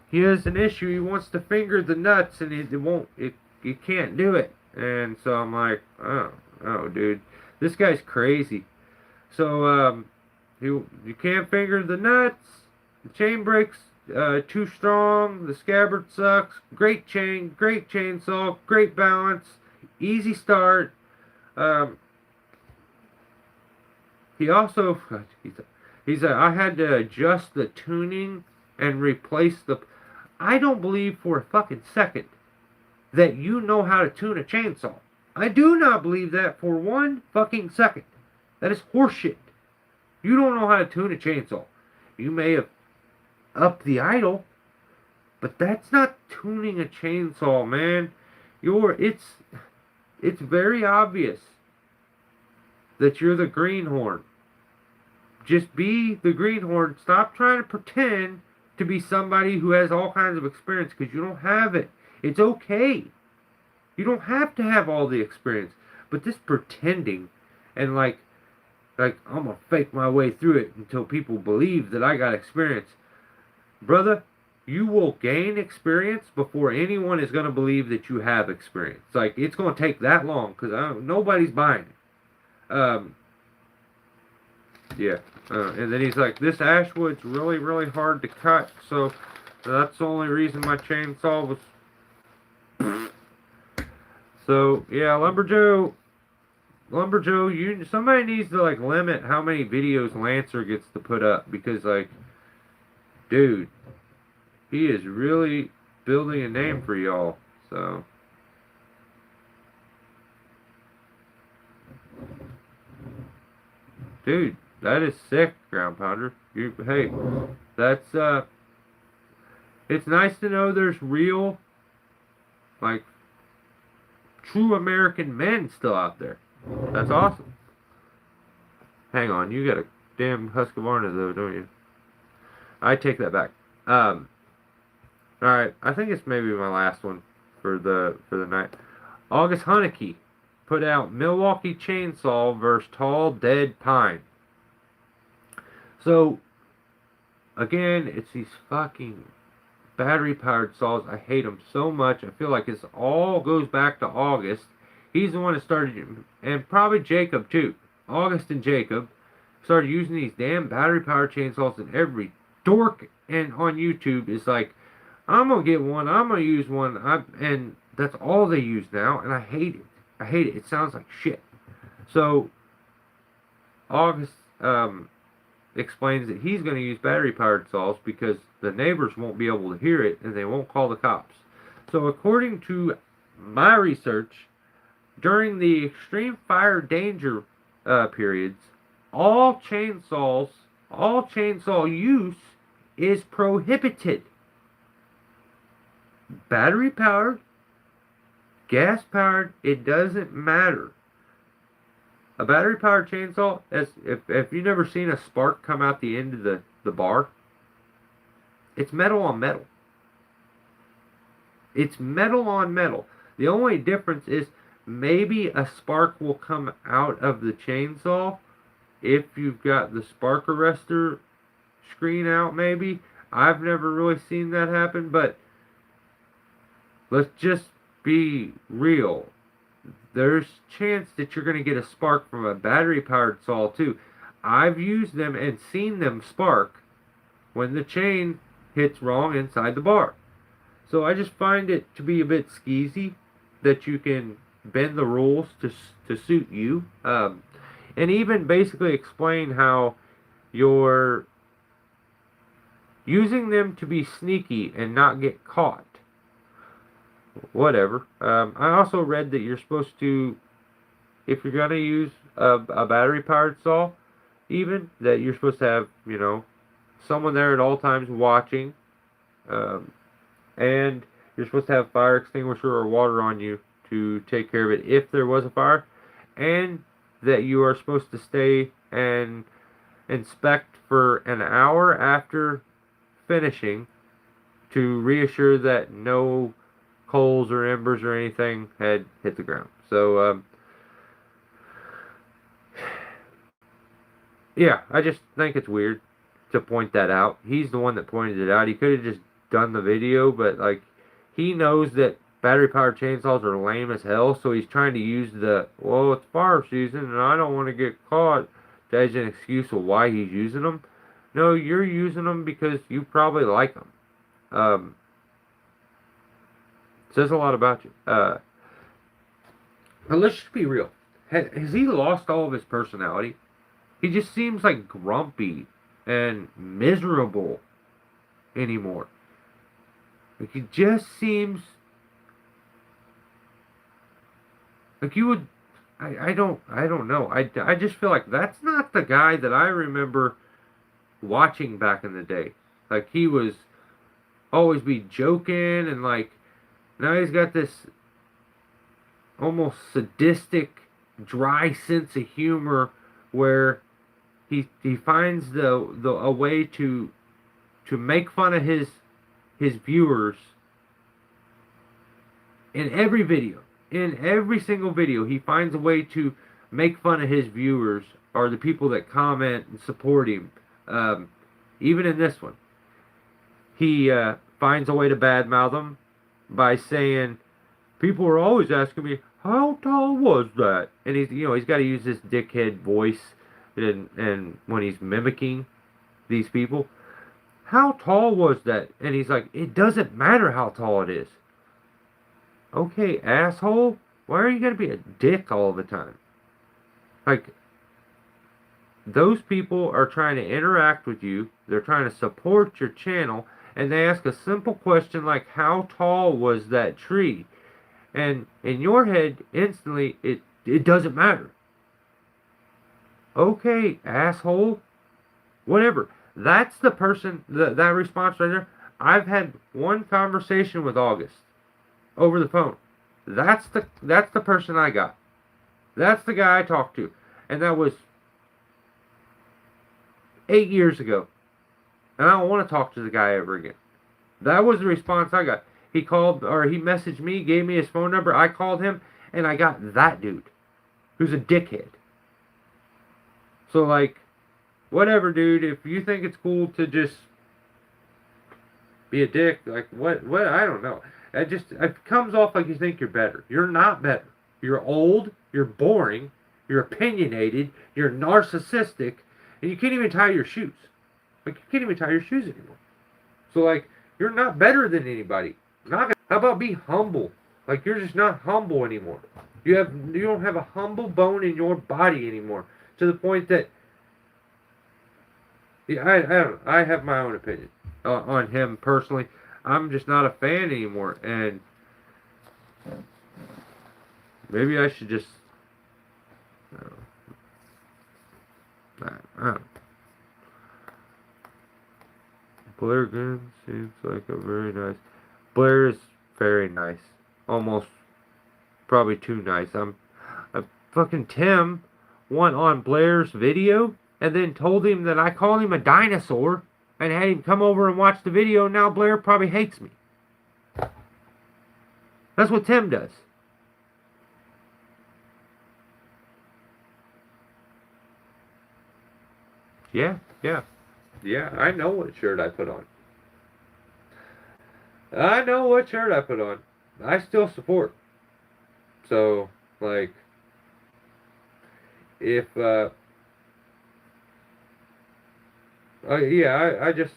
Speaker 1: He has an issue, he wants to finger the nuts and you can't do it. And so I'm like, oh dude, this guy's crazy. So, you can't finger the nuts, the chain brake's too strong, the scabbard sucks, great chain, great chainsaw, great balance, easy start. He also, he's I had to adjust the tuning and replace the, I don't believe for a fucking second that you know how to tune a chainsaw. I do not believe that for one fucking second. That is horseshit. You don't know how to tune a chainsaw. You may have upped the idle, but that's not tuning a chainsaw, man. It's very obvious that you're the greenhorn. Just be the greenhorn. Stop trying to pretend to be somebody who has all kinds of experience, because you don't have it. It's okay. You don't have to have all the experience. But this pretending and like I'm gonna fake my way through it until people believe that I got experience. Brother, you will gain experience before anyone is gonna believe that you have experience. Like, it's gonna take that long, because nobody's buying it. Yeah. And then he's like, this ashwood's really, really hard to cut, so that's the only reason my chainsaw was... So, yeah, Lumberjoe, somebody needs to, like, limit how many videos Lancer gets to put up, because, like, dude, he is really building a name for y'all, so... Dude, that is sick, Ground Pounder. Hey, that's, it's nice to know there's real, like, true American men still out there. That's awesome. Hang on, you got a damn Husqvarna though, don't you? I take that back. Alright, I think it's maybe my last one for the night. August Hunnicky put out Milwaukee Chainsaw vs. Tall Dead Pine. So, again, it's these fucking battery-powered saws. I hate them so much. I feel like this all goes back to August. He's the one that started, and probably Jacob too. August and Jacob started using these damn battery-powered chainsaws, and every dork and on YouTube is like, I'm going to get one, I'm going to use one, and that's all they use now, and I hate it. I hate it. It sounds like shit. So, August explains that he's going to use battery-powered saws because the neighbors won't be able to hear it and they won't call the cops. So, according to my research, during the extreme fire danger periods, all chainsaw use is prohibited. Battery-powered gas powered, it doesn't matter. A battery powered chainsaw, if you've never seen a spark come out the end of the bar, it's metal on metal. It's metal on metal. The only difference is maybe a spark will come out of the chainsaw if you've got the spark arrestor screen out, maybe. I've never really seen that happen, but let's just be real. There's chance that you're going to get a spark from a battery powered saw too. I've used them and seen them spark when the chain hits wrong inside the bar. So I just find it to be a bit skeezy that you can bend the rules to suit you, and even basically explain how you're using them to be sneaky and not get caught. Whatever. I also read that you're supposed to, if you're gonna use a battery-powered saw, even that you're supposed to have, someone there at all times watching, and you're supposed to have fire extinguisher or water on you to take care of it if there was a fire, and that you are supposed to stay and inspect for an hour after finishing to reassure that no coals or embers or anything had hit the ground. So, yeah, I just think it's weird to point that out. He's the one that pointed it out. He could have just done the video, but, like, he knows that battery-powered chainsaws are lame as hell, so he's trying to use well, it's fire season, and I don't want to get caught, as an excuse of why he's using them. No, you're using them because you probably like them. Says a lot about you. But let's just be real. Has he lost all of his personality? He just seems like grumpy and miserable anymore. Like, he just seems like you would. I don't know. I just feel like that's not the guy that I remember watching back in the day. Like, he was always be joking, and like now he's got this almost sadistic, dry sense of humor where he finds a way to make fun of his viewers in every video. In every single video, he finds a way to make fun of his viewers or the people that comment and support him. Even in this one, he finds a way to badmouth them by saying, "People are always asking me, how tall was that?" And he's got to use this dickhead voice, and when he's mimicking these people, "How tall was that?" And he's like, "It doesn't matter how tall it is." Okay, asshole, why are you gonna be a dick all the time? Like, those people are trying to interact with you, they're trying to support your channel, and they ask a simple question like, how tall was that tree? And in your head, instantly, it doesn't matter. Okay, asshole, whatever. That's the person, that response right there. I've had one conversation with August over the phone. That's the person I got. That's the guy I talked to. And that was 8 years ago. And I don't want to talk to the guy ever again. That was the response I got. He called, or he messaged me, gave me his phone number. I called him, and I got that dude, who's a dickhead. So, like, whatever, dude. If you think it's cool to just be a dick, like, what, I don't know. It comes off like you think you're better. You're not better. You're old, you're boring, you're opinionated, you're narcissistic, and you can't even tie your shoes. Like, you can't even tie your shoes anymore. So, like, you're not better than anybody. How about be humble? Like, you're just not humble anymore. You don't have a humble bone in your body anymore. To the point that, yeah, I don't know. I have my own opinion on him personally. I'm just not a fan anymore, and maybe I should just, I don't know. Blair Gunn seems like a very nice. Blair is very nice. Almost probably too nice. Fucking Tim went on Blair's video and then told him that I called him a dinosaur and had him come over and watch the video. Now Blair probably hates me. That's what Tim does. Yeah, I know what shirt I put on. I know what shirt I put on. I still support. So, like, if, yeah, I just,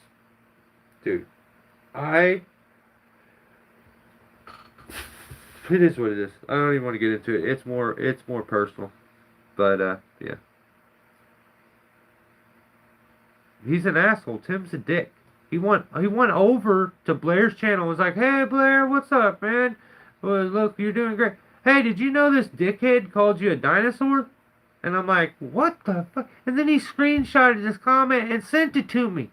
Speaker 1: dude, it is what it is. I don't even want to get into it. It's more personal. But, yeah. He's an asshole. Tim's a dick. He went over to Blair's channel and was like, "Hey, Blair, what's up, man? Well, look, you're doing great. Hey, did you know this dickhead called you a dinosaur?" And I'm like, "What the fuck?" And then he screenshotted this comment and sent it to me.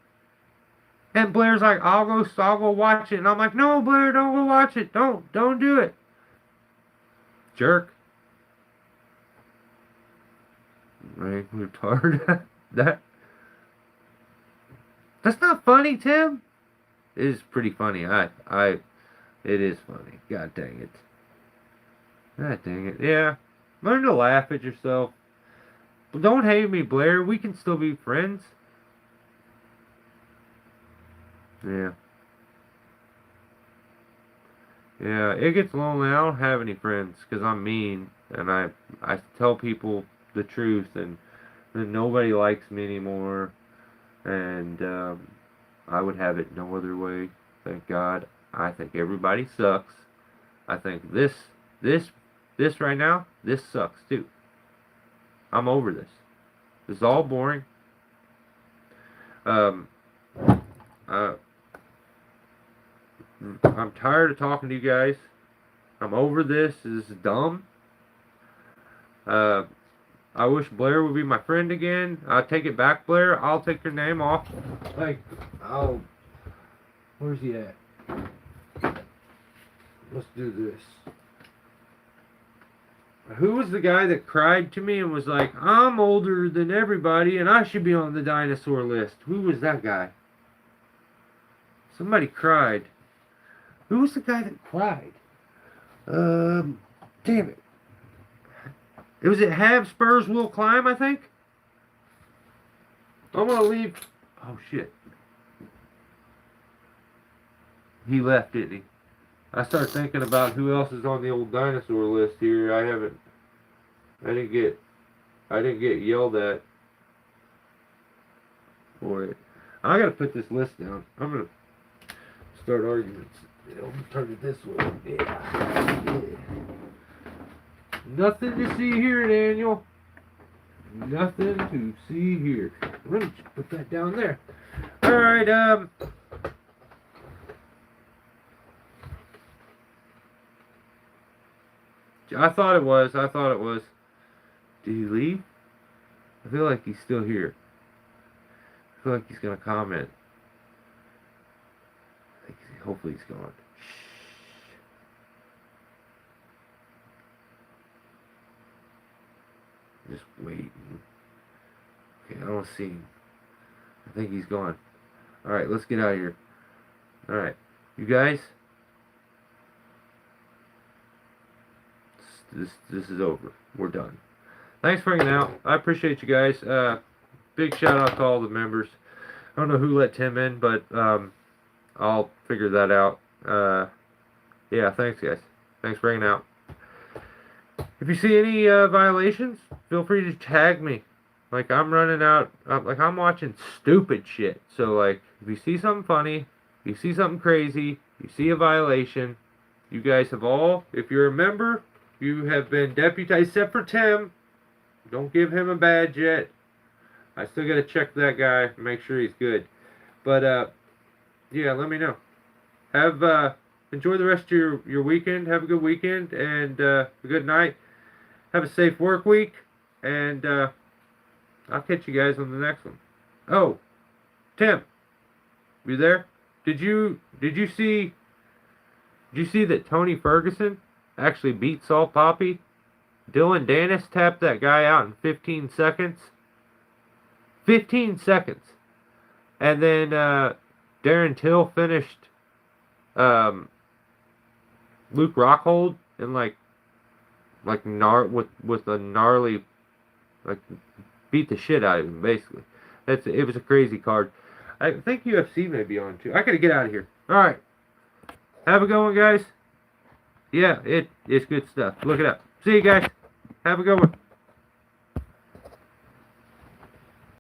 Speaker 1: And Blair's like, I'll go watch it." And I'm like, "No, Blair, don't go watch it. Don't do it." Jerk. Right, retard. That's not funny, Tim. It is pretty funny. It is funny. God dang it. God dang it. Yeah. Learn to laugh at yourself. But don't hate me, Blair. We can still be friends. Yeah. Yeah, it gets lonely. I don't have any friends because I'm mean. And I tell people the truth. And nobody likes me anymore. And I would have it no other way. Thank God. I think everybody sucks. I think this right now, this sucks too. I'm over this. This is all boring. I'm tired of talking to you guys. I'm over this. This is dumb. I wish Blair would be my friend again. I'll take it back, Blair. I'll take your name off. Like, where's he at? Let's do this. Who was the guy that cried to me and was like, "I'm older than everybody and I should be on the dinosaur list"? Who was that guy? Somebody cried. Who was the guy that cried? Damn it. It was at Have Spurs Will Climb, I think. I'm gonna leave. Oh shit. He left, didn't he? I started thinking about who else is on the old dinosaur list here. I didn't get yelled at for it. I gotta put this list down. I'm gonna start arguments. Turn it this way. Yeah. Nothing to see here, Daniel. Nothing to see here. Let me just put that down there. Alright, I thought it was. Did he leave? I feel like he's still here. I feel like he's gonna comment. Hopefully he's gone. Just waiting. Okay, I don't see him. I think he's gone. Alright, let's get out of here. Alright, you guys. This is over. We're done. Thanks for hanging out. I appreciate you guys. Big shout out to all the members. I don't know who let Tim in, but I'll figure that out. Yeah, thanks guys. Thanks for hanging out. If you see any violations, feel free to tag me. Like, I'm running out, like, I'm watching stupid shit. So, like, if you see something funny, you see something crazy, you see a violation, you guys have all, if you're a member, you have been deputized, except for Tim. Don't give him a badge yet. I still gotta check that guy, make sure he's good. But, yeah, let me know. Enjoy the rest of your weekend. Have a good weekend and a good night. Have a safe work week, and I'll catch you guys on the next one. Oh, Tim, you there? Did you see that Tony Ferguson actually beat Saul Poppy. Dylan Dennis tapped that guy out in 15 seconds. 15 seconds. And then Darren Till finished Luke Rockhold in with a gnarly, like, beat the shit out of him, basically. It was a crazy card. I think UFC may be on too. I gotta get out of here. Alright. Have a good one, guys. Yeah, it's good stuff. Look it up. See you guys. Have a good one.